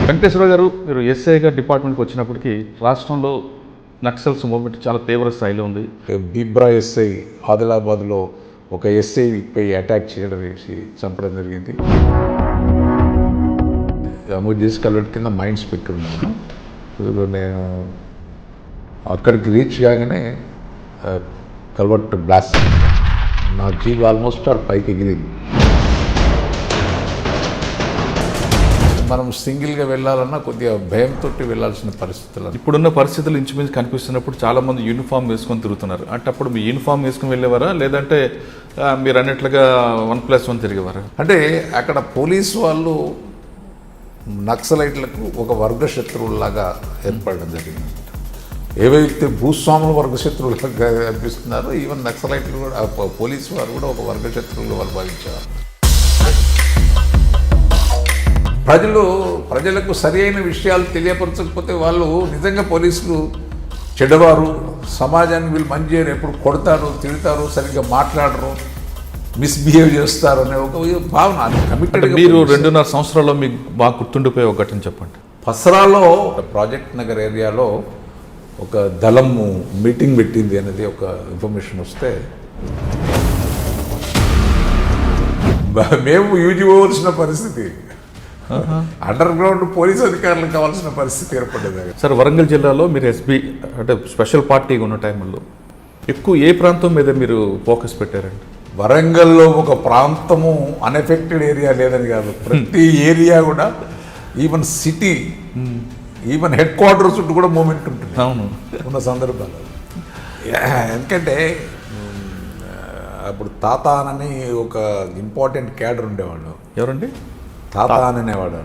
వెంకటేశ్వర గారు, మీరు ఎస్ఐగా డిపార్ట్మెంట్కి వచ్చినప్పటికీ రాష్ట్రంలో నక్సల్స్ మూవ్మెంట్ చాలా తీవ్ర స్థాయిలో ఉంది. బీబ్రా ఎస్ఐ ఆదిలాబాద్లో ఒక ఎస్ఐపై అటాక్ చేయడం వేసి చంపడం జరిగింది. అమూజీస్ కల్వర్ట్ కింద మైండ్ స్పీకర్ ఉన్నాను. నేను అక్కడికి రీచ్ కాగానే కల్వర్ట్ బ్లాస్ట్, నా జీప్ ఆల్మోస్ట్ పైకి ఎగిరింది. మనం సింగిల్గా వెళ్ళాలన్నా కొద్దిగా భయంతో వెళ్ళాల్సిన పరిస్థితులు. ఇప్పుడున్న పరిస్థితులు ఇంచుమించు కనిపిస్తున్నప్పుడు చాలామంది యూనిఫామ్ వేసుకొని తిరుగుతున్నారు. అంటే అప్పుడు మీ యూనిఫామ్ వేసుకుని వెళ్ళేవారా, లేదంటే మీరు అన్నట్లుగా 1+1 తిరిగేవారా? అంటే అక్కడ పోలీసు వాళ్ళు నక్సలైట్లకు ఒక వర్గ శత్రువులాగా ఏర్పడడం జరిగింది. ఏవైతే భూస్వాములు వర్గ శత్రువులుగా అనిపిస్తున్నారో ఈవెన్ నక్సలైట్లు కూడా, పోలీసు వారు కూడా ఒక వర్గ శత్రువులు వాళ్ళు భావించారు. ప్రజలకు సరి అయిన విషయాలు తెలియపరచకపోతే వాళ్ళు నిజంగా పోలీసులు చెడ్డవారు, సమాజాన్ని వీళ్ళు మంచి చేయరు, ఎప్పుడు కొడతారు, తిడతారు, సరిగ్గా మాట్లాడరు, మిస్బిహేవ్ చేస్తారు అనే ఒక భావన కమిటెడ్. మీరు 2.5 సంవత్సరాల్లో మీకు బాగా గుర్తుండిపోయే ఒక ఘటన చెప్పండి. పసరాలో ప్రాజెక్ట్ నగర్ ఏరియాలో ఒక దళము మీటింగ్ పెట్టింది అనేది ఒక ఇన్ఫర్మేషన్ వస్తే మేము యూజ్ పోవలసిన పరిస్థితి, అండర్ గ్రౌండ్ పోలీస్ అధికారులకు కావాల్సిన పరిస్థితి ఏర్పడేది. సార్, వరంగల్ జిల్లాలో మీరు ఎస్బీ అంటే స్పెషల్ పార్టీగా ఉన్న టైంలో ఎక్కువ ఏ ప్రాంతం మీద మీరు ఫోకస్ పెట్టారండి? వరంగల్లో ఒక ప్రాంతము అన్ఎఫెక్టెడ్ ఏరియా లేదని కాదు, ప్రతి ఏరియా కూడా, even city, even head quarters చుట్టూ కూడా మూమెంట్ ఉంటుంది. అవును, ఉన్న సందర్భాలు. ఎందుకంటే అప్పుడు తాత అని ఒక ఇంపార్టెంట్ క్యాడర్ ఉండేవాడు. ఎవరండి? తాత అని అనేవాడు,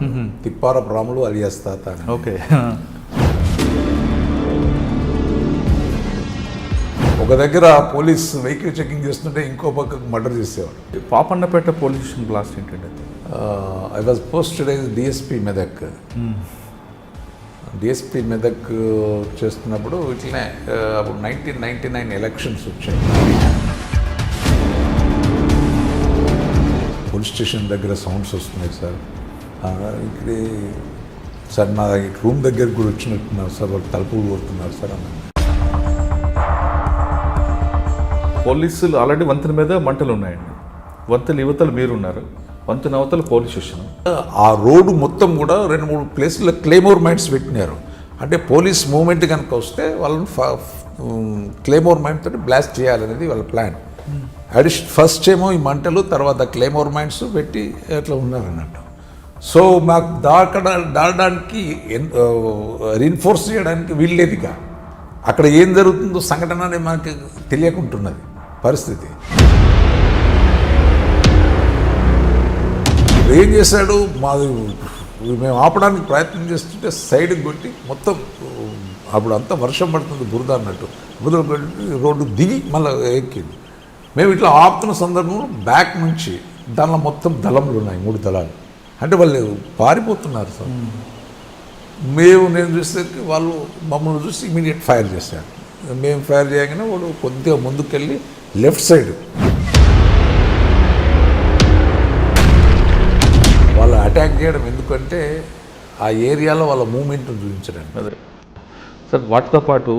తిప్పారపు రాములు అలియాస్ తాత అని. ఓకే. ఒక దగ్గర పోలీస్ వెహికల్ చెకింగ్ చేస్తుంటే ఇంకో పక్కకు మర్డర్ చేసేవాడు. పాపన్నపేట పోలీస్ స్టేషన్ బ్లాస్ట్ ఏంటంటే, I was posted as DSP Medak. DSP Medak చేస్తున్నప్పుడు ఇట్లనే అప్పుడు 1999 ఎలక్షన్స్ వచ్చాయి. పోలీస్ స్టేషన్ దగ్గర సౌండ్స్ వస్తున్నాయి సార్, ఇక్కడ సార్ నా రూమ్ దగ్గర కూడా వచ్చినట్టున్నారు సార్, వాళ్ళు తలుపులు కొడుతున్నారు సార్ అన్న. పోలీసులు ఆల్రెడీ వంతెన మీద మంటలు ఉన్నాయండి, వంతెన యువతలు మీరున్నారు, వంతెన అవతల పోలీస్ స్టేషన్. ఆ రోడ్డు మొత్తం కూడా 2-3 ప్లేసుల్లో క్లేమోర్ మైండ్స్ పెట్టినారు. అంటే పోలీస్ మూవ్మెంట్ కనుక వస్తే వాళ్ళని క్లేమోర్ మైండ్ తోటి బ్లాస్ట్ చేయాలనేది వాళ్ళ ప్లాన్. ఫస్ట్ ఏమో ఈ మంటలు, తర్వాత క్లేమోర్ మైండ్స్ పెట్టి అట్లా ఉన్నారన్నట్టు. సో మాకు దాడడానికి రీన్ఫోర్స్ చేయడానికి వీల్లేదిగా, అక్కడ ఏం జరుగుతుందో సంఘటన అనేది మనకి తెలియకుంటున్నది పరిస్థితి. ఏం చేశాడు, మేము ఆపడానికి ప్రయత్నం చేస్తుంటే సైడ్కి కొట్టి మొత్తం, అప్పుడు అంతా వర్షం పడుతుంది, బురద అన్నట్టు, బురద కొట్టి రోడ్డు దిగి మళ్ళీ ఎక్కింది. మేము ఇట్లా ఆపుతున్న సందర్భంలో బ్యాక్ నుంచి దానిలో మొత్తం దళములు ఉన్నాయి, 3 దళాలు. అంటే వాళ్ళు పారిపోతున్నారు సార్. నేను చూసేసరికి వాళ్ళు మమ్మల్ని చూసి ఇమీడియట్ ఫైర్ చేశారు. మేము ఫైర్ చేయగానే వాడు కొద్దిగా ముందుకెళ్ళి లెఫ్ట్ సైడ్ వాళ్ళు అటాక్ చేయడం, ఎందుకంటే ఆ ఏరియాలో వాళ్ళ మూమెంట్ చూపించడానికి. అదే సార్, వాటితో పాటు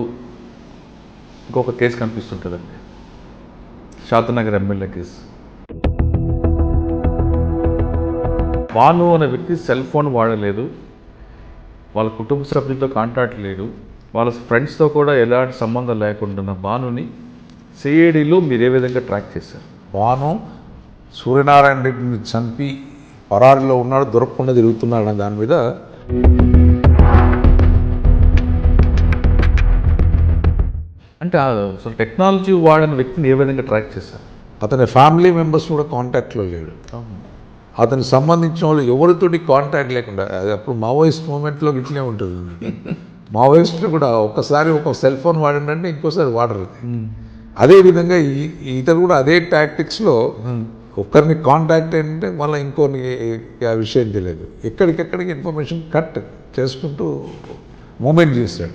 ఇంకొక case కనిపిస్తుంటుందండి, Shantanagar MLA case. Bhanu అనే వ్యక్తి సెల్ ఫోన్ వాడలేదు, వాళ్ళ కుటుంబ సభ్యులతో కాంటాక్ట్ లేడు, వాళ్ళ ఫ్రెండ్స్తో కూడా ఎలాంటి సంబంధం లేకుండా భానుని సిఐడిలో మీరు ఏ విధంగా ట్రాక్ చేశారు? భాను సూర్యనారాయణ రెడ్డిని చంపి పరారిలో ఉన్నాడు, దొరకకుండా తిరుగుతున్నాడు అనే దాని మీద అంటే అసలు టెక్నాలజీ వాడని వ్యక్తిని ఏ విధంగా ట్రాక్ చేశారు? అతని ఫ్యామిలీ మెంబర్స్ కూడా కాంటాక్ట్లో లేడు. అతనికి సంబంధించిన వాళ్ళు ఎవరితోటి కాంటాక్ట్ లేకుండా, అప్పుడు మావోయిస్ట్ మూమెంట్లో ఇట్లే ఉంటుంది. మావోయిస్టులు కూడా ఒకసారి ఒక సెల్ ఫోన్ వాడిందంటే ఇంకోసారి వాడరు. అదేవిధంగా ఇతను కూడా అదే టాక్టిక్స్లో ఒక్కరిని కాంటాక్ట్ ఏంటంటే మళ్ళీ ఇంకోని ఆ విషయం తెలియదు, ఎక్కడికెక్కడికి ఇన్ఫర్మేషన్ కట్ చేసుకుంటూ మూమెంట్ చేశాడు.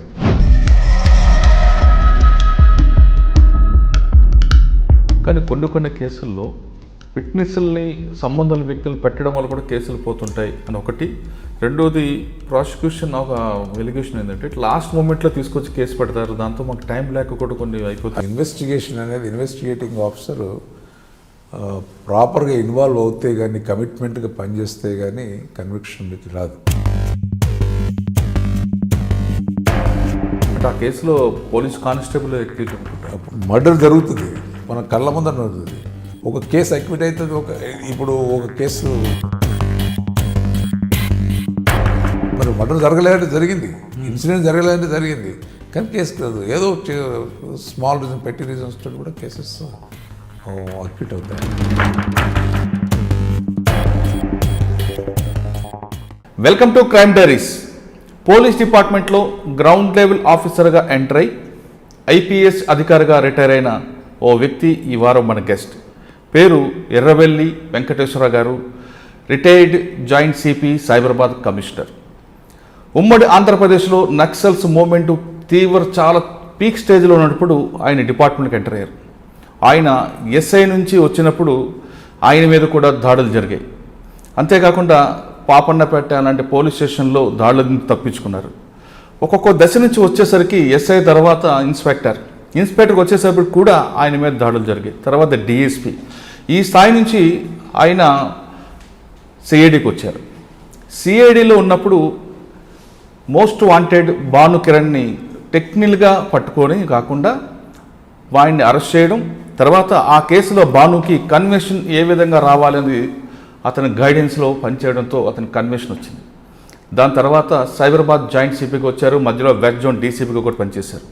కానీ కొన్ని కేసుల్లో విట్నెస్ల్ని సంబంధాల వ్యక్తులు పెట్టడం వల్ల కూడా కేసులు పోతుంటాయి అని ఒకటి. రెండోది ప్రాసిక్యూషన్ ఒక ఎలిగేషన్ ఏంటంటే లాస్ట్ మూమెంట్లో తీసుకొచ్చి కేసు పెడతారు, దాంతో మాకు టైం లేక కూడా కొన్ని అయిపోతాయి. ఇన్వెస్టిగేషన్ అనేది ఇన్వెస్టిగేటింగ్ ఆఫీసర్ ప్రాపర్గా ఇన్వాల్వ్ అవుతే కానీ కమిట్మెంట్గా పనిచేస్తే కానీ కన్విక్షన్ మీకు రాదు. అంటే ఆ కేసులో పోలీస్ కానిస్టేబుల్ మర్డర్ జరుగుతుంది, మన కళ్ళ ముందర జరుగుతుంది. ఒక కేసు అక్విట్ అవుతుంది, ఇప్పుడు ఒక కేసు మరి మర్డర్ జరగలేదంటే జరిగింది, ఇన్సిడెంట్ జరగలేదంటే జరిగింది, కానీ కేసు కాదు. ఏదో స్మాల్ రీజన్, పెట్టి రీజన్స్ తోటి కూడా కేసెస్ అక్విట్ అవుతాయి. Welcome to crime diaries. Police డిపార్ట్మెంట్లో గ్రౌండ్ లెవెల్ ఆఫీసర్గా ఎంటర్ అయి ఐపీఎస్ అధికారిగా రిటైర్ అయిన ఓ వ్యక్తి ఈ వారం మన గెస్ట్. పేరు ఎర్రవెల్లి వెంకటేశ్వర గారు, retired joint CP, Cyberabad commissioner. ఉమ్మడి ఆంధ్రప్రదేశ్లో నక్సల్స్ మూవ్మెంట్ చాలా పీక్ స్టేజ్లో ఉన్నప్పుడు ఆయన డిపార్ట్మెంట్కి ఎంటర్ అయ్యారు. ఆయన ఎస్ఐ నుంచి వచ్చినప్పుడు ఆయన మీద కూడా దాడులు జరిగాయి. అంతేకాకుండా పాపన్నపేట అలాంటి పోలీస్ స్టేషన్లో దాడులను తప్పించుకున్నారు. ఒక్కొక్క దశ నుంచి వచ్చేసరికి ఎస్ఐ తర్వాత ఇన్స్పెక్టర్కి వచ్చేసరికి కూడా ఆయన మీద దాడులు జరిగాయి. తర్వాత డిఎస్పి, ఈ స్థాయి నుంచి ఆయన సిఐడికి వచ్చారు. సిఐడిలో ఉన్నప్పుడు మోస్ట్ వాంటెడ్ భాను కిరణ్ని టెక్నికల్గా పట్టుకొని కాకుండా వాడిని అరెస్ట్ చేయడం, తర్వాత ఆ కేసులో భానుకి కన్వెన్షన్ ఏ విధంగా రావాలని అతని గైడెన్స్లో పనిచేయడంతో అతని కన్వెన్షన్ వచ్చింది. దాని తర్వాత సైబరాబాద్ జాయింట్ సిపికి వచ్చారు, మధ్యలో వెస్ట్ జోన్ డీసీపీగా కూడా పనిచేశారు.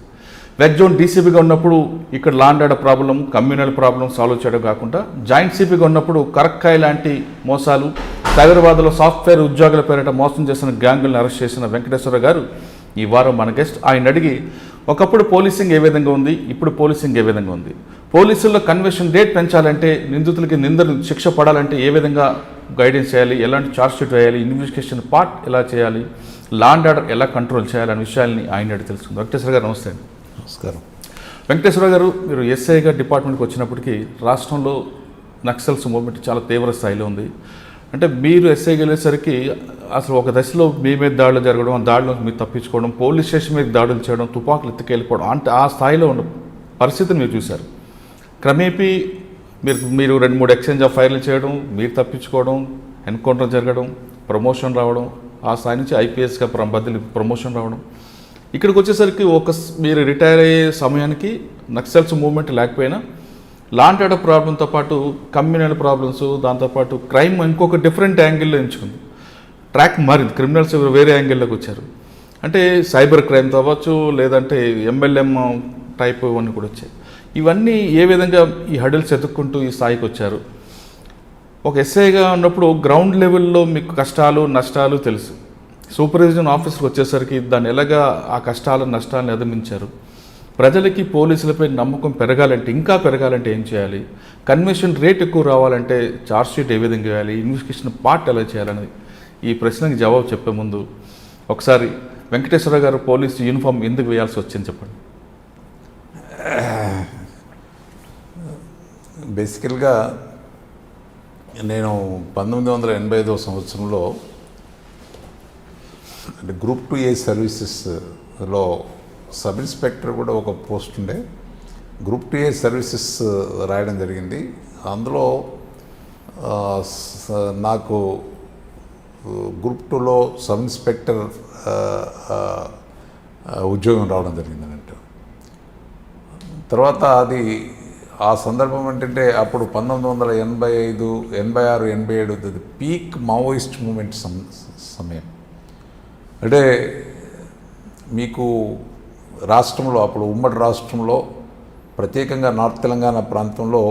వెస్ట్ జోన్ డీసీపీగా ఉన్నప్పుడు ఇక్కడ land order problem, communal problem solve చేయడం కాకుండా జాయింట్ సిపిగా ఉన్నప్పుడు కరక్కాయ లాంటి మోసాలు, సైబరాబాద్లో సాఫ్ట్వేర్ ఉద్యోగుల పేరిట మోసం చేసిన గ్యాంగులను అరెస్ట్ చేసిన వెంకటేశ్వర గారు ఈ వారం మన గెస్ట్. ఆయన అడిగి ఒకప్పుడు పోలీసింగ్ ఏ విధంగా ఉంది, ఇప్పుడు పోలీసింగ్ ఏ విధంగా ఉంది, పోలీసుల్లో కన్వెన్షన్ రేట్ పెంచాలంటే, నిందితులకి శిక్ష పడాలంటే ఏ విధంగా గైడెన్స్ చేయాలి, ఎలాంటి ఛార్జ్ షీట్ వేయాలి, ఇన్వెస్టిగేషన్ పార్ట్ ఎలా చేయాలి, లాండ్ ఆర్డర్ ఎలా కంట్రోల్ చేయాలనే విషయాల్ని ఆయన అడిగి తెలుసుకుంది. వెంకటేశ్వర గారు నమస్తే అండి. నమస్కారం. వెంకటేశ్వర గారు, మీరు ఎస్ఐగా డిపార్ట్మెంట్కి వచ్చినప్పటికీ రాష్ట్రంలో నక్సల్స్ మూవ్మెంట్ చాలా తీవ్ర స్థాయిలో ఉంది. అంటే మీరు ఎస్ఐకి వెళ్ళేసరికి అసలు ఒక దశలో మీ మీద దాడులు జరగడం, ఆ దాడిలో మీరు తప్పించుకోవడం, పోలీస్ స్టేషన్ మీద దాడులు చేయడం, తుపాకులు ఎత్తుకెళ్ళిపోవడం, అంటే ఆ స్థాయిలో ఉన్న పరిస్థితిని మీరు చూశారు. క్రమేపీ మీరు 2-3 ఎక్స్చేంజ్ ఆఫ్ ఫైర్లు చేయడం, మీరు తప్పించుకోవడం, ఎన్కౌంటర్ జరగడం, ప్రమోషన్ రావడం, ఆ స్థాయి నుంచి ఐపీఎస్గా ప్రమోషన్ రావడం, ఇక్కడికి వచ్చేసరికి మీరు రిటైర్ అయ్యే సమయానికి నక్సల్స్ మూవ్మెంట్ లేకపోయినా లాండ్ ఆర్డర్ ప్రాబ్లంతో పాటు కమ్యూనల్ ప్రాబ్లమ్స్, దాంతోపాటు క్రైమ్ ఇంకొక డిఫరెంట్ యాంగిల్లో ఎంచుకుంది. ట్రాక్ మారింది, క్రిమినల్స్ వేరే యాంగిల్లోకి వచ్చారు. అంటే సైబర్ క్రైమ్ అవ్వచ్చు, లేదంటే ఎంఎల్ఎం టైప్ ఇవన్నీ కూడా వచ్చాయి. ఇవన్నీ ఏ విధంగా ఈ హడిల్స్ ఎదుర్కొంటూ ఈ స్థాయికి వచ్చారు? ఒక ఎస్ఐగా ఉన్నప్పుడు గ్రౌండ్ లెవెల్లో మీకు కష్టాలు నష్టాలు తెలుసు, సూపర్విజన్ ఆఫీసర్కి వచ్చేసరికి దాన్ని ఎలాగా ఆ కష్టాలు నష్టాలను అధిగమించారు? ప్రజలకి పోలీసులపై నమ్మకం ఇంకా పెరగాలంటే ఏం చేయాలి? కన్వెన్షన్ రేట్ ఎక్కువ రావాలంటే ఛార్జ్ షీట్ ఏ విధంగా వేయాలి? ఇన్వెస్టిగేషన్ పార్ట్ ఎలా చేయాలనేది ఈ ప్రశ్నకి జవాబు చెప్పే ముందు ఒకసారి వెంకటేశ్వర గారు పోలీసు యూనిఫామ్ ఎందుకు వేయాల్సి వచ్చింది చెప్పండి. బేసికల్గా నేను 1985 సంవత్సరంలో అంటే గ్రూప్ 2A సర్వీసెస్లో సబ్ ఇన్స్పెక్టర్ కూడా ఒక పోస్ట్ ఉండే. గ్రూప్ 2A సర్వీసెస్ రాయడం జరిగింది. అందులో నాకు గ్రూప్ 2లో సబ్ ఇన్స్పెక్టర్ ఉద్యోగం రావడం జరిగింది అన్నట్టు. తర్వాత అది ఆ సందర్భం ఏంటంటే అప్పుడు 1985, 86, 87 పీక్ మావోయిస్ట్ మూమెంట్ సమయం. అంటే మీకు రాష్ట్రంలో అప్పుడు ఉమ్మడి రాష్ట్రంలో ప్రత్యేకంగా నార్త్ తెలంగాణ ప్రాంతంలో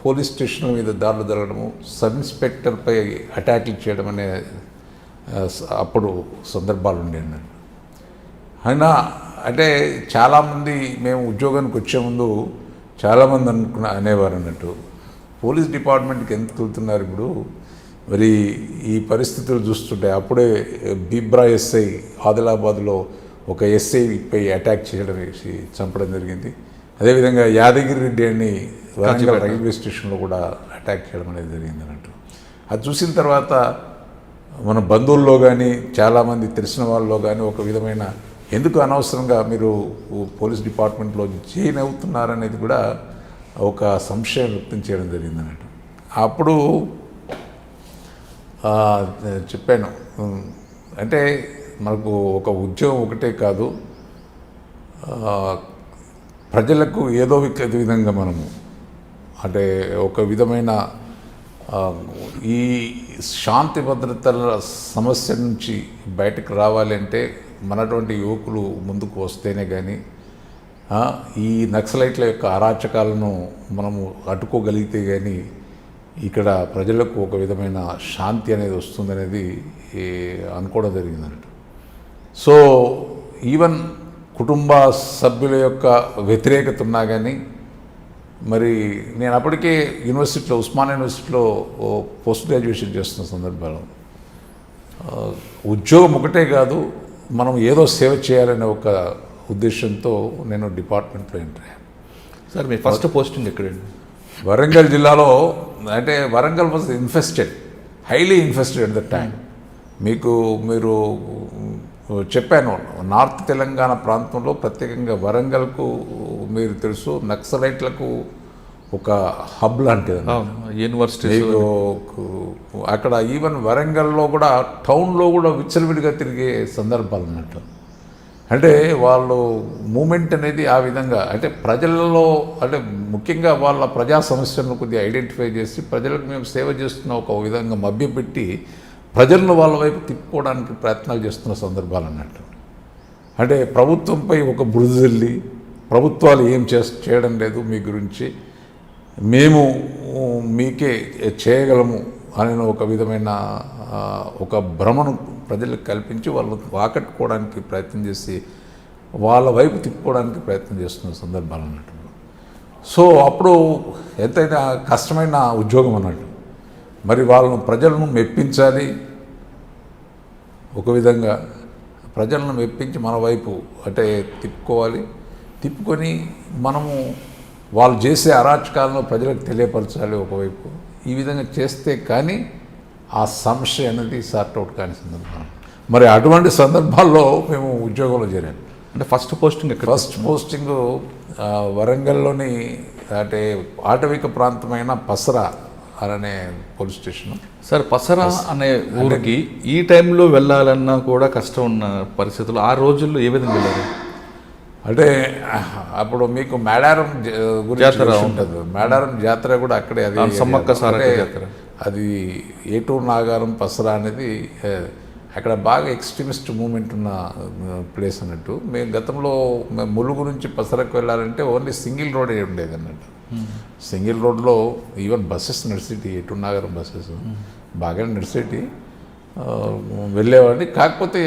పోలీస్ స్టేషన్ల మీద దాడులు జరగడము, సబ్ ఇన్స్పెక్టర్పై అటాక్లు చేయడం అనే అప్పుడు సందర్భాలు ఉండేవి. అయినా అంటే చాలామంది మేము ఉద్యోగానికి వచ్చే ముందు చాలామంది అనేవారు అన్నట్టు, పోలీస్ డిపార్ట్మెంట్కి ఎంత వెళ్తున్నారు ఇప్పుడు, మరి ఈ పరిస్థితులు చూస్తుంటే అప్పుడే బీబ్రా ఎస్ఐ ఆదిలాబాద్లో ఒక ఎస్ఐపై అటాక్ చేయడం వేసి చంపడం జరిగింది. అదేవిధంగా యాదగిరి రెడ్డి అని వరంగల్ రైల్వే స్టేషన్లో కూడా అటాక్ చేయడం అనేది జరిగింది అన్నట్టు. అది చూసిన తర్వాత మన బంధువుల్లో కానీ చాలామంది తెలిసిన వాళ్ళలో కానీ ఒక విధమైన ఎందుకు అనవసరంగా మీరు పోలీస్ డిపార్ట్మెంట్లో జాయిన్ అవుతున్నారనేది కూడా ఒక సంశయం వ్యక్తం చేయడం జరిగింది అన్నట్టు. అప్పుడు చెప్పాను, అంటే మనకు ఒక ఉద్యోగం ఒకటే కాదు, ప్రజలకు ఏదో విధంగా మనము అంటే ఒక విధమైన ఈ శాంతి భద్రతల సమస్య నుంచి బయటకు రావాలి అంటే మనటువంటి యువకులు ముందుకు వస్తేనే కానీ ఈ నక్సలైట్ల యొక్క అరాచకాలను మనము అడ్డుకోగలిగితే కానీ ఇక్కడ ప్రజలకు ఒక విధమైన శాంతి అనేది వస్తుందనేది అనుకోవడం జరిగిందన్నట్టు. సో ఈవెన్ కుటుంబ సభ్యుల యొక్క వ్యతిరేకత ఉన్నా కానీ మరి నేను అప్పటికే యూనివర్సిటీలో ఉస్మానియా యూనివర్సిటీలో పోస్ట్ గ్రాడ్యుయేషన్ చేస్తున్న సందర్భంలో ఉద్యోగం ఒకటే కాదు, మనం ఏదో సేవ చేయాలనే ఒక ఉద్దేశంతో నేను డిపార్ట్మెంట్లో ఎంటర్ అయ్యాను. సార్ మీ ఫస్ట్ పోస్టింగ్ ఎక్కడండి? వరంగల్ జిల్లాలో. అంటే Warangal was infested, highly infested at the time. మీరు చెప్పాను, నార్త్ తెలంగాణ ప్రాంతంలో ప్రత్యేకంగా వరంగల్కు మీరు తెలుసు నక్సలైట్లకు ఒక హబ్ లాంటిది యూనివర్సిటీ. అక్కడ ఈవెన్ వరంగల్లో కూడా టౌన్లో కూడా విచ్చలవిడిగా తిరిగే సందర్భాలు అన్నట్టు. అంటే వాళ్ళు మూమెంట్ అనేది ఆ విధంగా అంటే ప్రజలలో అంటే ముఖ్యంగా వాళ్ళ ప్రజా సమస్యలను కొద్దిగా ఐడెంటిఫై చేసి ప్రజలకు మేము సేవ చేస్తున్న ఒక విధంగా మభ్యపెట్టి ప్రజలను వాళ్ళ వైపు తిప్పుకోవడానికి ప్రయత్నాలు చేస్తున్న సందర్భాలు అన్నట్టు. అంటే ప్రభుత్వంపై ఒక బురద జల్లి ప్రభుత్వాలు ఏం చేయడం లేదు మీ గురించి, మేము మీకే చేయగలము అనే ఒక విధమైన ఒక భ్రమను ప్రజలకు కల్పించి వాళ్ళు ఆకట్టుకోవడానికి ప్రయత్నం చేసి వాళ్ళ వైపు తిప్పుకోవడానికి ప్రయత్నం చేస్తున్న సందర్భాలు అన్నట్టు. సో అప్పుడు ఎంతైనా కష్టమైన ఉద్యోగం అన్నట్టు. మరి వాళ్ళను ప్రజలను మెప్పించాలి, ఒక విధంగా ప్రజలను మెప్పించి మన వైపు అంటే తిప్పుకొని మనము వాళ్ళు చేసే అరాచకాలను ప్రజలకు తెలియపరచాలి ఒకవైపు. ఈ విధంగా చేస్తే కానీ ఆ సమస్య అనేది సార్ట్అవుట్ కాని సందర్భం. మరి అటువంటి సందర్భాల్లో మేము ఉద్యోగంలో చేరాము. అంటే ఫస్ట్ పోస్టింగ్ వరంగల్లోని అంటే ఆటవిక ప్రాంతమైన పసరా అనే పోలీస్ స్టేషన్. సార్ పసరా అనే ఊరికి ఈ టైంలో వెళ్ళాలన్నా కూడా కష్టం ఉన్న పరిస్థితులు ఆ రోజుల్లో ఏ విధంగా వెళ్ళారు? అంటే అప్పుడు మీకు మేడారం గురించి ఉంటుంది. మేడారం జాతర కూడా అక్కడే, అది సమ్మక్క సారక్క జాతర. అది ఏటూరు నాగారం పసరా అనేది అక్కడ బాగా ఎక్స్ట్రీమిస్ట్ మూమెంట్ ఉన్న ప్లేస్ అన్నట్టు. మేము గతంలో ములుగు నుంచి పసరకు వెళ్ళాలంటే ఓన్లీ సింగిల్ రోడ్ ఉండేది అన్నట్టు. సింగిల్ రోడ్లో ఈవెన్ బస్సెస్ నడిచేటి, ఏటూరు నాగారం బస్సెస్ బాగా నడిచేటి వెళ్ళేవాడిని. కాకపోతే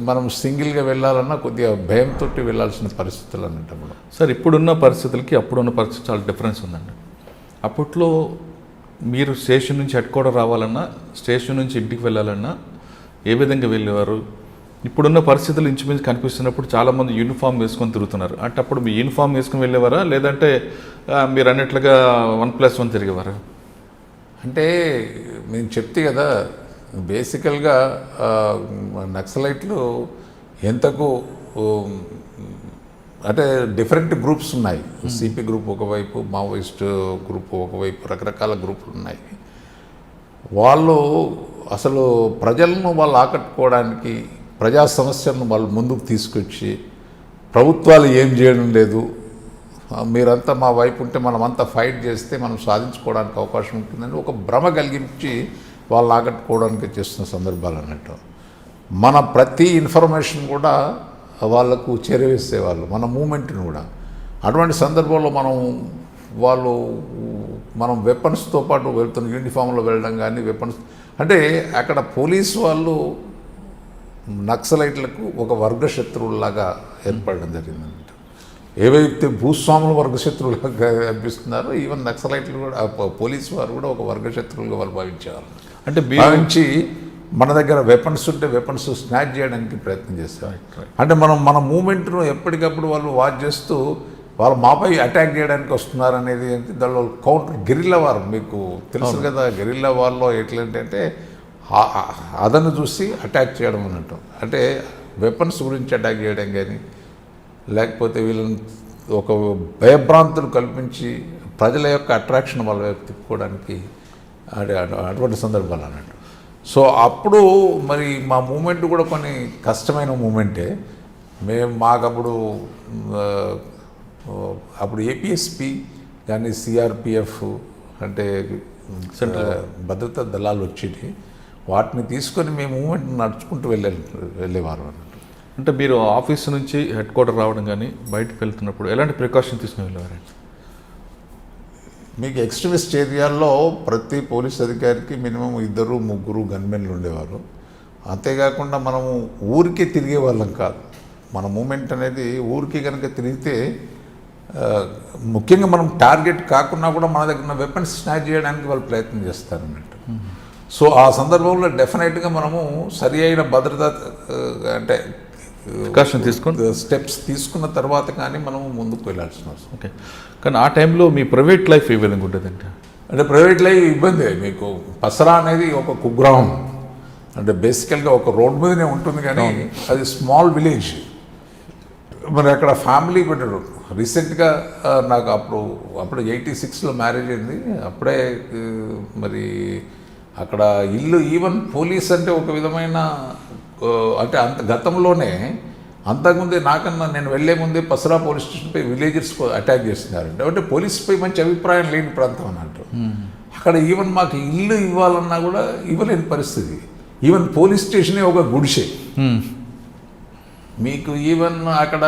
మనం సింగిల్గా వెళ్ళాలన్నా కొద్దిగా భయంతో వెళ్ళాల్సిన పరిస్థితులు అన్నట్టు. సార్ ఇప్పుడున్న పరిస్థితులకి అప్పుడున్న పరిస్థితి చాలా డిఫరెన్స్ ఉందండి. అప్పట్లో మీరు స్టేషన్ నుంచి హెడ్ క్వార్టర్ రావాలన్నా, స్టేషన్ నుంచి ఇంటికి వెళ్ళాలన్నా ఏ విధంగా వెళ్ళేవారు? ఇప్పుడున్న పరిస్థితులు ఇంచుమించు కనిపిస్తున్నప్పుడు చాలామంది యూనిఫామ్ వేసుకొని తిరుగుతున్నారు. అంటే అప్పుడు మీ యూనిఫామ్ వేసుకొని వెళ్ళేవారా, లేదంటే మీరు అన్నట్లుగా 1+1 తిరిగేవారా? అంటే నేను చెప్తే కదా, బేసికల్గా నక్సలైట్లు ఎంతకు అంటే డిఫరెంట్ గ్రూప్స్ ఉన్నాయి. సిపి గ్రూప్ ఒకవైపు, మావోయిస్ట్ గ్రూప్ ఒకవైపు, రకరకాల గ్రూపులు ఉన్నాయి. వాళ్ళు అసలు ప్రజలను వాళ్ళు ఆకట్టుకోవడానికి ప్రజా సమస్యలను వాళ్ళు ముందుకు తీసుకొచ్చి ప్రభుత్వాలు ఏం చేయడం లేదు, మీరంతా మా వైపు ఉంటే మనమంతా ఫైట్ చేస్తే మనం సాధించుకోవడానికి అవకాశం ఉంటుందని ఒక భ్రమ కలిగించి వాళ్ళు ఆకట్టుకోవడానికి చేస్తున్న సందర్భాలు అన్నట్టు. మన ప్రతి ఇన్ఫర్మేషన్ కూడా వాళ్ళకు చేరవేసేవాళ్ళు, మన మూమెంట్ని కూడా. అటువంటి సందర్భంలో మనం వెపన్స్తో పాటు వెళ్తున్న యూనిఫామ్లో వెళ్ళడం కానీ వెపన్స్ అంటే అక్కడ పోలీసు వాళ్ళు నక్సలైట్లకు ఒక వర్గశత్రువులాగా ఏర్పడడం జరిగిందన్నట్టు. ఏవైతే భూస్వాములు వర్గశత్రువులుగా అనిపిస్తున్నారో ఈవెన్ నక్సలైట్లు కూడా పోలీసు వారు కూడా ఒక వర్గశత్రువులుగా వాళ్ళు భావించేవాళ్ళు. అంటే భావించి మన దగ్గర వెపన్స్ ఉంటే వెపన్స్ స్నాచ్ చేయడానికి ప్రయత్నం చేస్తారు. అంటే మన మూమెంట్ను ఎప్పటికప్పుడు వాళ్ళు వాచ్ చేస్తూ వాళ్ళు మాపై అటాక్ చేయడానికి వస్తున్నారనేది దానిలో కౌంటర్ గెరిల్లా వార్ మీకు తెలుసు కదా. గెరిల్లా వార్లో ఎట్లాంటే అదను చూసి అటాక్ చేయడం అన్నట్టు. అంటే వెపన్స్ గురించి అటాక్ చేయడం కానీ, లేకపోతే వీళ్ళని ఒక భయభ్రాంతులు కల్పించి ప్రజల యొక్క అట్రాక్షన్ వాళ్ళ వైపు తిప్పుకోవడానికి అటువంటి సందర్భాలు అన్నట్టు. సో అప్పుడు మరి మా మూమెంట్ కూడా కొన్ని కష్టమైన మూమెంటే. మాకప్పుడు అప్పుడు ఏపీఎస్పి కానీ సిఆర్పిఎఫ్ అంటే భద్రతా దళాలు వచ్చేవి. వాటిని తీసుకొని మేము మూమెంట్ నడుచుకుంటూ వెళ్ళేవారు అన్నట్టు. అంటే మీరు ఆఫీస్ నుంచి హెడ్ క్వార్టర్ రావడం కానీ బయటకు వెళ్తున్నప్పుడు ఎలాంటి ప్రికాషన్ తీసుకుని వెళ్ళేవారండి? మీకు ఎక్స్ట్రీమిస్ట్ ఏరియాల్లో ప్రతి పోలీస్ అధికారికి మినిమం 2-3 గన్మెన్లు ఉండేవారు. అంతేకాకుండా మనము ఊరికే తిరిగే వాళ్ళం కాదు. మన మూమెంట్ అనేది ఊరికి కనుక తిరిగితే ముఖ్యంగా మనం టార్గెట్ కాకుండా కూడా మన దగ్గర ఉన్న వెపన్స్ స్నాచ్ చేయడానికి వాళ్ళు ప్రయత్నం చేస్తారన్నట్టు. సో ఆ సందర్భంలో డెఫినెట్గా మనము సరి అయిన భద్రత అంటే ప్రికాషన్ తీసుకుని స్టెప్స్ తీసుకున్న తర్వాత కానీ మనము ముందుకు వెళ్ళాల్సిన అవసరం. ఓకే. కానీ ఆ టైంలో మీ ప్రైవేట్ లైఫ్ ఏ విధంగా ఉంటుందంటే? అంటే ప్రైవేట్ లైఫ్ ఇబ్బంది. మీకు పసరా అనేది ఒక కుగ్రామం, అంటే బేసికల్గా ఒక రోడ్ మీదనే ఉంటుంది, కానీ అది స్మాల్ విలేజ్. మరి అక్కడ ఫ్యామిలీ పెట్టాడు. రీసెంట్గా నాకు అప్పుడు 86లో మ్యారేజ్ అయింది. అప్పుడే మరి అక్కడ ఇల్లు ఈవెన్ పోలీస్ అంటే ఒక విధమైన అంటే గతంలోనే అంతకుముందే నాకన్నా నేను వెళ్లే ముందే పసరా పోలీస్ స్టేషన్పై విలేజర్స్ అటాక్ చేస్తున్నారంటే, అంటే పోలీసుపై మంచి అభిప్రాయం లేని ప్రాంతం అన్నట్టు. అక్కడ ఈవెన్ మాకు ఇల్లు ఇవ్వాలన్నా కూడా ఇవ్వలేని పరిస్థితి. ఈవెన్ పోలీస్ స్టేషనే ఒక గుడిసె. మీకు ఈవెన్ అక్కడ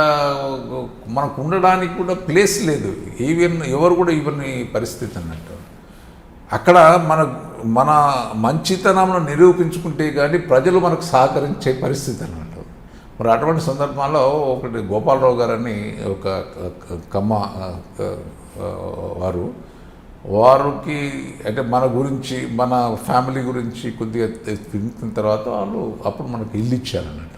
మనకు ఉండడానికి కూడా ప్లేస్ లేదు. ఈవెన్ ఎవరు కూడా ఇవ్వని పరిస్థితి అన్నట్టు. అక్కడ మన మంచితనంలో నిరూపించుకుంటే కానీ ప్రజలు మనకు సహకరించే పరిస్థితి అన్నట్టు. మరి అటువంటి సందర్భంలో ఒకటి గోపాలరావు గారని ఒక కమ్మ వారికి అంటే మన గురించి మన ఫ్యామిలీ గురించి కొద్దిగా తిరిగిన తర్వాత వాళ్ళు అప్పుడు మనకు ఇల్లు ఇచ్చారన్నట్టు.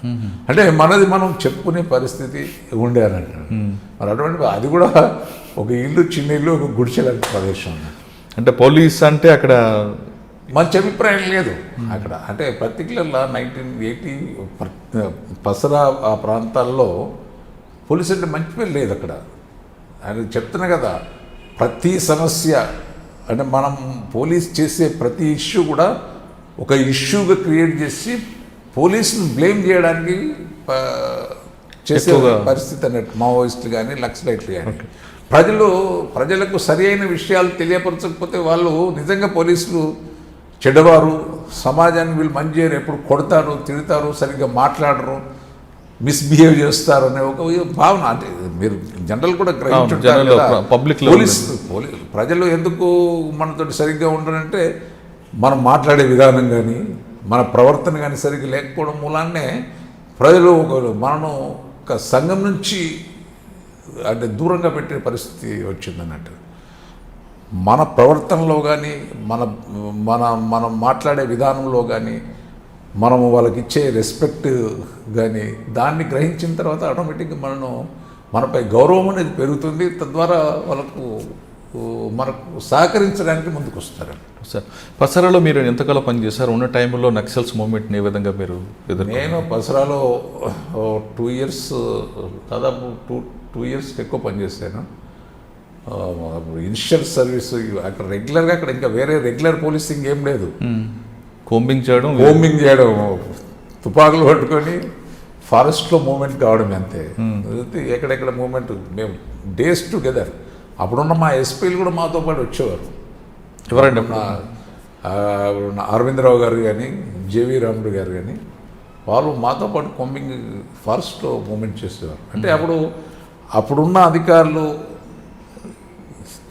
అంటే మనది మనం చెప్పుకునే పరిస్థితి ఉండే అన్నట్టు. మరి అటువంటి అది కూడా ఒక ఇల్లు, చిన్న ఇల్లు, ఒక గుడిసెలాంటి ప్రదేశం అన్నట్టు. అంటే పోలీస్ అంటే అక్కడ మంచి అభిప్రాయం లేదు అక్కడ. అంటే పర్టికులర్గా 1980 పసరా ఆ ప్రాంతాల్లో పోలీస్ అంటే మంచి పేరు లేదు అక్కడ. అది చెప్తున్నా కదా, ప్రతి సమస్య అంటే మనం పోలీస్ చేసే ప్రతి ఇష్యూ కూడా ఒక ఇష్యూగా క్రియేట్ చేసి పోలీసును బ్లేమ్ చేయడానికి చేసే పరిస్థితి అన్నట్టు. మావోయిస్టులు కానీ నక్సలైట్లు కానీ ప్రజలకు సరి అయిన విషయాలు తెలియపరచకపోతే వాళ్ళు నిజంగా పోలీసులు చెడ్డవారు, సమాజాన్ని వీళ్ళు మంచి చేయరు, ఎప్పుడు కొడతారు, తిడతారు, సరిగ్గా మాట్లాడరు, మిస్బిహేవ్ చేస్తారు అనే ఒక భావన. అంటే మీరు జనరల్ కూడా గ్రహించుంటారు కదా, ప్రజలు ఎందుకు మనతో సరిగ్గా ఉండరంటే మనం మాట్లాడే విధానం కానీ మన ప్రవర్తన కానీ సరిగ్గా లేకపోవడం మూలాన్నే ప్రజలు మనను ఒక సంఘం నుంచి అంటే దూరంగా పెట్టే పరిస్థితి వచ్చిందన్నట్టు. మన ప్రవర్తనలో కానీ మనం మాట్లాడే విధానంలో కానీ మనము వాళ్ళకి ఇచ్చే రెస్పెక్ట్ కానీ దాన్ని గ్రహించిన తర్వాత ఆటోమేటిక్గా మనపై గౌరవం అనేది పెరుగుతుంది. తద్వారా మనకు సహకరించడానికి ముందుకు వస్తారు. సార్, పసరాలో మీరు ఎంతకాలం పనిచేశారు? ఉన్న టైంలో నక్సల్స్ మూవ్మెంట్ని ఏ విధంగా మీరు నేను పసరాలో 2 ఇయర్స్, దాదాపు 2 ఇయర్స్కి ఎక్కువ పనిచేశాను. ఇనిషియల్ సర్వీస్ అక్కడ రెగ్యులర్గా అక్కడ ఇంకా వేరే రెగ్యులర్ పోలీసింగ్ ఏం లేదు. కోంబింగ్ చేయడం తుపాకులు పట్టుకొని ఫారెస్ట్లో మూమెంట్ కావడం అంతే. ఎక్కడెక్కడ మూమెంట్ మేము డేస్ టుగెదర్. అప్పుడున్న మా ఎస్పీలు కూడా మాతో పాటు వచ్చేవారు. ఎవరండి? అరవిందరావు గారు కానీ, జేవి రాముడు గారు కానీ, వాళ్ళు మాతో పాటు కోంబింగ్ ఫారెస్ట్లో మూమెంట్ చేసేవారు. అంటే అప్పుడున్న అధికారులు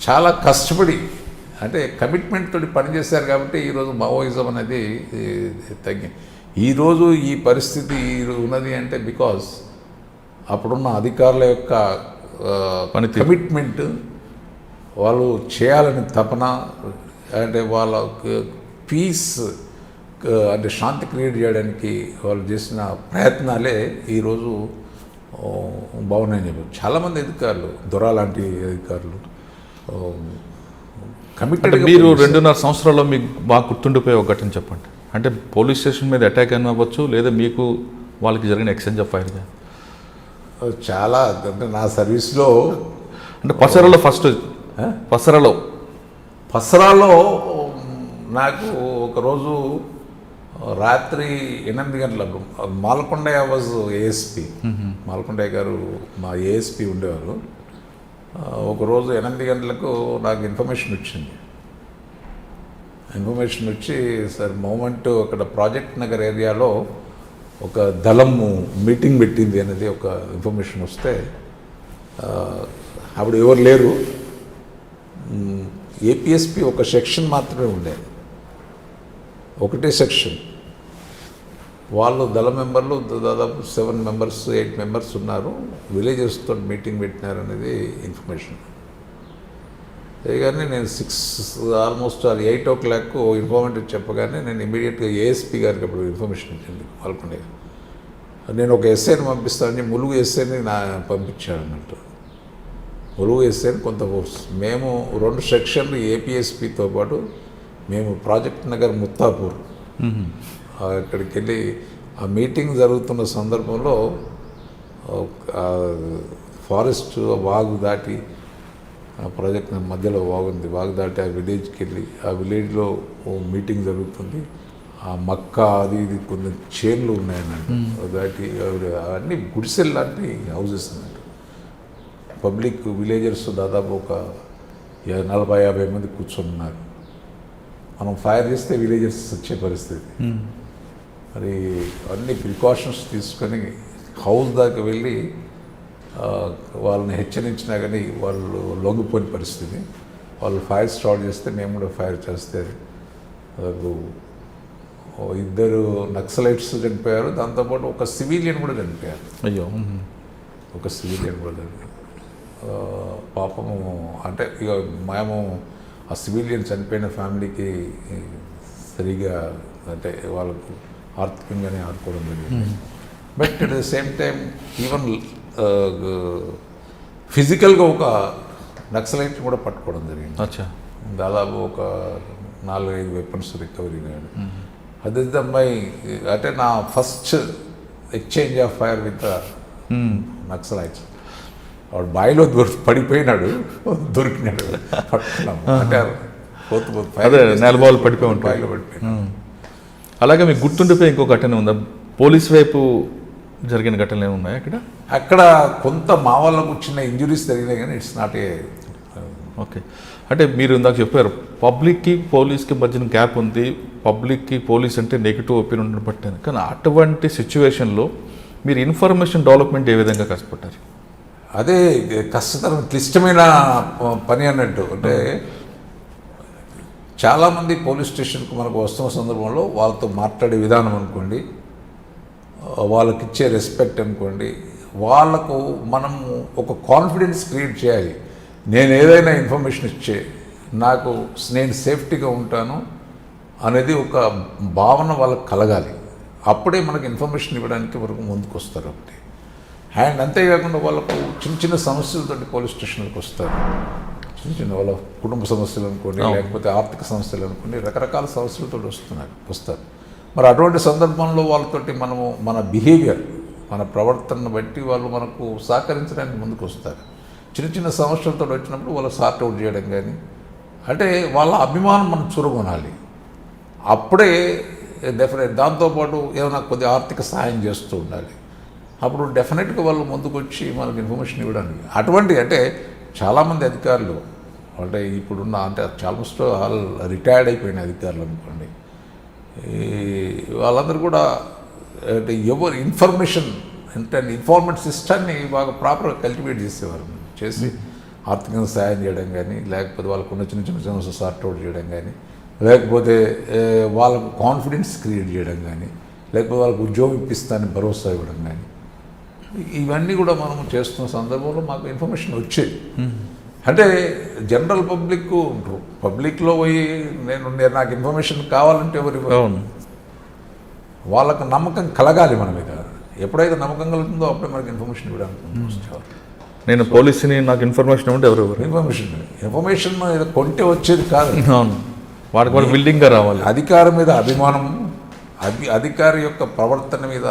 చాలా కష్టపడి అంటే కమిట్మెంట్ తోటి పనిచేశారు కాబట్టి ఈరోజు మావోయిజం అనేది ఈరోజు ఈ పరిస్థితి ఉన్నది అంటే బికాజ్ అప్పుడున్న అధికారుల యొక్క కమిట్మెంట్, వాళ్ళు చేయాలని తపన, అంటే వాళ్ళ పీస్ అంటే శాంతి క్రియేట్ చేయడానికి వాళ్ళు చేసిన ప్రయత్నాలే ఈరోజు బాగున్నాయని చెప్పారు. చాలామంది అధికారులు, దొరాలాంటి అధికారులు కమిటెడ్. మీరు 2.5 సంవత్సరాల్లో మీకు బాగా గుర్తుండిపోయే ఒక ఘటన చెప్పండి. అంటే పోలీస్ స్టేషన్ మీద అటాక్ అని అవ్వచ్చు, లేదా మీకు వాళ్ళకి జరిగిన ఎక్స్చేంజ్ ఆఫ్ ఫైర్గా? చాలా అంటే నా సర్వీస్లో అంటే పసరాలో నాకు ఒకరోజు రాత్రి 8 గంటలకు మాల్కొండయ్య వాజ్ ఏఎస్పి, మాల్కొండయ్య గారు మా ఏఎస్పి ఉండేవారు. ఒకరోజు 8 గంటలకు నాకు ఇన్ఫర్మేషన్ వచ్చి సార్ మూమెంట్ అక్కడ ప్రాజెక్ట్ నగర్ ఏరియాలో ఒక దళం మీటింగ్ పెట్టింది అనేది ఒక ఇన్ఫర్మేషన్ వస్తే అప్పుడు ఎవరు లేరు, ఏపీఎస్పి ఒక సెక్షన్ మాత్రమే ఉండేది, ఒకటే సెక్షన్. వాళ్ళు దళ మెంబర్లు దాదాపు 7 మెంబర్స్ 8 మెంబర్స్ ఉన్నారు, విలేజెస్తో మీటింగ్ పెట్టినారు అనేది ఇన్ఫర్మేషన్. కానీ నేను 6 ఆల్మోస్ట్ 8 o'clock ఇన్ఫర్మేటివ్ చెప్పగానే నేను ఇమీడియట్గా ఏఎస్పీ గారికి అప్పుడు ఇన్ఫర్మేషన్ ఇచ్చింది పాల్కొండే. నేను ఒక ఎస్ఐని పంపిస్తానని ములుగు ఎస్ఐని పంపించాను అన్నట్టు. ములుగు ఎస్ఐని కొంత ఫోర్స్, మేము 2 సెక్షన్లు ఏపీఎస్పితో పాటు మేము ప్రాజెక్ట్ నగర్ ముత్తాపూర్ అక్కడికి వెళ్ళి ఆ మీటింగ్ జరుగుతున్న సందర్భంలో ఫారెస్ట్ వాగు దాటి ఆ ప్రాజెక్ట్ మధ్యలో వాగుంది, వాగు దాటి ఆ విలేజ్కి వెళ్ళి ఆ విలేజ్లో మీటింగ్ జరుగుతుంది. ఆ మక్క అది ఇది కొన్ని చైన్లు ఉన్నాయన్నట్టు దాటి అన్నీ గుడిసెల్ లాంటి హౌసెస్ అన్నట్టు. పబ్లిక్ విలేజర్స్ దాదాపు ఒక 40-50 మంది కూర్చొని మనం ఫైర్ చేస్తే విలేజర్స్ వచ్చే పరిస్థితి. మరి అన్ని ప్రికాషన్స్ తీసుకొని హౌస్ దాకా వెళ్ళి వాళ్ళని హెచ్చరించినా కానీ వాళ్ళు లొంగిపోయిన పరిస్థితి. వాళ్ళు ఫైర్ స్టార్ట్ చేస్తే మేము కూడా ఫైర్ చేస్తే 2 నక్సలైట్స్ చనిపోయారు, దాంతోపాటు ఒక సివిలియన్ కూడా చనిపోయారు. అయ్యో, ఒక సివిలియన్ కూడా చనిపోయారు. పాపము అంటే ఇక మేము ఆ సివిలియన్ చనిపోయిన ఫ్యామిలీకి సరిగా అంటే వాళ్ళకు ఆర్థికంగానే ఆడుకోవడం జరిగింది. But at the same time even ఫిజికల్గా ఒక నక్సలైట్ కూడా పట్టుకోవడం జరిగింది. దాదాపు ఒక 4-5 వెపన్స్ రికవరీ అయ్యాడు. అది అమ్మాయి అంటే నా first exchange of fire with Naxalites. వాడు బాయిలో పడిపోయినాడు, దొరికినాడు, పట్టుకున్నాము. అంటే నెలబాలు పడిపోయి బాయిలో పడిపోయినాడు. అలాగే మీకు గుర్తుండిపోయి ఇంకో ఘటన ఉందా? పోలీస్ వైపు జరిగిన ఘటనలు ఏమున్నాయి అక్కడ? అక్కడ కొంత మా వాళ్ళకు చిన్న ఇంజురీస్ జరిగినాయి కానీ ఇట్స్ నాట్ ఏ ఓకే. అంటే మీరు ఇందాక చెప్పారు పబ్లిక్కి పోలీస్కి మధ్యన గ్యాప్ ఉంది, పబ్లిక్కి పోలీస్ అంటే నెగిటివ్ ఒపీనియన్ పట్టాను. కానీ అటువంటి సిచ్యువేషన్లో మీరు ఇన్ఫర్మేషన్ డెవలప్మెంట్ ఏ విధంగా కష్టపడ్డారు? అదే కష్టతరం క్లిష్టమైన పని అన్నట్టు. అంటే చాలామంది పోలీస్ స్టేషన్కు మనకు వస్తున్న సందర్భంలో వాళ్ళతో మాట్లాడే విధానం అనుకోండి, వాళ్ళకి ఇచ్చే రెస్పెక్ట్ అనుకోండి, వాళ్ళకు మనము ఒక కాన్ఫిడెన్స్ క్రియేట్ చేయాలి. నేను ఏదైనా ఇన్ఫర్మేషన్ ఇచ్చే నేను సేఫ్టీగా ఉంటాను అనేది ఒక భావన వాళ్ళకి కలగాలి. అప్పుడే మనకు ఇన్ఫర్మేషన్ ఇవ్వడానికి వరకు ముందుకు వస్తారు. ఒకటి అండ్ అంతేకాకుండా వాళ్ళకు చిన్న సమస్యలతో పోలీస్ స్టేషన్కి వస్తారు. చిన్న వాళ్ళ కుటుంబ సమస్యలు అనుకోండి, లేకపోతే ఆర్థిక సమస్యలు అనుకోండి, రకరకాల సమస్యలతో వస్తారు. మరి అటువంటి సందర్భంలో వాళ్ళతోటి మనము మన బిహేవియర్, మన ప్రవర్తనను బట్టి వాళ్ళు మనకు సహకరించడానికి ముందుకు వస్తారు. చిన్న సమస్యలతో వచ్చినప్పుడు వాళ్ళు సార్ట్ అవుట్ చేయడం కానీ, అంటే వాళ్ళ అభిమానం మనం చూరగొనాలి. అప్పుడే డెఫినెట్ దాంతోపాటు ఏమైనా కొద్ది ఆర్థిక సహాయం చేస్తూ ఉండాలి. అప్పుడు డెఫినెట్గా వాళ్ళు ముందుకు వచ్చి మనకు ఇన్ఫర్మేషన్ ఇవ్వడానికి. అటువంటి అంటే చాలామంది అధికారులు అంటే ఇప్పుడున్న అంటే ఆల్మోస్ట్ ఆల్ రిటైర్డ్ అయిపోయిన అధికారులు అనుకోండి, వాళ్ళందరూ కూడా అంటే ఎవరు ఇన్ఫర్మేషన్ అంటే ఇన్ఫార్మెంట్ సిస్టమ్ని బాగా ప్రాపర్గా కల్టివేట్ చేసేవారు. చేసి ఆర్థికంగా సహాయం చేయడం కానీ, లేకపోతే వాళ్ళకున్న చిన్న సమస్యలు సార్ట్ అవుట్ చేయడం కానీ, లేకపోతే వాళ్ళకు కాన్ఫిడెన్స్ క్రియేట్ చేయడం కానీ, లేకపోతే వాళ్ళకు ఉద్యోగం ఇప్పిస్తానని భరోసా ఇవ్వడం కానీ, ఇవన్నీ కూడా మనం చేస్తున్న సందర్భంలో మాకు ఇన్ఫర్మేషన్ వచ్చేది. అంటే జనరల్ పబ్లిక్లో పోయి నాకు ఇన్ఫర్మేషన్ కావాలంటే ఎవరు వాళ్ళకు నమ్మకం కలగాలి మన మీద. ఎప్పుడైతే నమ్మకం కలుగుతుందో అప్పుడే మనకి ఇన్ఫర్మేషన్ ఇవ్వడానికి నేను పోలీసుని నాకు ఇన్ఫర్మేషన్ ఇవ్వండి ఎవరు ఇన్ఫర్మేషన్ కొంటే వచ్చేది కాదు. వాడికి బిల్డింగ్గా రావాలి. అధికారం మీద అభిమానం, అధికారి యొక్క ప్రవర్తన మీద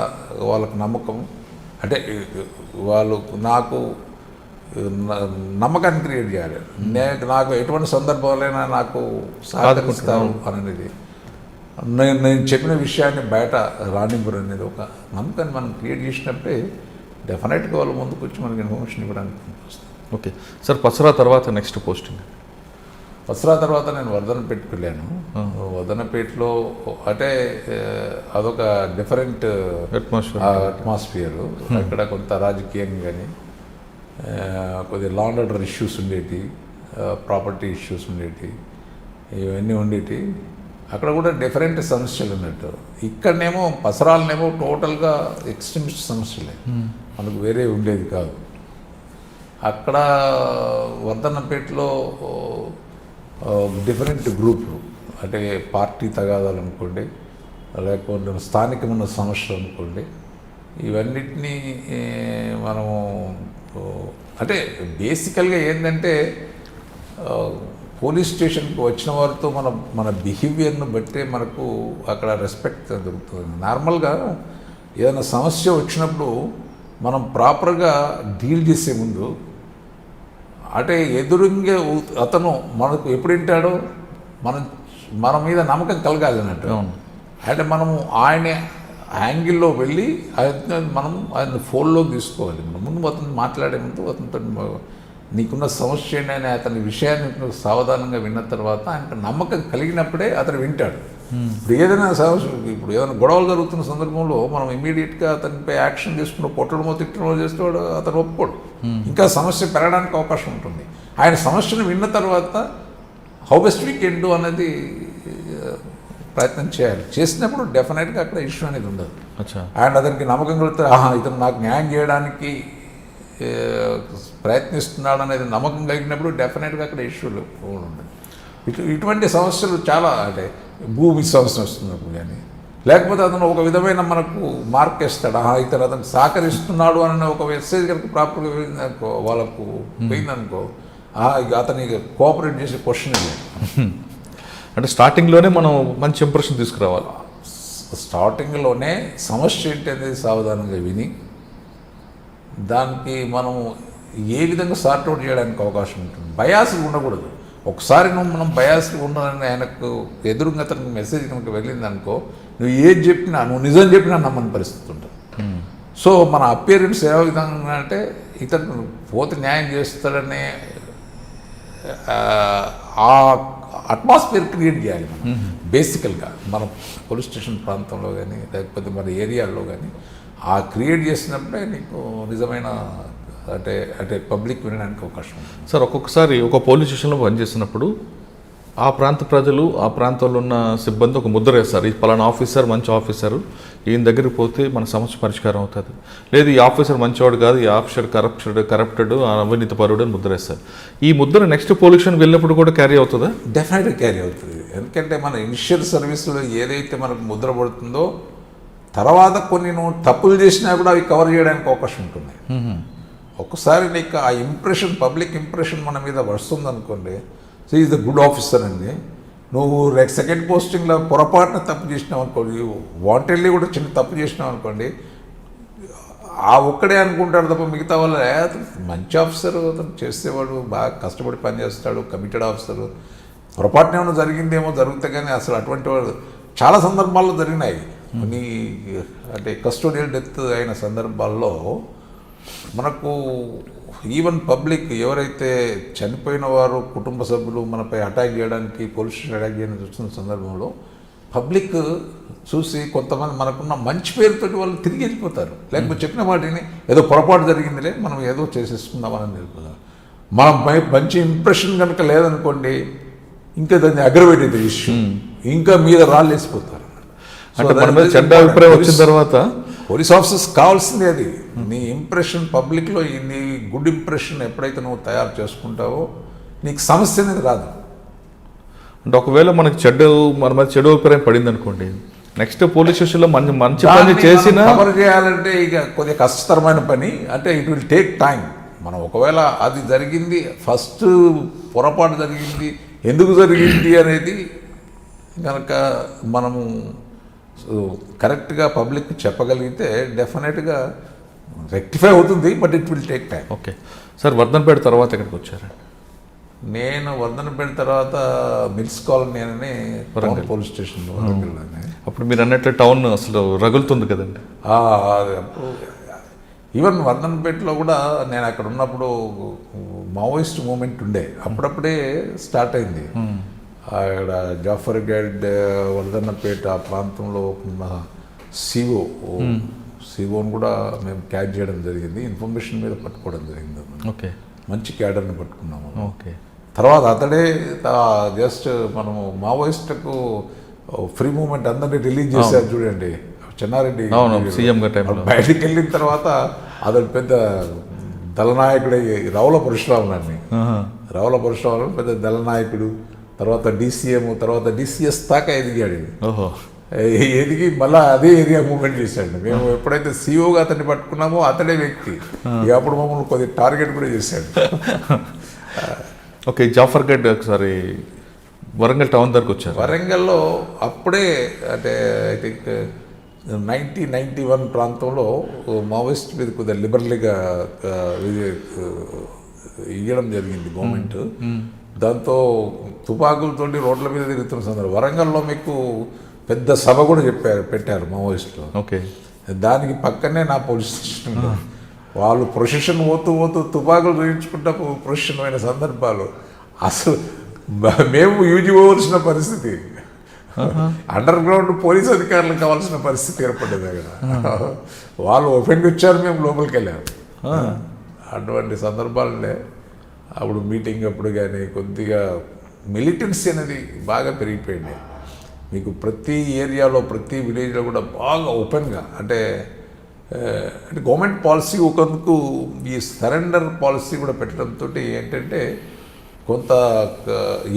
వాళ్ళకు నమ్మకం, అంటే వాళ్ళు నాకు నమ్మకాన్ని క్రియేట్ చేయాలి. నాకు ఎటువంటి సందర్భాలైనా నాకు సహకరిస్తారు అనేది, నేను చెప్పిన విషయాన్ని బయట రానివ్వరు అనేది ఒక నమ్మకాన్ని మనం క్రియేట్ చేసినప్పుడే డెఫినెట్గా వాళ్ళు ముందుకు వచ్చి మనకి ఇన్ఫర్మేషన్ ఇవ్వడానికి వస్తుంది. ఓకే సార్, పసరా తర్వాత నెక్స్ట్ పోస్టింగ్? పసరా తర్వాత నేను వర్ధనపేటకి వెళ్ళాను. వర్ధనపేటలో అంటే అదొక డిఫరెంట్ అట్మాస్ఫియర్. అక్కడ కొంత రాజకీయంగా కానీ కొద్దిగా law and order issues Undeti, property issues ఉండేటి, ఇవన్నీ ఉండేటి. అక్కడ కూడా డిఫరెంట్ సమస్యలు ఉన్నట్టు. ఇక్కడనేమో పసరాలనేమో టోటల్గా ఎక్స్ట్రీమిస్ట్ సమస్యలే, మనకు వేరే ఉండేది కాదు. అక్కడ వర్ధన్నపేటలో డిఫరెంట్ గ్రూపులు, అంటే పార్టీ తగాదాలు అనుకోండి, లేకపోతే స్థానికమైన సమస్యలు అనుకోండి, ఇవన్నిటినీ మనము అంటే బేసికల్గా ఏంటంటే పోలీస్ స్టేషన్కి వచ్చిన వారితో మన బిహేవియర్ను బట్టే మనకు అక్కడ రెస్పెక్ట్ దొరుకుతుంది. నార్మల్గా ఏదైనా సమస్య వచ్చినప్పుడు మనం ప్రాపర్గా డీల్ చేసే ముందు అంటే ఎదురుంగే అతను మనకు ఎప్పుడు వింటాడో మన మీద నమ్మకం కలగాలి అన్నట్టు. అంటే మనము ఆయన యాంగిల్లో వెళ్ళి మనం ఆయన ఫోన్లోకి తీసుకోవాలి. ముందు అతను మాట్లాడే ముందు అతనితో నీకున్న సమస్య ఏంటి అని అతని విషయాన్ని సావధానంగా విన్న తర్వాత ఆయనకు నమ్మకం కలిగినప్పుడే అతను వింటాడు. ఇప్పుడు ఏదైనా సమస్య, ఇప్పుడు ఏదైనా గొడవలు జరుగుతున్న సందర్భంలో మనం ఇమీడియట్గా అతనిపై యాక్షన్ తీసుకుని కొట్టడమో తిట్టడమో చేస్తే అతను ఒప్పుకోడు, ఇంకా సమస్య పెరగడానికి అవకాశం ఉంటుంది. ఆయన సమస్యను విన్న తర్వాత how best we can do అనేది ప్రయత్నం చేయాలి. చేసినప్పుడు డెఫినెట్గా అక్కడ ఇష్యూ అనేది ఉండదు. అండ్ అతనికి నమ్మకం కలిగితే ఇతను నాకు న్యాయం చేయడానికి ప్రయత్నిస్తున్నాడు అనేది నమ్మకం కలిగినప్పుడు డెఫినెట్గా అక్కడ ఇష్యూలు ఉండదు. ఇటువంటి సమస్యలు చాలా, అంటే భూమి సమస్య వస్తున్నప్పుడు కానీ, లేకపోతే అతను ఒక విధమైన మనకు మార్క్ వేస్తాడు, ఇతను అతను సహకరిస్తున్నాడు అనే ఒక మెసేజ్ కనుక ప్రాపర్గా వెళ్ళిందనుకో, వాళ్ళకు పోయిందనుకో, అతనికి కోఆపరేట్ చేసే క్వశ్చన్ లేదు. అంటే స్టార్టింగ్లోనే మనం మంచి ఇంప్రెషన్ తీసుకురావాలి. స్టార్టింగ్లోనే సమస్య ఏంటి అనేది సావధానంగా విని దానికి మనం ఏ విధంగా సార్ట్అవుట్ చేయడానికి అవకాశం ఉంటుంది. బయాస్లు ఉండకూడదు. ఒకసారి మనం బయాస్లు ఉండదని ఆయనకు ఎదురుగా అతనికి మెసేజ్ కనుక వెళ్ళిందనుకో, నువ్వు ఏది చెప్పినా, నువ్వు నిజం చెప్పినా నమ్మని పరిస్థితి ఉంటుంది. సో మన అపియరెన్స్ ఏ విధంగా అంటే ఇతను పోతే న్యాయం చేస్తాడనే ఆ అట్మాస్ఫియర్ క్రియేట్ చేయాలి మనం. బేసికల్గా మన పోలీస్ స్టేషన్ ప్రాంతంలో కానీ, లేకపోతే మన ఏరియాల్లో కానీ ఆ క్రియేట్ చేసినప్పుడే నీకు నిజమైన అంటే పబ్లిక్ వినడానికి అవకాశం ఉంటుంది. సార్, ఒక్కొక్కసారి ఒక పోలీస్ స్టేషన్లో పనిచేస్తున్నప్పుడు ఆ ప్రాంత ప్రజలు, ఆ ప్రాంతంలో ఉన్న సిబ్బంది ఒక ముద్ర వేస్తారు, ఈ పలానా ఆఫీసర్ మంచి ఆఫీసరు, ఈయన దగ్గరికి పోతే మన సమస్య పరిష్కారం అవుతుంది, లేదు ఈ ఆఫీసర్ మంచివాడు కాదు, ఈ ఆఫీసర్ కరప్టెడ్ అవినీతి పరుడు అని ముద్ర వేస్తారు. ఈ ముద్ర నెక్స్ట్ పోలీస్ స్టేషన్కి వెళ్ళినప్పుడు కూడా క్యారీ అవుతుందా? డెఫినెట్గా క్యారీ అవుతుంది. ఎందుకంటే మన ఇనిషియల్ సర్వీస్లో ఏదైతే మనకు ముద్ర పడుతుందో తర్వాత కొన్ని నువ్వు తప్పులు చేసినా కూడా అవి కవర్ చేయడానికి అవకాశం ఉంటుంది. ఒక్కసారి నీకు ఆ ఇంప్రెషన్, పబ్లిక్ ఇంప్రెషన్ మన మీద వస్తుంది అనుకోండి, so is the good officer అండి. నువ్వు సెకండ్ పోస్టింగ్లో పొరపాటున తప్పు చేసినావు అనుకోండి, వాంటెడ్లీ కూడా చిన్న తప్పు చేసినావు అనుకోండి, ఆ ఒక్కడే అనుకుంటాడు తప్ప మిగతా వాళ్ళ మంచి ఆఫీసర్, అతను చేసేవాడు, బాగా కష్టపడి పనిచేస్తాడు, కమిటెడ్ ఆఫీసరు, పొరపాటున ఏమైనా జరిగిందేమో జరుగుతాయి. కానీ అసలు అటువంటి వాడు చాలా సందర్భాల్లో జరిగినాయి. కొన్ని అంటే కస్టోడియల్ డెత్ అయిన సందర్భాల్లో మనకు ఈవెన్ పబ్లిక్ ఎవరైతే చనిపోయిన వారు కుటుంబ సభ్యులు మనపై అటాక్ చేయడానికి, పోలీస్ స్టేషన్ అటాక్ చేయడానికి వచ్చిన సందర్భంలో పబ్లిక్ చూసి కొంతమంది మనకున్న మంచి పేరుతోటి వాళ్ళు తిరిగి వెళ్ళిపోతారు. లేకపోతే చెప్పిన వాటిని ఏదో పొరపాటు జరిగిందిలే మనం ఏదో చేసేసుకుందామని వెళ్ళిపోతారు. మన మంచి ఇంప్రెషన్ కనుక లేదనుకోండి, ఇంకా దాన్ని అగ్రవేట్ అయితే ఇష్యూ, ఇంకా మీద రాళ్ళు వేసిపోతారు. అంటే మన మీద చెడ్డ అభిప్రాయం వచ్చిన తర్వాత పోలీస్ ఆఫీసర్స్ కావాల్సింది అది. నీ ఇంప్రెషన్ పబ్లిక్లో, నీ గుడ్ ఇంప్రెషన్ ఎప్పుడైతే నువ్వు తయారు చేసుకుంటావో నీకు సమస్య అనేది రాదు. అంటే ఒకవేళ మనకి మన మీద చెడు అభిప్రాయం పడింది అనుకోండి, నెక్స్ట్ పోలీస్ స్టేషన్లో మంచి పని చేసినా కవర్ చేయాలంటే ఇక కొద్దిగా కష్టతరమైన పని. అంటే ఇట్ విల్ టేక్ టైం. మనం ఒకవేళ అది జరిగింది, ఫస్ట్ పొరపాటు జరిగింది, ఎందుకు జరిగింది అనేది కనుక మనము సో కరెక్ట్గా పబ్లిక్ చెప్పగలిగితే డెఫినెట్గా రెక్టిఫై అవుతుంది, but it will take time. Okay sir, Vardhannapet తర్వాత ఎక్కడికి వచ్చారండి? నేను వర్ధనపేట తర్వాత మిల్స్ కాలనీ అని టౌన్ పోలీస్ స్టేషన్లో వరంగల్లోనే. అప్పుడు మీరు అన్నట్లు టౌన్ అసలు రగులుతుంది కదండి. అప్పుడు ఈవెన్ వర్ధనపేటలో కూడా నేను అక్కడ ఉన్నప్పుడు మావోయిస్ట్ మూమెంట్ ఉండే, అప్పుడప్పుడే స్టార్ట్ అయింది. అక్కడ జాఫర్ గడ్ వర్ధన్నపేట ఆ ప్రాంతంలో ఉన్న సిఓని కూడా మేము క్యాచ్ చేయడం జరిగింది, ఇన్ఫర్మేషన్ మీద పట్టుకోవడం జరిగింది. ఓకే, మంచి క్యాడర్ని పట్టుకున్నాము. ఓకే, తర్వాత అతడే జస్ట్ మనము మావోయిస్టులకు ఫ్రీ మూమెంట్ అందరినీ రిలీజ్ చేశారు చూడండి, చెన్నారెడ్డి సీఎం బయటికి వెళ్ళిన తర్వాత అతడు పెద్ద దళనాయకుడే. రావుల పరశురాములని పెద్ద దళనాయకుడు, తర్వాత డీసీఎం, తర్వాత డిసిఎస్ దాకా ఎదిగాడు. ఎదిగి మళ్ళీ అదే ఏరియా మూవ్మెంట్ చేశాడు. మేము ఎప్పుడైతే సీఓగా అతన్ని పట్టుకున్నామో అతడే వ్యక్తి ఇక అప్పుడు మమ్మల్ని కొద్దిగా టార్గెట్ కూడా చేశాడు. ఓకే, జాఫర్ గడ్ ఒకసారి వరంగల్ టౌన్ దగ్గరకు వచ్చారు. వరంగల్లో అప్పుడే అంటే ఐ థింక్ 1991 ప్రాంతంలో మావోయిస్ట్ మీద కొద్దిగా లిబరల్గా ఇవ్వడం జరిగింది గవర్నమెంట్. దాంతో తుపాకులతోటి రోడ్ల మీద తిరుగుతున్న సందర్భం వరంగల్లో మీకు పెద్ద సభ కూడా పెట్టారు మావోయిస్టులు. ఓకే, దానికి పక్కనే నా పోలీస్ స్టేషన్. వాళ్ళు ప్రొసెషన్ పోతూ తుపాకులు చూపించుకుంటా ప్రొసెషన్ అయిన సందర్భాలు అసలు మేము యూజ్ పోవలసిన పరిస్థితి, అండర్ గ్రౌండ్ పోలీస్ అధికారులకు కావాల్సిన పరిస్థితి ఏర్పడ్డది అక్కడ. వాళ్ళు ఓపెన్గా వచ్చారు, మేము లోపలికి వెళ్ళాము. అటువంటి సందర్భాలనే అప్పుడు మీటింగ్ అప్పుడు కానీ కొద్దిగా మిలిటెన్సీ అనేది బాగా పెరిగిపోయింది. మీకు ప్రతి ఏరియాలో ప్రతి విలేజ్లో కూడా బాగా ఓపెన్గా అంటే గవర్నమెంట్ పాలసీ ఒకందుకు ఈ సరెండర్ పాలసీ కూడా పెట్టడంతో ఏంటంటే కొంత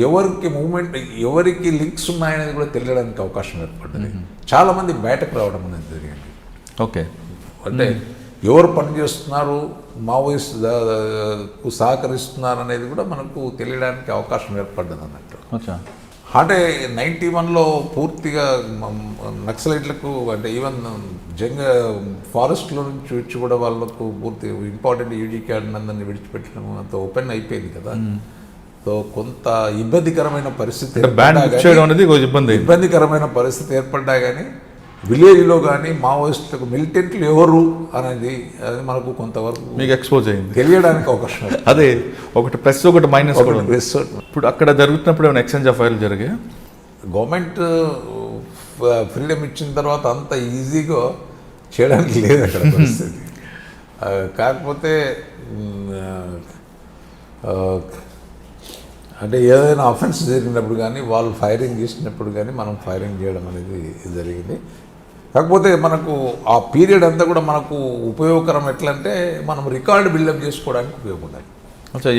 ఎవరికి మూమెంట్ ఎవరికి లింక్స్ ఉన్నాయనేది కూడా తెలియడానికి అవకాశం ఏర్పడింది. చాలామంది బయటకు రావడం అనేది జరిగింది. ఓకే, అంటే ఎవరు పనిచేస్తున్నారు, మావోయిస్టు సహకరిస్తున్నారు అనేది కూడా మనకు తెలియడానికి అవకాశం ఏర్పడ్డది అన్నట్టు. అంటే 91లో పూర్తిగా నక్సలైట్లకు అంటే ఈవెన్ ఫారెస్ట్లో నుంచి వచ్చి కూడా వాళ్ళకు పూర్తి ఇంపార్టెంట్ యూజీ క్యాడర్ అందరినీ విడిచిపెట్టడం అంత ఓపెన్ అయిపోయింది కదా. సో కొంత ఇబ్బందికరమైన పరిస్థితి ఇబ్బందికరమైన పరిస్థితి ఏర్పడ్డా కానీ విలేజ్లో కానీ మావోయిస్టులకు మిలిటెంట్లు ఎవరు అనేది మనకు కొంతవరకు మీకు ఎక్స్పోజ్ అయింది, తెలియడానికి అవకాశం. అదే ఒకటి ప్లస్ ఒకటి మైనస్. ఇప్పుడు అక్కడ జరుగుతున్నప్పుడు ఏమైనా ఎక్స్చేంజ్ ఆఫ్ ఫైల్ జరిగాయి? గవర్నమెంట్ ఫ్రీడమ్ ఇచ్చిన తర్వాత అంత ఈజీగా చేయడానికి లేదు అక్కడ పరిస్థితి. కాకపోతే అంటే ఏదైనా అఫెన్స్ జరిగినప్పుడు కానీ వాళ్ళు ఫైరింగ్ చేసినప్పుడు కానీ మనం ఫైరింగ్ చేయడం అనేది జరిగింది. కాకపోతే మనకు ఆ పీరియడ్ అంతా కూడా మనకు ఉపయోగకరం ఎట్లంటే మనం రికార్డు బిల్డప్ చేసుకోవడానికి ఉపయోగపడాలి.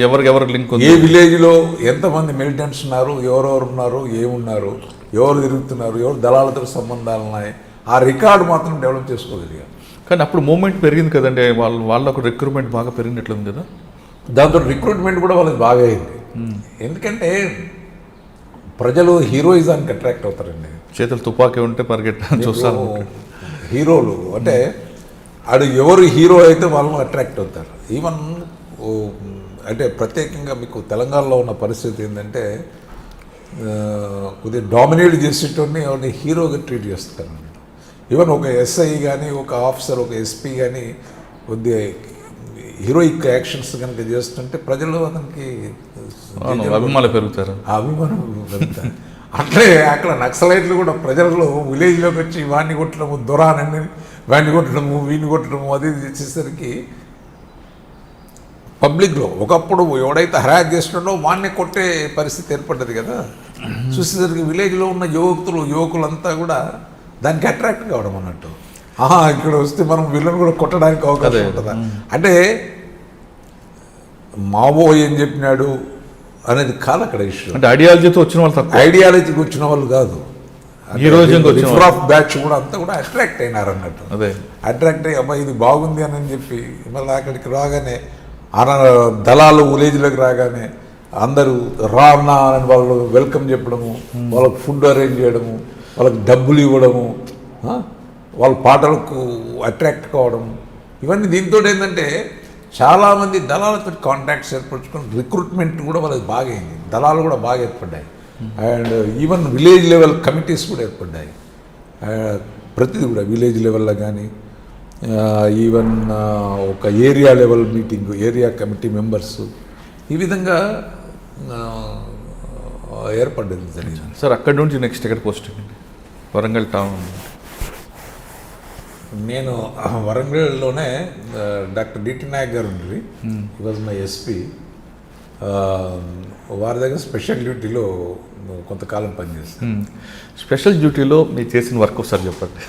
ఎవరికి లింక్, ఏ విలేజ్లో ఎంతమంది మిలిటెంట్స్ ఉన్నారు, ఎవరెవరు ఉన్నారు, ఏమున్నారు, ఎవరు తిరుగుతున్నారు, ఎవరు దళాలతో సంబంధాలు ఉన్నాయి, ఆ రికార్డు మాత్రం డెవలప్ చేసుకోగలిగారు. కానీ అప్పుడు మూమెంట్ పెరిగింది కదండి, వాళ్ళకు రిక్రూట్మెంట్ బాగా పెరిగినట్లుంది కదా. దాంతో రిక్రూట్మెంట్ కూడా వాళ్ళకి బాగా అయింది. ఎందుకంటే ప్రజలు హీరోయిజానికి అట్రాక్ట్ అవుతారండి. చేతులు తుపాకీ ఉంటే పరిగెట్టడం చూస్తాను. హీరోలు అంటే ఆడు ఎవరు హీరో అయితే వాళ్ళు అట్రాక్ట్ అవుతారు. ఈవెన్ అంటే ప్రత్యేకంగా మీకు తెలంగాణలో ఉన్న పరిస్థితి ఏంటంటే కొద్దిగా డామినేట్ చేసేటోని ఎవరిని హీరోగా ట్రీట్ చేస్తారు. ఈవెన్ ఒక ఎస్ఐ కానీ ఒక ఆఫీసర్ ఒక ఎస్పీ కానీ కొద్దిగా హీరోయిక్ యాక్షన్స్ కనుక చేస్తుంటే ప్రజలు అతనికి అభిమానులు పెరుగుతారు. అట్లే అక్కడ నక్సలైట్లు కూడా ప్రజలలో విలేజ్లోకి వచ్చి వాడిని కొట్టడము, దొరానని వాడిని కొట్టడము, వీడిని కొట్టడము అది చేసేసరికి పబ్లిక్లో ఒకప్పుడు ఎవడైతే హరాస్ చేస్తుండో వాడిని కొట్టే పరిస్థితి ఏర్పడ్డది కదా. చూసేసరికి విలేజ్లో ఉన్న యువకులంతా కూడా దానికి అట్రాక్ట్ కావడం అన్నట్టు. ఇక్కడ వస్తే మనం వీళ్ళని కూడా కొట్టడానికి అవకాశం ఉంటుందా అంటే మావో ఏం చెప్పినాడు అనేది కాదు అక్కడ ఇష్యూ. అంటే ఐడియాలజీతో వచ్చిన వాళ్ళు తక్కువ, ఐడియాలజీకి వచ్చిన వాళ్ళు కాదు. రిఫర్ బ్యాచ్ కూడా అంతా కూడా అట్రాక్ట్ అయినారు అన్నట్టు. అదే అట్రాక్ట్ అయ్యి అబ్బాయి ఇది బాగుంది అని చెప్పి మళ్ళీ అక్కడికి రాగానే దళాలు విలేజ్లోకి రాగానే అందరూ అన్నా అని వాళ్ళు వెల్కమ్ చెప్పడము, వాళ్ళకి ఫుడ్ అరేంజ్ చేయడము, వాళ్ళకి డబ్బులు ఇవ్వడము, వాళ్ళ పాటలకు అట్రాక్ట్ కావడం, ఇవన్నీ దీంతో ఏంటంటే చాలామంది దళాలతో కాంటాక్ట్స్ ఏర్పరచుకొని రిక్రూట్మెంట్ కూడా వాళ్ళకి బాగా అయింది, దళాలు కూడా బాగా ఏర్పడ్డాయి. And even village level committees కూడా ఏర్పడ్డాయి. ప్రతిదీ కూడా విలేజ్ లెవెల్లో కానీ ఈవెన్ ఒక area level meeting, area committee members, ఈ విధంగా ఏర్పడ్డది జరిగింది. సార్ అక్కడి నుంచి నెక్స్ట్ ఎక్కడ పోస్టింగ్ అండి? వరంగల్ టౌన్. నేను వరంగల్లోనే డాక్టర్ డిటి నాయక్ గారు ఉండేది, ఈ వాజ్ మై ఎస్పీ. వారి దగ్గర స్పెషల్ డ్యూటీలో కొంతకాలం పనిచేస్తాను. స్పెషల్ డ్యూటీలో మీరు చేసిన వర్క్ ఒకసారి చెప్పండి.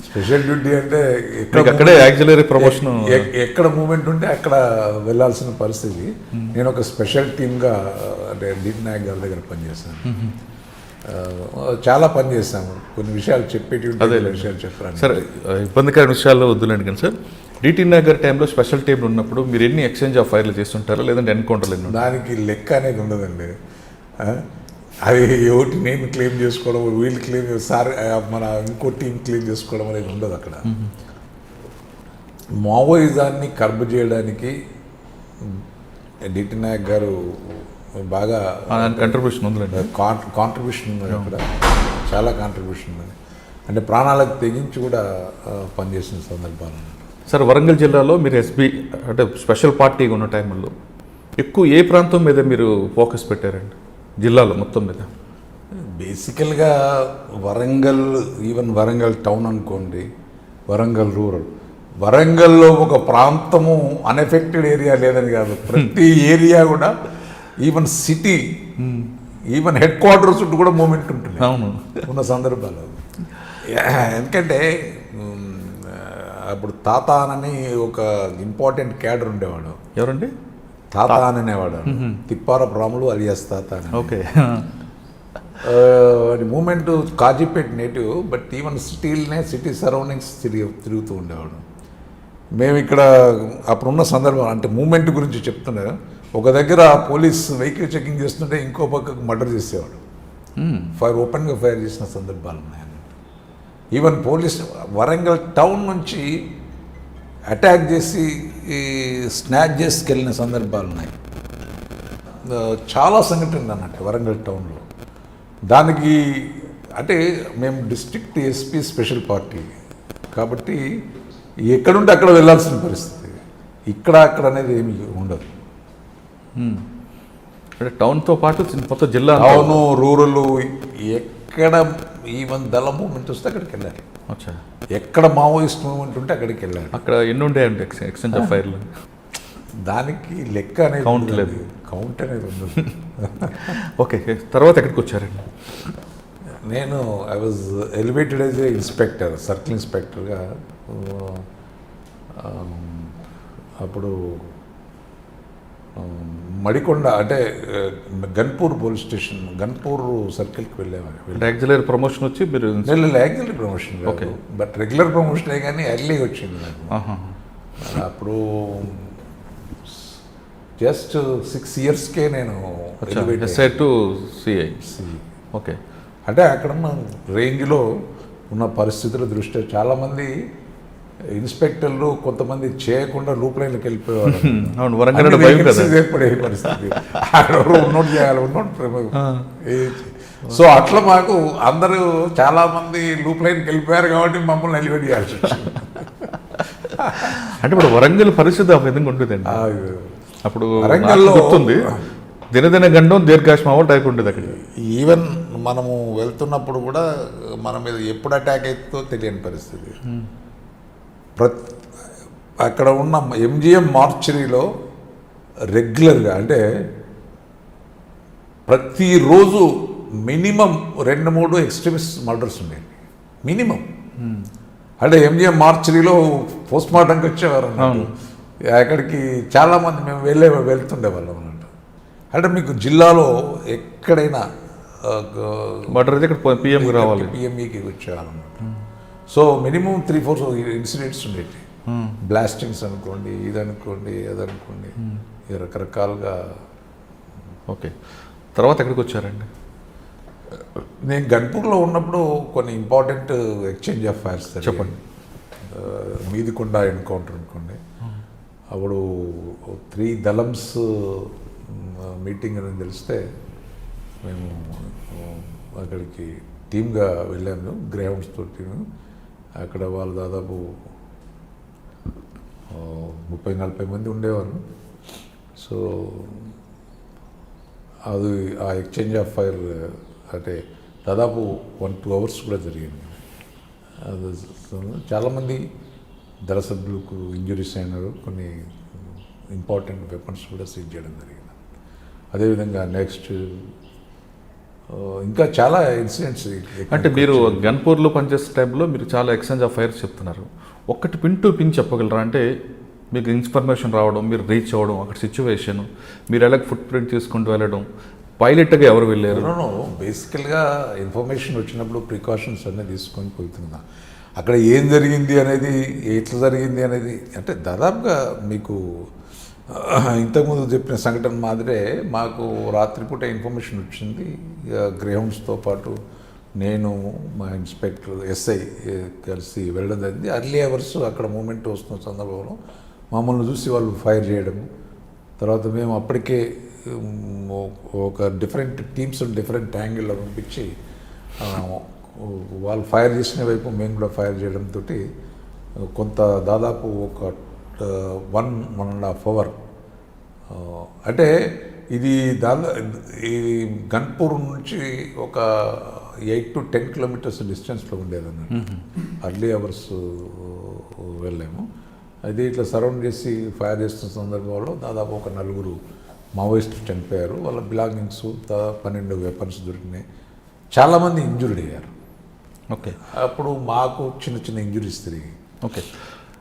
స్పెషల్ డ్యూటీ అంటే అక్కడే యాక్సిలరీ ప్రమోషన్, ఎక్కడ మూమెంట్ ఉంటే అక్కడ వెళ్ళాల్సిన పరిస్థితి. నేను ఒక స్పెషల్ టీమ్గా అంటే డిటి నాయక్ గారి దగ్గర పనిచేస్తాను. చాలా పని చేస్తాము, కొన్ని విషయాలు చెప్పేటి విషయాలు చెప్పాను. సార్ ఇబ్బందికరమైన విషయాల్లో వద్దులేండి కానీ సార్, డిటి నగర్ టైంలో స్పెషల్ టీంలు ఉన్నప్పుడు మీరు ఎన్ని ఎక్స్చేంజ్ ఆఫ్ ఫైర్లు చేస్తుంటారా, లేదంటే ఎన్కౌంటర్లు ఎన్ని? దానికి లెక్క అనేది ఉండదండి. అది ఒకటి నేను క్లెయిమ్ చేసుకోవడం, వీళ్ళు క్లెయిమ్ సార్ మన ఇంకో టీం క్లెయిమ్ చేసుకోవడం అనేది ఉండదు అక్కడ. మావోయిజాన్ని కర్బ్ చేయడానికి డిటి నాయక్ గారు బాగా కంట్రిబ్యూషన్ ఉందండి. కాంట్రిబ్యూషన్ ఉన్నది అక్కడ, చాలా కాంట్రిబ్యూషన్ ఉన్నది. అంటే ప్రాణాలకు తెగించి కూడా పనిచేసిన సందర్భాలు. సార్ వరంగల్ జిల్లాలో మీరు ఎస్బీ అంటే స్పెషల్ పార్టీగా ఉన్న టైంలో ఎక్కువ ఏ ప్రాంతం మీద మీరు ఫోకస్ పెట్టారండి జిల్లాలో మొత్తం మీద? బేసికల్గా వరంగల్, ఈవెన్ వరంగల్ టౌన్ అనుకోండి, వరంగల్ రూరల్, వరంగల్లో ఒక ప్రాంతము అన్ఎఫెక్టెడ్ ఏరియా లేదని కాదు, ప్రతి ఏరియా కూడా, even city, even head quarters కూడా మూమెంట్ ఉంటుంది అవును ఉన్న సందర్భాలు. ఎందుకంటే అప్పుడు తాతానని ఒక ఇంపార్టెంట్ క్యాడర్ ఉండేవాడు. ఎవరండి? తాతాన్ అనేవాడు, తిప్పారపు రాములు అలియాస్ తాతాన్. ఓకే. అది moment Kazipet native, but even city surroundings తిరుగుతూ ఉండేవాడు. మేము ఇక్కడ అప్పుడున్న సందర్భం అంటే మూమెంట్ గురించి చెప్తున్నారు. ఒక దగ్గర పోలీస్ వెహికల్ చెకింగ్ చేస్తుంటే ఇంకో పక్కకు మర్డర్ చేసేవాడు, ఓపెన్గా ఫైర్ చేసిన సందర్భాలు ఉన్నాయి. ఈవెన్ పోలీస్ వరంగల్ టౌన్ నుంచి అటాక్ చేసి స్నాచ్ చేసుకెళ్ళిన సందర్భాలు ఉన్నాయి. చాలా సంఘటనలు అన్నట్టు వరంగల్ టౌన్లో. దానికి అంటే మేము డిస్ట్రిక్ట్ ఎస్పీ స్పెషల్ పార్టీ కాబట్టి ఎక్కడుంటే అక్కడ వెళ్ళాల్సిన పరిస్థితి, ఇక్కడ అక్కడ అనేది ఏమి ఉండదు. అంటే టౌన్తో పాటు మొత్తం జిల్లా, టౌను రూరల్, ఎక్కడ ఈవెన్ దళ మూమెంట్ వస్తే అక్కడికి వెళ్ళాలి. ఎక్కడ మావోయిస్ట్ మూమెంట్ ఉంటే అక్కడికి వెళ్ళాలి. అక్కడ ఎన్ని ఉంటాయండి ఎక్స్చేంజ్ ఆఫ్ ఫైర్లు? దానికి లెక్క అనేది కౌంట్ లేదు, కౌంట్ అనేది ఉండదు. ఓకే, తర్వాత ఎక్కడికి వచ్చారండి? నేను I was elevated as a inspector, circle ఇన్స్పెక్టర్గా. అప్పుడు మడికొండ అంటే గన్పూర్ పోలీస్ స్టేషన్, గన్పూర్ సర్కిల్కి వెళ్ళేవాడు. యాక్సిలరీ ప్రమోషన్ వచ్చి మీరు? Auxiliary promotion okay, but regular ప్రమోషనే కానీ ఎర్లీ వచ్చింది నాకు. అప్పుడు జస్ట్ 6 yearsకే నేను ఎస్ఐ టు సిఐ. ఓకే. అంటే అక్కడున్న రేంజ్లో ఉన్న పరిస్థితుల దృష్ట్యా చాలామంది ఇన్స్పెక్టర్లు కొంతమంది చేయకుండా లూప్ లైన్కి వెళ్ళిపోయేవారు. ఏర్పడే పరిస్థితి, అక్కడ ఉన్నోట్ చేయాలి, సో అట్లా మాకు అందరూ చాలామంది లూప్ లైన్కి వెళ్ళిపోయారు కాబట్టి మమ్మల్ని ఎలివేట్ చేయాల్సి వచ్చింది. అంటే ఇప్పుడు వరంగల్ పరిస్థితి ఆ విధంగా ఉంటుందండి. అప్పుడు వరంగల్లో గుర్తుంది, దినదిన గండం దీర్ఘాశ్మావ టైప్ ఉండేది అక్కడ. ఈవెన్ మనము వెళ్తున్నప్పుడు కూడా మన మీద ఎప్పుడు అటాక్ అవుతుందో తెలియని పరిస్థితి. అక్కడ ఉన్న ఎంజిఎం మార్చరీలో రెగ్యులర్గా అంటే ప్రతిరోజు మినిమం 2-3 ఎక్స్ట్రీమిస్ట్ మర్డర్స్ ఉండేవి మినిమం. అంటే ఎంజిఎం మార్చరీలో పోస్ట్ మార్టంకి వచ్చేవారు అక్కడికి చాలామంది మేము వెళ్తుండే వాళ్ళం అన్నట్టు. అంటే మీకు జిల్లాలో ఎక్కడైనా మర్డర్ అయితే ఇక్కడ పిఎంకి రావాలి, పిఎంఈకి వచ్చేవాళ్ళన్నమాట. సో మినిమం 3-4 ఇన్సిడెంట్స్ ఉండేవి. బ్లాస్టింగ్స్ అనుకోండి, ఇది అనుకోండి, అది అనుకోండి, రకరకాలుగా. ఓకే, తర్వాత ఎక్కడికి వచ్చారండి? నేను గన్పూర్లో ఉన్నప్పుడు కొన్ని ఇంపార్టెంట్ ఎక్స్చేంజ్ ఆఫ్ ఫైర్స్ చెప్పండి. మీదికొండ ఎన్కౌంటర్ అనుకోండి. అప్పుడు 3 దళమ్స్ మీటింగ్ అని తెలిస్తే మేము అక్కడికి టీమ్గా వెళ్ళాము, గ్రౌండ్స్ తోటి. అక్కడ వాళ్ళు దాదాపు 30-40 మంది ఉండేవారు. సో అది ఆ ఎక్స్చేంజ్ ఆఫ్ ఫైర్ అంటే దాదాపు 1-2 అవర్స్ కూడా జరిగింది. అది చాలామంది దళ సభ్యులకు ఇంజురీస్ అయినారు, కొన్ని ఇంపార్టెంట్ వెపన్స్ కూడా సీజ్ చేయడం జరిగింది. అదేవిధంగా నెక్స్ట్ ఇంకా చాలా ఇన్సిడెంట్స్. అంటే మీరు గన్పూర్లో పనిచేసే టైంలో మీరు చాలా ఎక్స్చేంజ్ ఆఫ్ ఫైర్స్ చెప్తున్నారు. ఒక్కటి పిన్ టు పిన్ చెప్పగలరా? అంటే మీకు ఇన్ఫర్మేషన్ రావడం, మీరు రీచ్ అవ్వడం, అక్కడ సిచ్యువేషన్, మీరు ఎలా ఫుట్ ప్రింట్ తీసుకుంటూ వెళ్ళడం, పైలట్గా ఎవరు వెళ్ళారు? బేసికల్గా ఇన్ఫర్మేషన్ వచ్చినప్పుడు ప్రికాషన్స్ అన్నీ తీసుకొని పోతున్నా. అక్కడ ఏం జరిగింది అనేది, ఎట్లా జరిగింది అనేది, అంటే దాదాపుగా మీకు ఇంతకుముందు చెప్పిన సంఘటన మాదిరే మాకు రాత్రిపూట ఇన్ఫర్మేషన్ వచ్చింది. గ్రౌండ్స్తో పాటు నేను, మా ఇన్స్పెక్టర్ ఎస్ఐ కలిసి వెళ్ళడం జరిగింది. అర్లీ అవర్స్ అక్కడ మూమెంట్ వస్తున్న సందర్భంలో మమ్మల్ని చూసి వాళ్ళు ఫైర్ చేయడము. తర్వాత మేము అప్పటికే ఒక డిఫరెంట్ టీమ్స్ డిఫరెంట్ యాంగిల్లో పంపించి వాళ్ళు ఫైర్ చేసిన వైపు మేము కూడా ఫైర్ చేయడంతో కొంత దాదాపు ఒక 1.5 అవర్, అంటే ఇది ఈ గన్పూర్ నుంచి ఒక 8 to 10 కిలోమీటర్స్ డిస్టెన్స్లో ఉండేదన్నట్టు. అర్లీ అవర్స్ వెళ్ళాము. అది ఇట్లా సరౌండ్ చేసి ఫైర్ చేస్తున్న సందర్భంలో దాదాపు ఒక 4 మావోయిస్టులు చనిపోయారు. వాళ్ళ బిలాంగింగ్స్ 12 వెపన్స్ దొరికినాయి. చాలామంది ఇంజుర్డ్ అయ్యారు. ఓకే. అప్పుడు మాకు చిన్న చిన్న ఇంజురీస్ తిరిగి. ఓకే.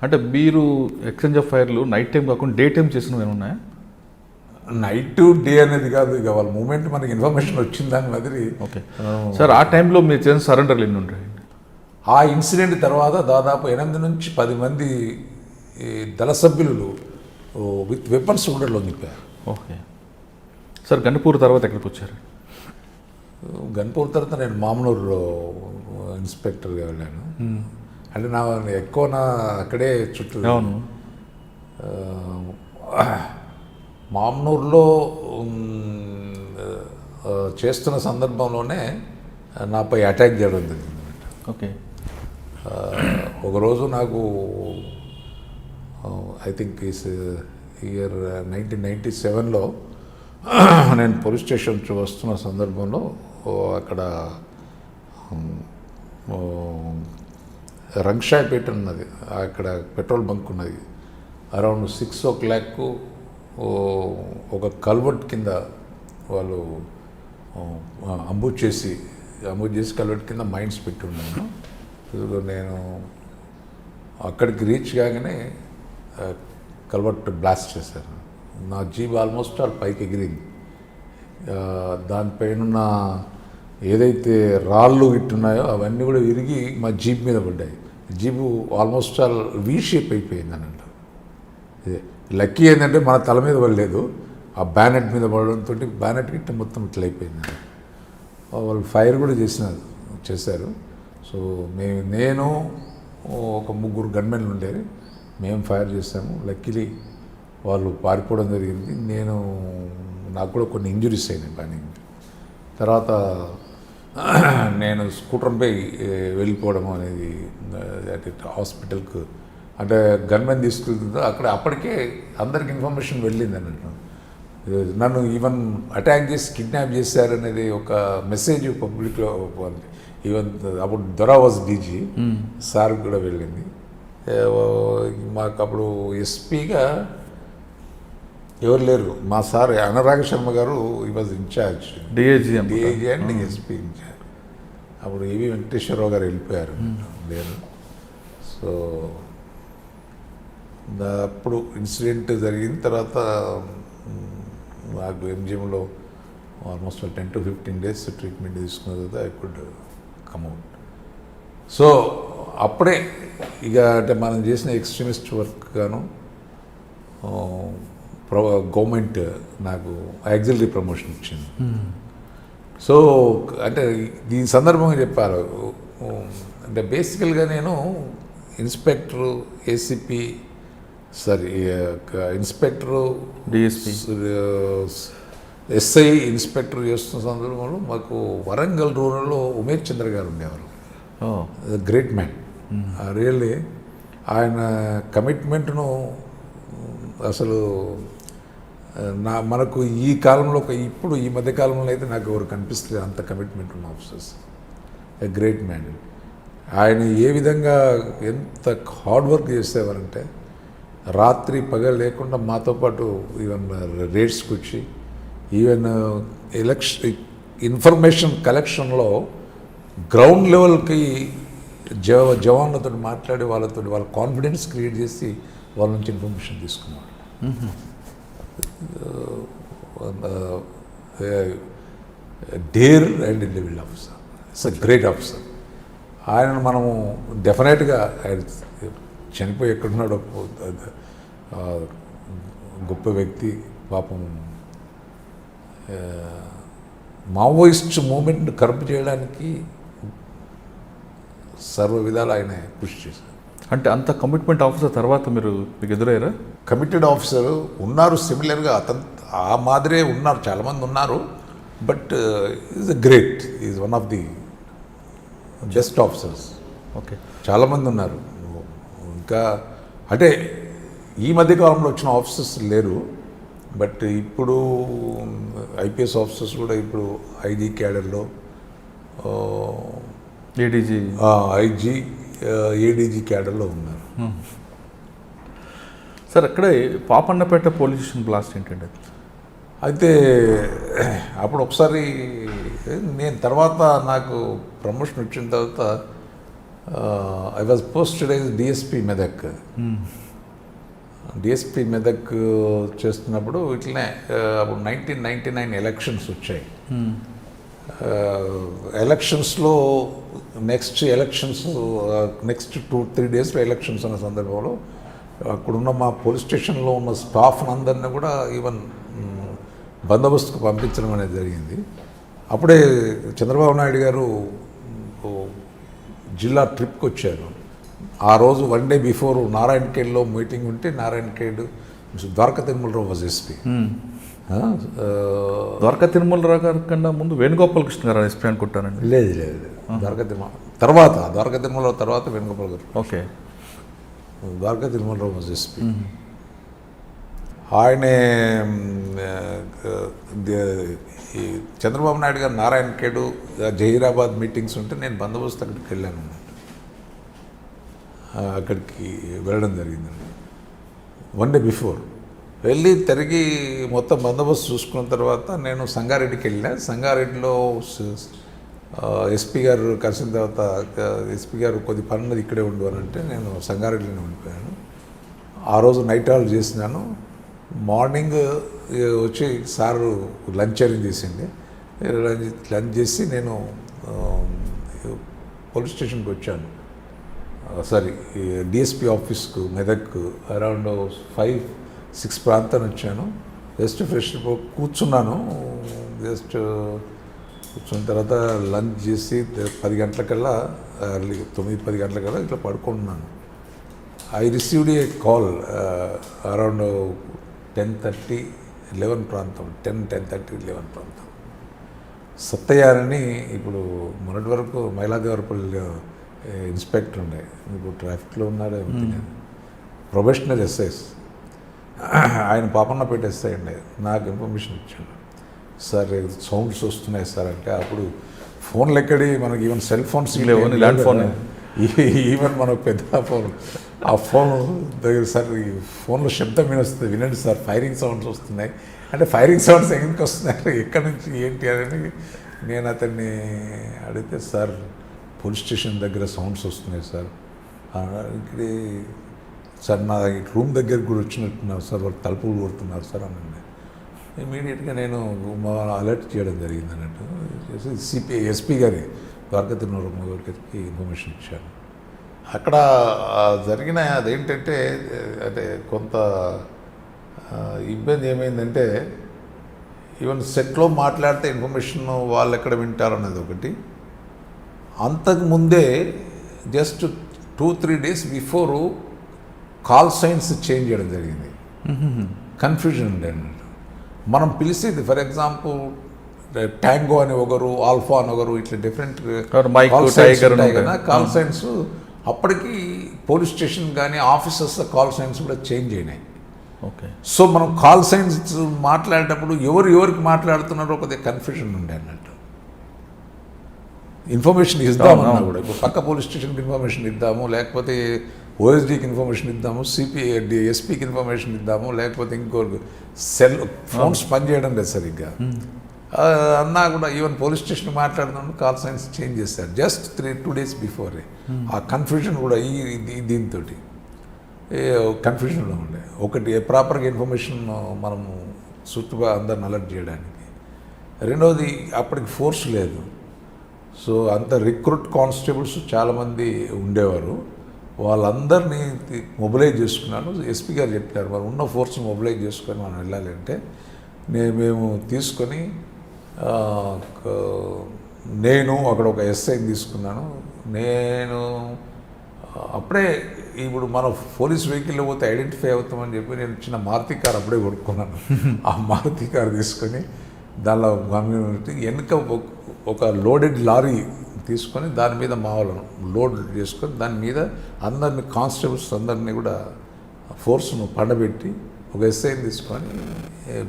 అంటే మీరు ఎక్స్చేంజ్ ఆఫ్ ఫైర్లు నైట్ టైం కాకుండా డే టైం చేసినవి ఏమైనా ఉన్నాయా? నైట్ టు డే అనేది కాదు, ఇక వాళ్ళ మూమెంట్ మనకి ఇన్ఫర్మేషన్ వచ్చిన దాని మాదిరి. ఓకే సార్, ఆ టైంలో మీరు చేసిన సరెండర్లు ఎన్ని ఉంటాయి? ఆ ఇన్సిడెంట్ తర్వాత దాదాపు 8 నుంచి 10 మంది దళ సభ్యులు విత్ వెపన్స్ కూడా లొంగిపోయారు. ఓకే సార్, గన్పూర్ తర్వాత ఎక్కడికి వచ్చారు? గన్పూర్ తర్వాత నేను మామనూరులో ఇన్స్పెక్టర్గా వెళ్ళాను. అంటే ఎక్కువ అక్కడే చుట్టూ. అవును. మామనూరులో చేస్తున్న సందర్భంలోనే నాపై అటాక్ చేయడం జరిగింది. ఓకే. ఒకరోజు నాకు ఐ థింక్ ఇయర్ 1997లో నేను పోలీస్ స్టేషన్ వస్తున్న సందర్భంలో అక్కడ రంగశాయపేట ఉన్నది, అక్కడ పెట్రోల్ బంక్ ఉన్నది. అరౌండ్ 6 o'clock ఒక కల్వర్ట్ కింద వాళ్ళు అంబుజ్ చేసి కల్వర్ట్ కింద మైండ్స్ పెట్టి ఉన్నాను. నేను అక్కడికి రీచ్ కాగానే కల్వర్ట్ బ్లాస్ట్ చేశారు. నా జీప్ ఆల్మోస్ట్ ఆల్ పైకి ఎగిరింది. దానిపైన ఏదైతే రాళ్ళు ఇట్టున్నాయో అవన్నీ కూడా విరిగి మా జీప్ మీద పడ్డాయి. Jeep almost all V shape అయిపోయింది అని అంటారు. ఇదే లక్కీ ఏంటంటే మన తల మీద పడలేదు, ఆ బ్యానెట్ మీద పడడంతో బ్యానెట్ గిట్ట మొత్తం ఇట్లా అయిపోయింది. వాళ్ళు ఫైర్ కూడా చేశారు. సో నేను ఒక 3 గన్మెన్లు ఉండేది, మేము ఫైర్ చేసాము. లక్కీలీ వాళ్ళు పారిపోవడం జరిగింది. నాకు కూడా కొన్ని ఇంజురీస్ అయినాయి బాగా. తర్వాత నేను స్కూటర్పై వెళ్ళిపోవడం అనేది హాస్పిటల్కు, అంటే గన్మెన్ తీసుకెళ్తుందో అప్పటికే అందరికి ఇన్ఫర్మేషన్ వెళ్ళింది అన్నట్టు. నన్ను ఈవెన్ అటాక్ చేసి కిడ్నాప్ చేశారనేది ఒక మెసేజ్ పబ్లిక్లో, ఈవెన్ అప్పుడు దొరా వాజ్ డీజీ సార్ కూడా వెళ్ళింది. మాకు అప్పుడు ఎస్పీగా ఎవరు లేరు, మా సార్ అనురాగ్ శర్మ గారు ఈ was incharge, DIG and SP incharge. అప్పుడు ఏవి వెంకటేశ్వరరావు గారు వెళ్ళిపోయారు, లేరు. సో అప్పుడు ఇన్సిడెంట్ జరిగిన తర్వాత నాకు ఎంజిఎంలో ఆల్మోస్ట్ 10 to 15 days ట్రీట్మెంట్ తీసుకున్న తర్వాత ఐ కుడ్ కమ్అవుట్. సో అప్పుడే ఇక అంటే మనం చేసిన ఎక్స్ట్రీమిస్ట్ వర్క్ గాను గవర్నమెంట్ నాకు యాక్సిలరీ ప్రమోషన్ ఇచ్చింది. సో అంటే ఈ సందర్భంగా చెప్పారు. అంటే బేసికల్గా నేను inspector, ACP, inspector, DSP, SI inspector చేస్తున్న సందర్భంలో మాకు వరంగల్ రూరల్లో ఉమేష్ చంద్ర గారు ఉండేవారు. Great man. రియల్లీ ఆయన కమిట్మెంట్ను అసలు మనకు ఈ కాలంలో ఇప్పుడు ఈ మధ్య కాలంలో అయితే నాకు ఎవరు కనిపిస్తుంది అంత కమిట్మెంట్ ఉన్న ఆఫీసర్స్. A great man. ఆయన ఏ విధంగా ఎంత హార్డ్ వర్క్ చేసేవారంటే రాత్రి పగలు లేకుండా మాతో పాటు ఈవెన్ రేట్స్కి వచ్చి ఈవెన్ ఇన్ఫర్మేషన్ కలెక్షన్లో గ్రౌండ్ లెవెల్కి జవాన్లతో మాట్లాడి వాళ్ళ కాన్ఫిడెన్స్ క్రియేట్ చేసి వాళ్ళ నుంచి ఇన్ఫర్మేషన్ తీసుకున్నాడు. Dare and individual officer. It's a great officer. ఆయనను మనము డెఫినెట్గా ఆయన చనిపోయి ఎక్కడున్నాడో గొప్ప వ్యక్తి. పాపం మావోయిస్ట్ మూమెంట్ని కరప్ట్ చేయడానికి సర్వ విధాలు ఆయన కృషి చేశారు. అంటే అంత కమిట్మెంట్ ఆఫీసర్ తర్వాత మీకు ఎదురయ్యారా? కమిటెడ్ ఆఫీసర్ ఉన్నారు, సిమిలర్గా ఆ మాదిరే ఉన్నారు, చాలామంది ఉన్నారు. But is a great, is one of the best officers. Okay, చాలామంది ఉన్నారు. ఇంకా అంటే ఈ మధ్యకాలంలో వచ్చిన ఆఫీసర్స్ లేరు. బట్ ఇప్పుడు ఐపీఎస్ ఆఫీసర్స్ కూడా ఇప్పుడు ఐజీ క్యాడర్లో ఏడీజీ, ఏడీజీ క్యాడర్లో ఉన్నారు. సార్ అక్కడే పాపన్నపేట పోలీస్ స్టేషన్ బ్లాస్ట్ ఏంటండి? అయితే అప్పుడు ఒకసారి నేను తర్వాత నాకు ప్రమోషన్ వచ్చిన తర్వాత I was posted as DSP Medak. DSP Medak చేస్తున్నప్పుడు ఇట్లనే అప్పుడు 1999 ఎలక్షన్స్ వచ్చాయి. ఎలక్షన్స్లో నెక్స్ట్ 2-3 డేస్లో ఎలక్షన్స్ అన్న సందర్భంలో అక్కడున్న మా పోలీస్ స్టేషన్లో ఉన్న స్టాఫ్ అందరినీ కూడా ఈవెన్ బందోబస్తుకు పంపించడం అనేది జరిగింది. అప్పుడే చంద్రబాబు నాయుడు గారు జిల్లా ట్రిప్కి వచ్చారు. ఆ రోజు 1 డే బిఫోర్ నారాయణఖేడ్లో మీటింగ్ ఉంటే నారాయణఖేడ్ ద్వారకా తిరుమలరావు వాజ్ ఎస్పీ. ద్వారకా తిరుమలరావు గారి కన్నా ముందు వేణుగోపాల కృష్ణ గారు ఎస్పీ అనుకుంటానండి. లేదు, ద్వారకా తిరుమల తర్వాత Venugopal garu. Okay, Dwaraka Tirumalarao was SP. ఆయనే చంద్రబాబు నాయుడు గారు నారాయణఖేడ్, జహీరాబాద్ మీటింగ్స్ ఉంటే నేను బందోబస్తు అక్కడికి వెళ్ళాను. అక్కడికి వెళ్ళడం జరిగిందండి 1 డే బిఫోర్. వెళ్ళి తిరిగి మొత్తం బందోబస్తు చూసుకున్న తర్వాత నేను సంగారెడ్డికి వెళ్ళాను. సంగారెడ్డిలో ఎస్పీ గారు కలిసిన తర్వాత ఎస్పీ గారు కొద్ది పనున్నది ఇక్కడే ఉండవాలంటే నేను సంగారెడ్డిలోనే ఉండిపోయాను. ఆ రోజు నైట్ హాల్ట్ చేసినాను. మార్నింగ్ వచ్చి సారు లంచ్ అరేంజ్ చేసింది. లంచ్ చేసి నేను పోలీస్ స్టేషన్కి వచ్చాను. డిఎస్పీ ఆఫీస్కు మెదక్ అరౌండ్ 5-6 ప్రాంతాన్ని వచ్చాను. జస్ట్ ఫ్రెష్ కూర్చున్నాను. కూర్చున్న తర్వాత లంచ్ చేసి 10 గంటలకల్లా 9-10 గంటలకల్లా ఇట్లా పడుకుంటున్నాను. I received a call around 10:30-11 ప్రాంతం, 10:30-11 ప్రాంతం. సత్తయ్యారని ఇప్పుడు మొన్నటి వరకు మైలాదేవరపల్లి ఇన్స్పెక్టర్ ఉండే, ఇప్పుడు ట్రాఫిక్లో ఉన్నాడే, ప్రొబేషనరీ ఎస్ఐస్. ఆయన పాపన్నపేట ఎస్ఐ ఉండే. నాకు ఇన్ఫర్మేషన్ ఇచ్చాడు. సార్ సౌండ్స్ వస్తున్నాయి సార్ అంటే, అప్పుడు ఫోన్లు ఎక్కడి మనకి even cell phones land phone, even మనకు పెద్ద ఫోన్, ఆ ఫోన్ దగ్గర సార్ ఈ ఫోన్లో శబ్దం వినొస్తుంది, వినండి సార్ ఫైరింగ్ సౌండ్స్ వస్తున్నాయి అంటే, ఫైరింగ్ సౌండ్స్ ఎందుకు వస్తున్నాయి, ఎక్కడి నుంచి ఏంటి అని నేను అతన్ని అడిగితే, సార్ పోలీస్ స్టేషన్ దగ్గర సౌండ్స్ వస్తున్నాయి సార్. ఇక్కడ సార్ నా రూమ్ దగ్గర కూడా వచ్చినట్టున్నారు సార్, వాళ్ళు తలుపులు కొడుతున్నారు సార్ అనండి. ఇమీడియట్గా నేను అలర్ట్ చేయడం జరిగింది అన్నట్టు. ఎస్పీ గారి ద్వారకా తిరుమలరావు గారికి ఇన్ఫర్మేషన్ ఇచ్చాను. అక్కడ జరిగిన అదేంటంటే, అంటే కొంత ఇబ్బంది ఏమైందంటే, ఈవెన్ సెట్లో మాట్లాడితే ఇన్ఫర్మేషన్ వాళ్ళు ఎక్కడ వింటారు అనేది ఒకటి. అంతకుముందే just 2-3 days before call signs change చేయడం జరిగింది. కన్ఫ్యూజన్ ఉండే అన్నట్టు. మనం పిలిచేది ఫర్ ఎగ్జాంపుల్ ట్యాంగో అని ఒకరు, ఆల్ఫా అని ఒకరు, ఇట్లా డిఫరెంట్ కాల్ సైన్స్. అప్పటికి పోలీస్ స్టేషన్ కానీ ఆఫీసర్స్ కాల్ సైన్స్ కూడా చేంజ్ అయినాయి. ఓకే. సో మనం కాల్ సైన్స్ మాట్లాడేటప్పుడు ఎవరికి మాట్లాడుతున్నారో కొద్దిగా కన్ఫ్యూజన్ ఉండే అన్నట్టు. ఇన్ఫర్మేషన్ ఇద్దామన్నా కూడా ఇప్పుడు పక్క పోలీస్ స్టేషన్కి ఇన్ఫర్మేషన్ ఇద్దాము, లేకపోతే ఓఎస్డీకి ఇన్ఫర్మేషన్ ఇద్దాము, ఎస్పీకి ఇన్ఫర్మేషన్ ఇద్దాము, లేకపోతే ఇంకోటి ఫోన్స్ పనిచేయడం లేదు సరిగ్గా అన్నా కూడా ఈవెన్ పోలీస్ స్టేషన్ మాట్లాడుతున్నప్పుడు కాల్ సైన్స్ చేంజ్ చేశారు జస్ట్ 2 డేస్ బిఫోరే. ఆ కన్ఫ్యూజన్ కూడా దీంతో కన్ఫ్యూజన్లో ఉండే. ఒకటి ప్రాపర్గా ఇన్ఫర్మేషన్ మనము చుట్టుగా అందరిని అలర్ట్ చేయడానికి. రెండవది అప్పటికి ఫోర్స్ లేదు. సో అంత రిక్రూట్ కానిస్టేబుల్స్ చాలామంది ఉండేవారు. వాళ్ళందరినీ మొబిలైజ్ చేసుకున్నాను. ఎస్పీ గారు చెప్పారు మరి ఉన్న ఫోర్స్ని మొబిలైజ్ చేసుకొని మనం వెళ్ళాలి అంటే మేము తీసుకొని నేను అక్కడ ఒక ఎస్ఐని తీసుకున్నాను. నేను అప్పుడే ఇప్పుడు మనం పోలీస్ వెహికల్లో పోతే ఐడెంటిఫై అవుతామని చెప్పి నేను చిన్న మారుతి కార్ అప్పుడే కొనుక్కున్నాను. ఆ మారుతి కార్ తీసుకొని దానిలో వెనుక ఒక లోడెడ్ లారీ తీసుకొని దాని మీద మా వాళ్ళను లోడ్ చేసుకొని దాని మీద అందరినీ కానిస్టేబుల్స్ అందరినీ కూడా ఫోర్స్ను పండబెట్టి ఒక ఎస్ఐని తీసుకొని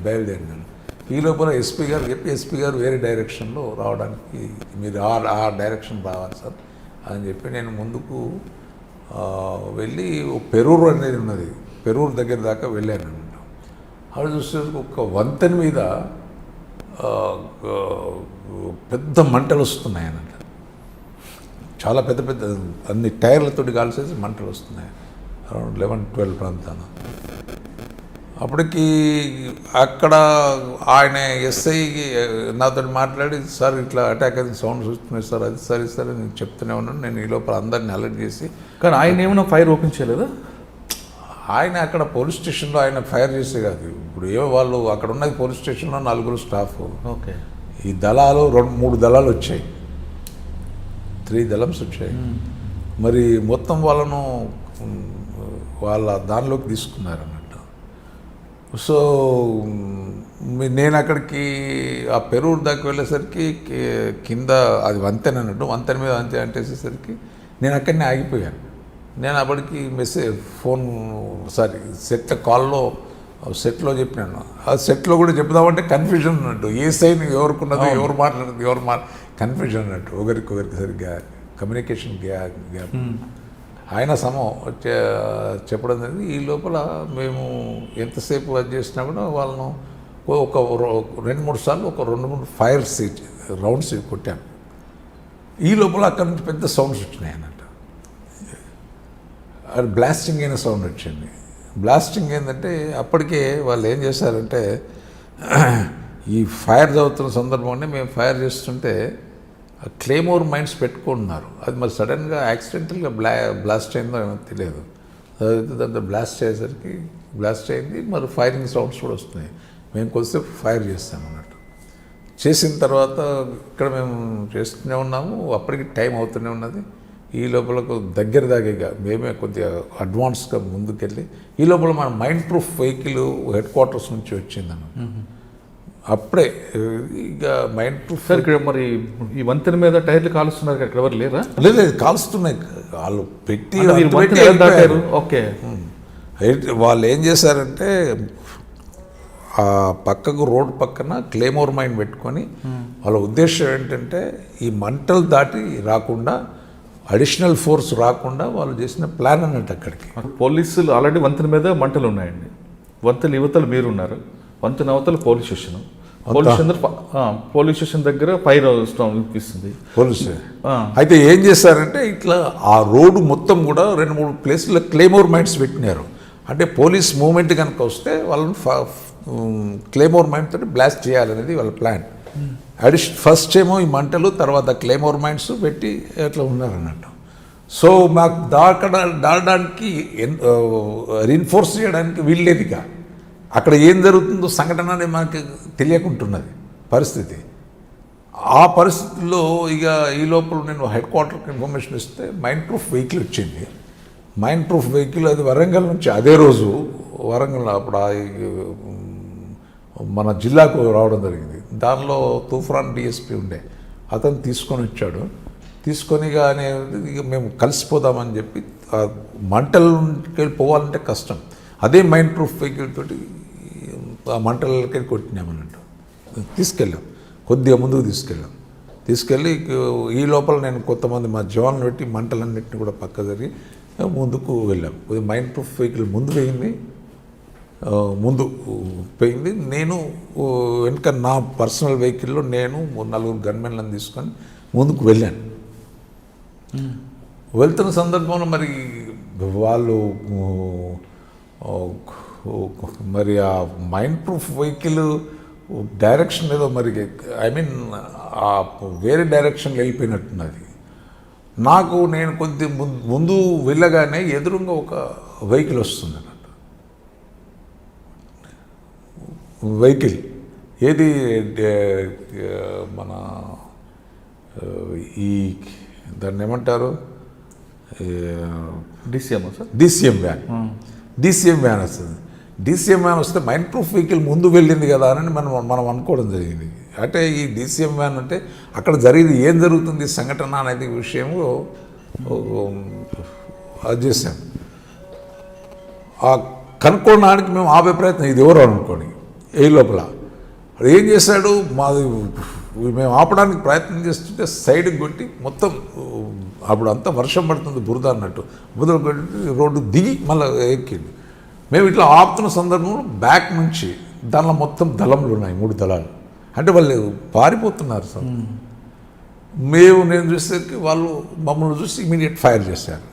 బయలుదేరినాను. ఈ లోపల ఎస్పీ గారు చెప్పి ఎస్పీ గారు వేరే డైరెక్షన్లో రావడానికి మీరు ఆ డైరెక్షన్ రావాలి సార్ అని చెప్పి నేను ముందుకు వెళ్ళి పెరూరు అనేది ఉన్నది, పెరూరు దగ్గర దాకా వెళ్ళాను అనమాట. అక్కడ చూస్తే ఒక వంతెన మీద పెద్ద మంటలు వస్తున్నాయి అన్నమాట. చాలా పెద్ద పెద్ద అన్ని టైర్లతోటి కాల్చేసి మంటలు వస్తున్నాయి అరౌండ్ 11-12 ప్రాంతాన. అప్పటికి అక్కడ ఆయన ఎస్ఐకి నాతో మాట్లాడి సార్ ఇట్లా అటాక్ అది సౌండ్స్ వస్తున్నాయి సార్, అది సరే సరే నేను చెప్తూనే ఉన్నాను. నేను ఈ లోపల అందరిని అలర్ట్ చేసి. కానీ ఆయన ఏమైనా ఫైర్ ఓపెన్ చేయలేదా? ఆయన అక్కడ పోలీస్ స్టేషన్లో ఆయన ఫైర్ చేసే కాదు. ఇప్పుడు వాళ్ళు అక్కడ ఉన్నది పోలీస్ స్టేషన్లో 4 స్టాఫ్. ఓకే. ఈ దళాలు 2-3 దళాలు వచ్చాయి, 3 దళమ్స్ వచ్చాయి. మరి మొత్తం వాళ్ళను వాళ్ళ దానిలోకి తీసుకున్నారు అన్నట్టు. సో నేను అక్కడికి ఆ పెరూరు దాకా వెళ్ళేసరికి కింద అది వంతెన అన్నట్టు, వంతెన మీద వంతెన అంటేసేసరికి నేను అక్కడనే ఆగిపోయాను. నేను అప్పటికి సెట్లో చెప్పినాను. ఆ సెట్లో కూడా చెప్దామంటే కన్ఫ్యూజన్ అన్నట్టు, ఏ సైన్ ఎవరికి ఉన్నదో, ఎవరు మాట్లాడుతుంది కన్ఫ్యూజన్ అన్నట్టు, ఒకరికి సరిగ్గా కమ్యూనికేషన్ గ్యాప్. ఆయన చెప్పడం జరిగింది. ఈ లోపల మేము ఎంతసేపు అది చేసినా కూడా వాళ్ళను ఒక 2-3 సార్లు ఒక 2-3 ఫైర్స్ రౌండ్స్ కొట్టాం. ఈ లోపల అక్కడి నుంచి పెద్ద సౌండ్స్ వచ్చినాయి అన్నట్టు. అది బ్లాస్టింగ్ అయిన సౌండ్ వచ్చింది. బ్లాస్టింగ్ ఏంటంటే అప్పటికే వాళ్ళు ఏం చేశారంటే ఈ ఫైర్ చదువుతున్న సందర్భంలో మేము ఫైర్ చేస్తుంటే క్లేమోర్ మైండ్స్ పెట్టుకుంటున్నారు. అది మరి సడన్గా యాక్సిడెంటల్గా బ్లాస్ట్ అయిందో ఏమో తెలియదు. దాంతో బ్లాస్ట్ అయింది. మరి ఫైరింగ్ సౌండ్స్ కూడా వస్తున్నాయి. మేము కొద్దిసేపు ఫైర్ చేస్తాం అన్నట్టు. చేసిన తర్వాత ఇక్కడ మేము చేస్తూనే ఉన్నాము. అప్పటికి టైం అవుతూనే ఉన్నది. ఈ లోపలకు దగ్గర దాకా మేమే కొద్దిగా అడ్వాన్స్గా ముందుకెళ్ళి ఈ లోపల మన mind proof vehicle head quarters నుంచి వచ్చిందన్న. అప్పుడే ఇక మైండ్ ప్రూఫ్. ఇక్కడ మరి ఈ వంతెన మీద టైర్లు కాలుస్తున్నారు, అక్కడ ఎవరు లేరా? లేదు కాలుస్తున్నాయి. వాళ్ళు పెట్టి ఓకే. వాళ్ళు ఏం చేశారంటే ఆ పక్కకు రోడ్ పక్కన క్లేమోర్ మైన్ పెట్టుకొని వాళ్ళ ఉద్దేశం ఏంటంటే ఈ మంటలు దాటి రాకుండా, అడిషనల్ ఫోర్స్ రాకుండా వాళ్ళు చేసిన ప్లాన్ అన్నట్టు. అక్కడికి పోలీసులు ఆల్రెడీ వంతెన మీద మంటలు ఉన్నాయండి. వంతెన యువతలు మీరున్నారు, వంతెన అవతల పోలీస్ స్టేషన్. పోలీస్ స్టేషన్ దగ్గర ఫైర్ వినిపిస్తుంది. పోలీసు అయితే ఏం చేశారంటే ఇట్లా ఆ రోడ్డు మొత్తం కూడా 2-3 ప్లేసుల్లో క్లేమోర్ మైన్స్ పెట్టినారు. అంటే పోలీస్ మూవ్మెంట్ కనుక వస్తే వాళ్ళని క్లేమోర్ మైన్ తోటి బ్లాస్ట్ చేయాలనేది వాళ్ళ ప్లాన్. ఫస్ట్ ఏమో ఈ మంటలు, తర్వాత క్లేమోర్ మైన్స్ పెట్టి అట్లా ఉన్నారన్నట్టు. సో మాకు దాడడానికి రీన్ఫోర్స్ చేయడానికి వీల్లేదిగా అక్కడ ఏం జరుగుతుందో సంఘటన అనేది మనకి తెలియకుంటున్నది పరిస్థితి. ఆ పరిస్థితుల్లో ఇక ఈ లోపల నేను హెడ్ క్వార్టర్కి ఇన్ఫర్మేషన్ ఇస్తే మైండ్ ప్రూఫ్ వెహికల్ వచ్చింది. మైండ్ ప్రూఫ్ వెహికల్ అది వరంగల్ నుంచి అదే రోజు వరంగల్ అప్పుడు మన జిల్లాకు రావడం జరిగింది. దానిలో తూఫాన్ డిఎస్పీ ఉండే అతను తీసుకొని వచ్చాడు. తీసుకొని ఇక మేము కలిసిపోదామని చెప్పి మంటలకి పోవాలంటే కష్టం. అదే మైండ్ ప్రూఫ్ వెహికల్ తోటి ఆ మంటలకి కొట్టినామన్నట్టు తీసుకెళ్ళాం. కొద్దిగా ముందుకు తీసుకెళ్ళి ఈ లోపల నేను కొంతమంది మా జవాన్లు పెట్టి మంటలన్నింటినీ కూడా పక్క జరిగి ముందుకు వెళ్ళాం. మైండ్ ప్రూఫ్ వెహికల్ ముందు పోయింది. నేను వెనుక నా పర్సనల్ వెహికల్లో నేను 4 గన్మెన్లను తీసుకొని ముందుకు వెళ్ళాను. వెళ్తున్న సందర్భంలో మరి వాళ్ళు మరి ఆ మైండ్ ప్రూఫ్ వెహికల్ డైరెక్షన్ ఏదో మరి ఆ వేరే డైరెక్షన్లో వెళ్ళిపోయినట్టున్నది. నేను కొద్ది ముందు వెళ్ళగానే ఎదురుగా ఒక వెహికల్ వస్తుంది అన్నట్టు. వెహికల్ ఏది మన ఈ దాన్ని ఏమంటారు డిసిఎం వ్యాన్ వస్తుంది. డిసిఎం వ్యాన్ వస్తే మైండ్ ప్రూఫ్ వెహికల్ ముందు వెళ్ళింది కదా అని మనం అనుకోవడం జరిగింది. అంటే ఈ డిసిఎం వ్యాన్ అంటే అక్కడ ఏం జరుగుతుంది సంఘటన అనేది విషయంలో అది చేసాం. కనుక్కోవడానికి మేము ఆపే ప్రయత్నం ఇది ఎవరు అనుకోని ఏ లోపల ఏం చేశాడు మేము ఆపడానికి ప్రయత్నం చేస్తుంటే సైడ్కి కొట్టి మొత్తం అప్పుడు అంతా వర్షం పడుతుంది బురద అన్నట్టు బురద కొట్టి రోడ్డు దిగి మళ్ళీ ఎక్కింది. మేము ఇట్లా ఆపుతున్న సందర్భంలో బ్యాక్ నుంచి దానిలో మొత్తం దళములు ఉన్నాయి 3 దళాలు. అంటే వాళ్ళు పారిపోతున్నారు సార్. నేను చూసేసరికి వాళ్ళు మమ్మల్ని చూసి ఇమీడియట్ ఫైర్ చేశారు.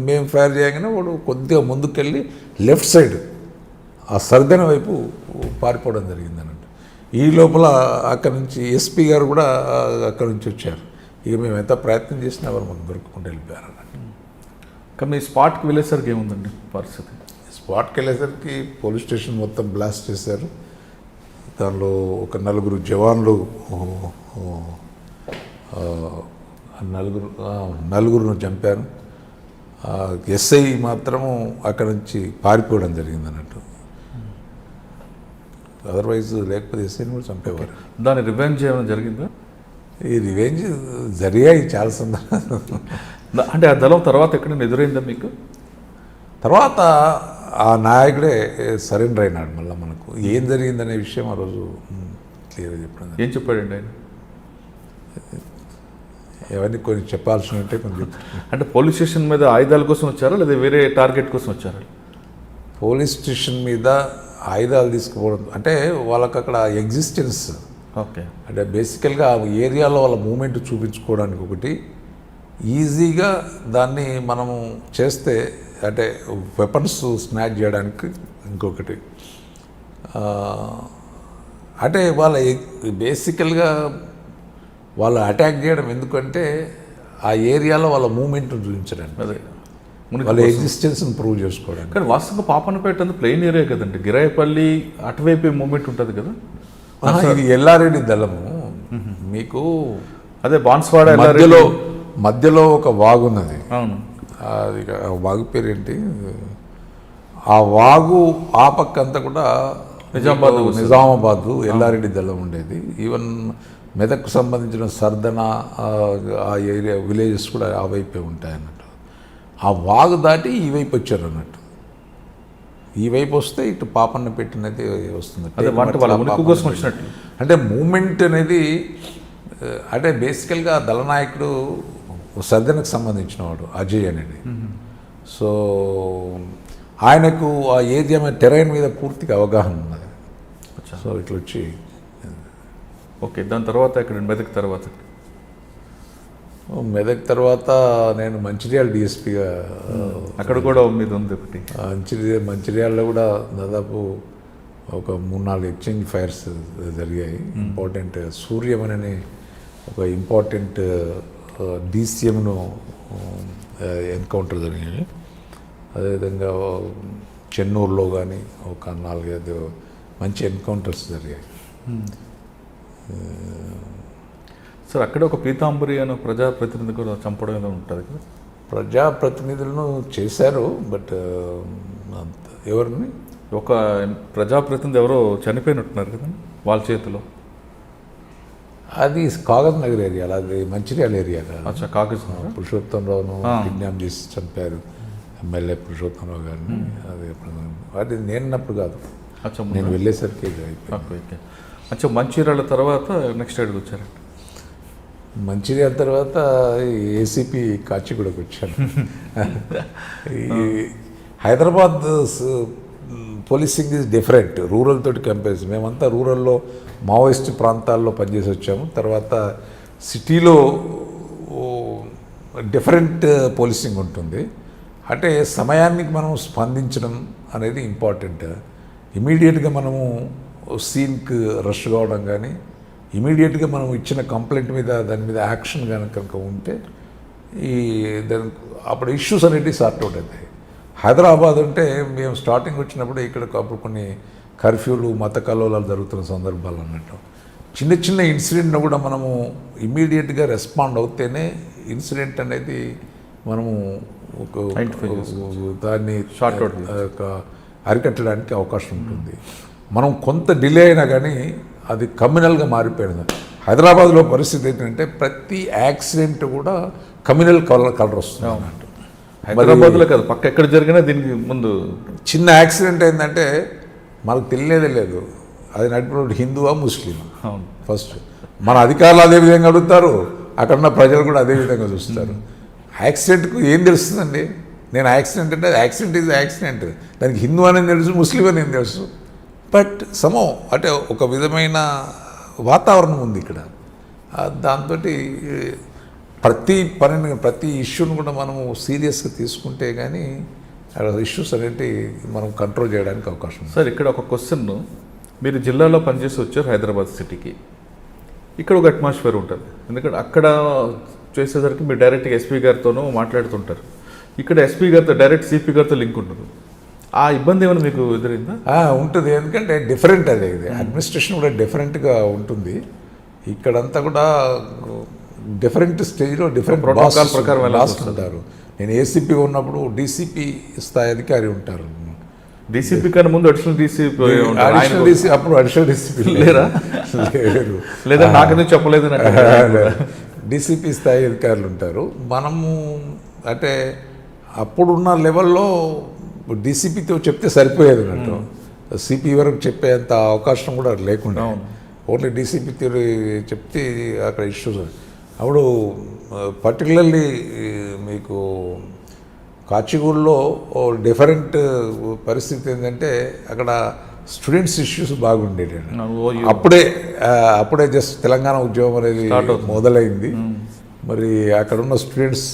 మేము ఫైర్ చేయగానే వాడు కొద్దిగా ముందుకెళ్ళి లెఫ్ట్ సైడ్ ఆ సర్దన వైపు పారిపోవడం జరిగింది అన్నట్టు. ఈ లోపల అక్కడి నుంచి ఎస్పీ గారు కూడా అక్కడి నుంచి వచ్చారు. ఇక మేము ఎంత ప్రయత్నం చేసినా వారు మాకు దొరుకుకుంటూ వెళ్ళిపోయారు అన్నట్టు. కానీ మీ స్పాట్కి వెళ్ళేసరికి ఏముందండి పరిస్థితి? స్పాట్కి వెళ్ళేసరికి పోలీస్ స్టేషన్ మొత్తం బ్లాస్ట్ చేశారు. దానిలో ఒక 4 జవాన్లు నలుగురును చంపారు. ఎస్ఐ మాత్రము అక్కడ నుంచి పారిపోవడం జరిగింది అన్నట్టు. అదర్వైజ్ లేకపోతే ఎస్ఐని కూడా చంపేవారు. దాని రివెంజ్ ఏమైనా జరిగిందా? ఈ రివెంజ్ జరిగాయి చాలా సందర్భాలు. అంటే ఆ దళం తర్వాత ఎక్కడైనా ఎదురైందా మీకు? తర్వాత ఆ నాయకుడే సరెండర్ అయినాడు. మళ్ళీ మనకు ఏం జరిగిందనే విషయం ఆ రోజు క్లియర్గా చెప్పడం. ఏం చెప్పాడండి ఆయన? ఎవరిని కొన్ని చెప్పాల్సి ఉంటే కొంచెం. అంటే పోలీస్ స్టేషన్ మీద ఆయుధాల కోసం వచ్చారా లేదా వేరే టార్గెట్ కోసం వచ్చారా? పోలీస్ స్టేషన్ మీద ఆయుధాలు తీసుకుపోవడం అంటే వాళ్ళకి అక్కడ ఎగ్జిస్టెన్స్. ఓకే. అంటే బేసికల్గా ఆ ఏరియాలో వాళ్ళ మూమెంట్ చూపించుకోవడానికి ఒకటి, ఈజీగా దాన్ని మనము చేస్తే అంటే వెపన్స్ స్నాచ్ చేయడానికి ఇంకొకటి. అంటే వాళ్ళ బేసికల్గా వాళ్ళు అటాక్ చేయడం ఎందుకంటే ఆ ఏరియాలో వాళ్ళ మూమెంట్ని చూపించడానికి, అదే వాళ్ళ ఎగ్జిస్టెన్స్ని ప్రూవ్ చేసుకోవడానికి. కానీ వాస్తవంగా పాపన్నపేట అంతా ప్లెయిన్ ఏరియా కదండి, గిరాయపల్లి అటువైపు మూమెంట్ ఉంటుంది కదా. ఇది ఎల్లారెడ్డి దళము. మీకు అదే బాన్స్వాడ మధ్యలో ఒక వాగున్నది. అవును. అది వాగు పేరేంటి? ఆ వాగు ఆ పక్క అంతా కూడా నిజామాబాద్ ఎల్లారెడ్డి దళం ఉండేది. ఈవెన్ మెదక్కు సంబంధించిన సర్దన ఆ ఏరియా విలేజెస్ కూడా ఆ వైపే ఉంటాయి అన్నట్టు. ఆ వాగు దాటి ఈ వైపు వచ్చారు అన్నట్టు. ఈ వైపు వస్తే ఇటు పాపన్న పెట్టినది వస్తుంది. అంటే మూమెంట్ అనేది అంటే బేసికల్గా దళనాయకుడు సర్దనకు సంబంధించిన వాడు అజయ్ అనేది. సో ఆయనకు ఆ ఏరియా మీద టెరైన్ మీద పూర్తిగా అవగాహన ఉన్నది. సో ఇట్లా వచ్చి ఓకే. దాని తర్వాత ఇక్కడ మెదక్ తర్వాత నేను మంచిర్యాల డిఎస్పీగా అక్కడ కూడా మీద ఉంది ఒకటి. మంచిర్యాలలో కూడా దాదాపు ఒక 3-4 ఎక్స్చేంజ్ ఫైర్స్ జరిగాయి. ఇంపార్టెంట్ సూర్యం అనే ఒక ఇంపార్టెంట్ డీసీఎంను ఎన్కౌంటర్ జరిగాయి. అదేవిధంగా చెన్నూరులో కానీ ఒక 4-5 మంచి ఎన్కౌంటర్స్ జరిగాయి. సార్ అక్కడ ఒక పీతాంబరి అనే ప్రజాప్రతినిధి కూడా చంపడం ఏదో ఉంటుంది కదా. ప్రజాప్రతినిధులను చేశారు, బట్ ఎవరిని ఒక ప్రజాప్రతినిధి ఎవరో చనిపోయినట్టున్నారు కదా వాళ్ళ చేతిలో. అది కాగజ్ నగర్ ఏరియాలో, అది మంచిర్యాల ఏరియా కాదు. అచ్చా, కాగజ్ నగర్. పురుషోత్తంరావును కిడ్నాప్ చేసి చంపారు, ఎమ్మెల్యే పురుషోత్తంరావు గారిని. అది నేనున్నప్పుడు కాదు, అచ్చా నేను వెళ్ళేసరికి ఇది అయిపోయింది. ఓకే. అచ్చా, మంచిర్యాల తర్వాత నెక్స్ట్ ఎక్కడికి వచ్చారు? మంచిర్యాల తర్వాత ఏసీపీ కాచిగూడకు వచ్చాను. ఈ Hyderabad policing is different rural తోటి కంపేర్. మేమంతా రూరల్లో మావోయిస్ట్ ప్రాంతాల్లో పనిచేసి వచ్చాము. తర్వాత సిటీలో డిఫరెంట్ పోలీసింగ్ ఉంటుంది. అంటే సమయానికి మనం స్పందించడం అనేది ఇంపార్టెంట్. ఇమీడియట్గా మనము సీన్కి రష్ కావడం కానీ, ఇమీడియట్గా మనం ఇచ్చిన కంప్లైంట్ మీద దాని మీద యాక్షన్ కనుక ఉంటే దాని అప్పుడు ఇష్యూస్ అనేవి సార్ట్ అవుట్ అవుతాయి. హైదరాబాద్ అంటే మేము స్టార్టింగ్ వచ్చినప్పుడు ఇక్కడ అప్పుడు కొన్ని కర్ఫ్యూలు, మత కల్లోలాలు జరుగుతున్న సందర్భాలు అన్నట్టు. చిన్న చిన్న ఇన్సిడెంట్ను కూడా మనము ఇమీడియట్గా రెస్పాండ్ అవుతేనే ఇన్సిడెంట్ అనేది మనము దాన్ని అరికట్టడానికి అవకాశం ఉంటుంది. మనం కొంత డిలే అయినా కానీ అది కమ్యూనల్గా మారిపోయింది. హైదరాబాద్లో పరిస్థితి ఏంటంటే ప్రతి యాక్సిడెంట్ కూడా కమ్యూనల్ కలర్ వస్తుంది అన్నట్టు. హైదరాబాద్లో కాదు, పక్క ఎక్కడ జరిగినా దీనికి ముందు చిన్న యాక్సిడెంట్ అయిందంటే మనకు తెలియదే లేదు అది నడిపినప్పుడు హిందువా ముస్లిమా. ఫస్ట్ మన అధికారులు అదే విధంగా అడుగుతారు, అక్కడున్న ప్రజలు కూడా అదే విధంగా చూస్తారు. యాక్సిడెంట్కు ఏం తెలుస్తుందండి? నేను యాక్సిడెంట్ అంటే యాక్సిడెంట్ ఈజ్ యాక్సిడెంట్, దానికి హిందూ అనేది తెలుసు, ముస్లిం అనేది తెలుసు. బట్ సమం అంటే ఒక విధమైన వాతావరణం ఉంది ఇక్కడ. దాంతో ప్రతి ఇష్యూను కూడా మనము సీరియస్గా తీసుకుంటే కానీ ఇష్యూస్ అనేవి మనం కంట్రోల్ చేయడానికి అవకాశం ఉంది. సార్ ఇక్కడ ఒక క్వశ్చన్, మీరు జిల్లాలో పనిచేసి వచ్చారు హైదరాబాద్ సిటీకి, ఇక్కడ ఒక అట్మాస్ఫియర్ ఉంటుంది. ఎందుకంటే అక్కడ చేసేసరికి మీరు డైరెక్ట్గా ఎస్పీ గారితోనూ మాట్లాడుతుంటారు, ఇక్కడ ఎస్పీ గారితో డైరెక్ట్ సిపి గారితో లింక్ ఉంటుంది. ఆ ఇబ్బంది ఏమైనా మీకు ఎదురైందా? ఉంటుంది, ఎందుకంటే డిఫరెంట్ అది అడ్మినిస్ట్రేషన్ కూడా డిఫరెంట్గా ఉంటుంది. ఇక్కడంతా కూడా డిఫరెంట్ స్టేజ్లో డిఫరెంట్ ప్రోటోకాల్ ప్రకారం ఉంటారు. నేను ఏసీపీ ఉన్నప్పుడు డీసీపీ స్థాయి అధికారి ఉంటారు. డీసీపీ కన్నా ముందు అడిషనల్ డీసీపీ అప్పుడు అడిషనల్ డీసీపీ లేరా? లేదా నాకనే చెప్పలేదు. డీసీపీ స్థాయి అధికారులు ఉంటారు. మనము అంటే అప్పుడున్న లెవెల్లో డీసీపీతో చెప్తే సరిపోయేది అన్నట్టు, సిపి వరకు చెప్పేంత అవకాశం కూడా లేకుండా ఓన్లీ డీసీపీ చెప్తే అక్కడ ఇష్యూస్. అప్పుడు పర్టికులర్లీ మీకు కాచిగూడలో డిఫరెంట్ పరిస్థితి ఏంటంటే అక్కడ స్టూడెంట్స్ ఇష్యూస్ బాగుండేవి. అప్పుడే జస్ట్ తెలంగాణ ఉద్యమం అనేది మొదలైంది. మరి అక్కడ ఉన్న స్టూడెంట్స్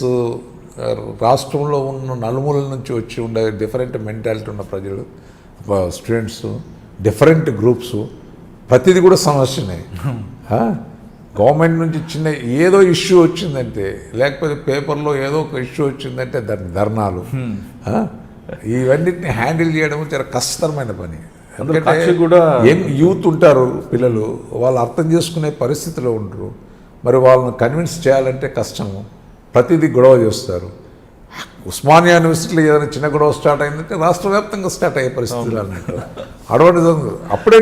రాష్ట్రంలో ఉన్న నలుమూలల నుంచి వచ్చి ఉండే డిఫరెంట్ మెంటాలిటీ ఉన్న ప్రజలు, స్టూడెంట్స్, డిఫరెంట్ గ్రూప్స్, ప్రతిదీ కూడా సమస్యనే. గవర్నమెంట్ నుంచి చిన్న ఏదో ఇష్యూ వచ్చిందంటే, లేకపోతే పేపర్లో ఏదో ఒక ఇష్యూ వచ్చిందంటే దాని ధర్నాలు, ఇవన్నిటిని హ్యాండిల్ చేయడం చాలా కష్టతరమైన పని. ఎందుకంటే యూత్ ఉంటారు, పిల్లలు, వాళ్ళు అర్థం చేసుకునే పరిస్థితిలో ఉంటారు. మరి వాళ్ళని కన్విన్స్ చేయాలంటే కష్టము, ప్రతిదీ గొడవ చేస్తారు. ఉస్మానియా యూనివర్సిటీలో ఏదైనా చిన్న గొడవ స్టార్ట్ అయిందంటే రాష్ట్ర వ్యాప్తంగా స్టార్ట్ అయ్యే పరిస్థితులు అన్నట్టు. అప్పుడే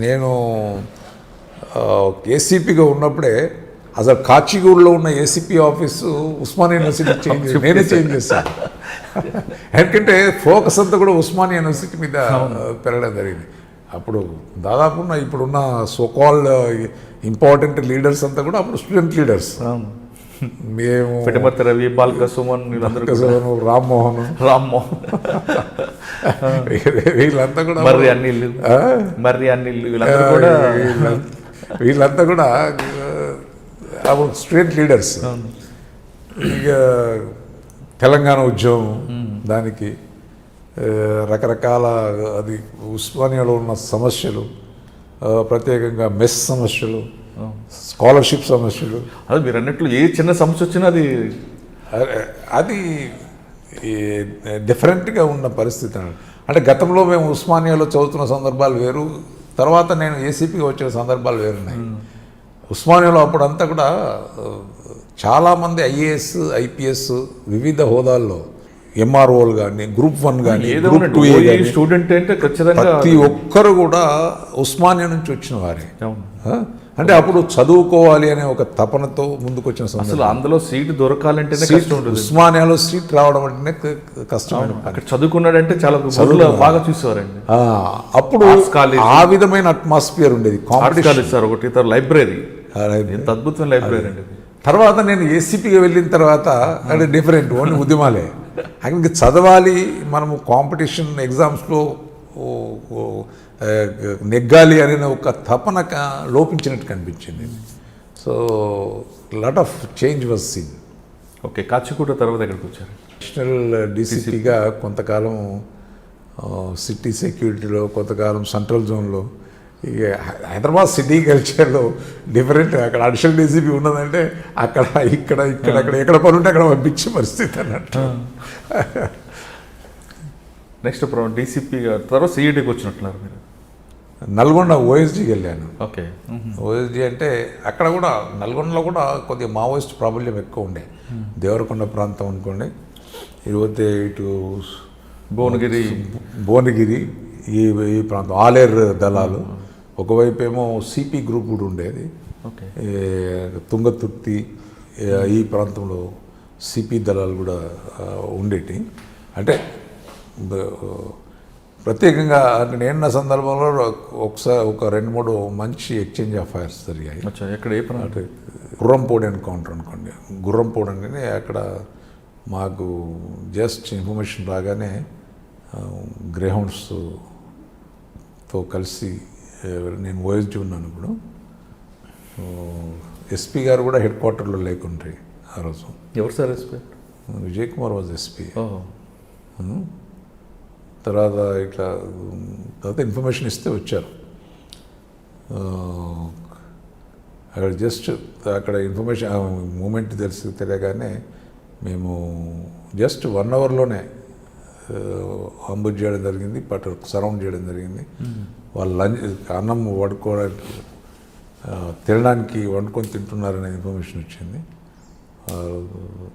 నేను ఏసీపీగా ఉన్నప్పుడే అసలు కాచిగూడలో ఉన్న ఏసీపీ ఆఫీసు ఉస్మానియా యూనివర్సిటీ నేనే చేంజ్ చేశాను. ఎందుకంటే ఫోకస్ అంతా కూడా ఉస్మానియా యూనివర్సిటీ మీద పెరగడం జరిగింది. అప్పుడు దాదాపు ఇప్పుడున్న సోకాల్డ్ ఇంపార్టెంట్ లీడర్స్ అంతా కూడా అప్పుడు స్టూడెంట్ లీడర్స్. మేము రవి, బాల్క సుమన్, రామ్మోహన్ వీళ్ళంతా కూడా వీళ్ళంతా కూడా అప్పుడు స్టూడెంట్ లీడర్స్. ఇక తెలంగాణ ఉద్యమం, దానికి రకరకాల అది ఉస్మానియాలో ఉన్న సమస్యలు, ప్రత్యేకంగా మెస్ సమస్యలు, స్కాలర్షిప్ సమస్యలు, అది మీరు అన్నట్లు ఏ చిన్న సమస్య వచ్చినా అది డిఫరెంట్గా ఉన్న పరిస్థితి. అంటే గతంలో మేము ఉస్మానియాలో చదువుతున్న సందర్భాలు వేరు, తర్వాత నేను ఏసీపీగా వచ్చిన సందర్భాలు వేరున్నాయి. ఉస్మానియాలో అప్పుడంతా కూడా చాలామంది ఐఏఎస్ ఐపీఎస్ వివిధ హోదాల్లో ఎంఆర్ఓలు కానీ గ్రూప్ 1 కానీ గ్రూప్ 2 కానీ స్టూడెంట్ అంటే ఖచ్చితంగా ప్రతి ఒక్కరు కూడా ఉస్మానియా నుంచి వచ్చిన వారే. అవును. అంటే అప్పుడు చదువుకోవాలి అనే ఒక తపనతో ముందుకు వచ్చిన సందర్భం. అసలు అందులో సీటు దొరకాలంటేనే సీట్ కష్టం ఉంటుంది. ఉస్మానియాలో సీట్ రావడం అంటేనే కష్టమైన పని. అక్కడ చదువుకున్నాడంటే చాలా బాగా చూసేవారండి. అప్పుడు Arts college. ఆ విధమైన అట్మాస్ఫియర్ ఉండేది. కాంపిటీషన్ సార్ ఒకటి లైబ్రరీ, ఎంత అద్భుతమైన లైబ్రరీ అండి. తర్వాత నేను ఏసీపీగా వెళ్ళిన తర్వాత అంటే డిఫరెంట్ ఓన్లీ ఉద్యమాలే. అక్కడికి చదవాలి, మనము కాంపిటీషన్ ఎగ్జామ్స్లో నెగ్గాలి అనే ఒక తపన లోపించినట్టు కనిపించింది. So lot of change was seen. Okay, Kacheguda తర్వాత ఎక్కడికి వచ్చారు? నేషనల్ డీసీపీగా కొంతకాలం సిటీ సెక్యూరిటీలో, కొంతకాలం సెంట్రల్ జోన్లో. ఇక హైదరాబాద్ సిటీ కల్చర్లో డిఫరెంట్. అక్కడ అడిషనల్ డీసీపీ ఉన్నదంటే అక్కడ ఇక్కడ అక్కడ ఎక్కడ పని ఉంటే అక్కడ పంపించే పరిస్థితి అన్నట్టు. నెక్స్ట్ డీసీపీ తర్వాత సిఐడికి వచ్చినట్టున్నారు మీరు. నల్గొండ ఓఎస్డీకి వెళ్ళాను. ఓకే. ఓఎస్డీ అంటే అక్కడ కూడా నల్గొండలో కూడా కొద్దిగా మావోయిస్ట్ ప్రాబల్యం ఎక్కువ ఉండే. దేవరకొండ ప్రాంతం అనుకోండి, ఇకపోతే ఇటు భువనగిరి ఈ ప్రాంతం ఆలేరు దళాలు, ఒకవైపు ఏమో సిపి గ్రూప్ కూడా ఉండేది. ఓకే. తుంగతుర్తి ఈ ప్రాంతంలో సిపి దళాలు కూడా ఉండేటి. అంటే ప్రత్యేకంగా నేనున్న సందర్భంలో ఒకసారి ఒక 2-3 మంచి ఎక్స్చేంజ్ ఆఫ్ ఫైర్స్ జరిగాయి. ఎక్కడ ఏ ప్రాంతం? గుర్రంపోడు ఎన్కౌంటర్ అనుకోండి. గుర్రంపోడు అంటే అక్కడ మాకు జస్ట్ ఇన్ఫర్మేషన్ రాగానే గ్రేహౌండ్స్తో కలిసి నేను ఓఎస్డీ ఉన్నాను. ఇప్పుడు ఎస్పీ గారు కూడా హెడ్ క్వార్టర్లో లేకుంటే ఆ రోజు. ఎవరు sir SP? Vijay Kumar was SP. తర్వాత తర్వాత ఇన్ఫర్మేషన్ ఇస్తే వచ్చారు. అక్కడ జస్ట్ అక్కడ ఇన్ఫర్మేషన్ మూమెంట్ తెలియగానే మేము జస్ట్ 1 అవర్లోనే అంబుజ్ చేయడం జరిగింది, సరౌండ్ చేయడం జరిగింది. వాళ్ళు అన్నం వండుకోవడానికి తినడానికి వండుకొని తింటున్నారనే ఇన్ఫర్మేషన్ వచ్చింది.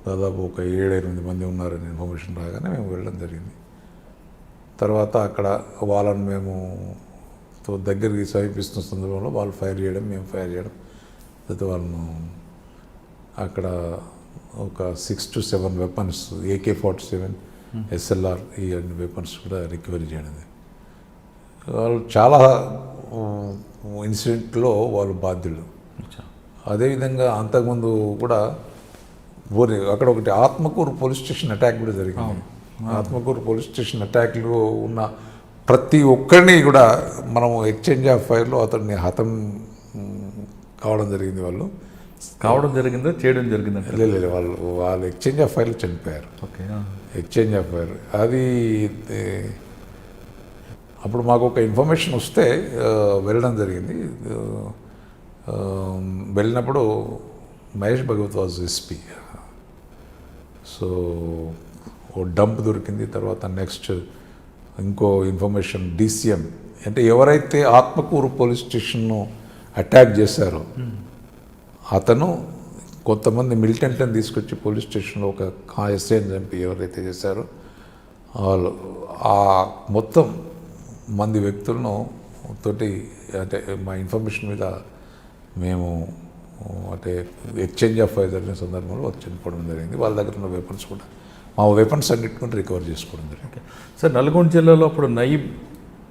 దాదాపు ఒక 7-8 మంది ఉన్నారనే ఇన్ఫర్మేషన్ రాగానే మేము వెళ్ళడం జరిగింది. తర్వాత అక్కడ వాళ్ళని మేము దగ్గరికి సమీపిస్తున్న సందర్భంలో వాళ్ళు ఫైర్ చేయడం, మేము ఫైర్ చేయడం, తర్వాత వాళ్ళను అక్కడ ఒక 6 to 7 వెపన్స్, AK-47, SLR ఈ అన్ని వెపన్స్ కూడా రికవరీ చేయడం. వాళ్ళు చాలా ఇన్సిడెంట్లో వాళ్ళు బాధ్యులు. అదేవిధంగా అంతకుముందు కూడా అక్కడ ఒకటి ఆత్మకూరు పోలీస్ స్టేషన్ అటాక్ కూడా జరిగింది. ఆత్మకూరు పోలీస్ స్టేషన్ అటాక్లో ఉన్న ప్రతి ఒక్కరిని కూడా మనం ఎక్స్చేంజ్ ఆఫ్ ఫైర్లో అతన్ని హతం కావడం జరిగింది. చేయడం జరిగిందంటే లేదు, వాళ్ళు ఎక్స్చేంజ్ ఆఫ్ ఫైర్లో చనిపోయారు. ఓకే. ఎక్స్చేంజ్ ఆఫ్ ఫైర్ అది అప్పుడు మాకు ఒక ఇన్ఫర్మేషన్ వస్తే వెళ్ళడం జరిగింది. వెళ్ళినప్పుడు Mahesh Bhagwat was SP. So ఓ డంప్ దొరికింది. తర్వాత నెక్స్ట్ ఇంకో ఇన్ఫర్మేషన్ DCM అంటే ఎవరైతే ఆత్మకూరు పోలీస్ స్టేషన్ను అటాక్ చేశారో అతను కొంతమంది మిలిటెంట్లను తీసుకొచ్చి పోలీస్ స్టేషన్లో ఒక ఎస్ఐని చంపి ఎవరైతే చేశారో వాళ్ళు ఆ మొత్తం మంది వ్యక్తులను తోటి అంటే మా ఇన్ఫర్మేషన్ మీద మేము అంటే ఎక్స్చేంజ్ ఆఫ్ ఫైర్ జరిగిన సందర్భంలో వాళ్ళు చనిపోవడం జరిగింది. వాళ్ళ దగ్గర ఉన్న వెపన్స్ కూడా మా వెపన్స్ అన్నిటిని రికవర్ చేసుకోవడం జరిగింది. సార్, నల్గొండ జిల్లాలో అప్పుడు నయీబ్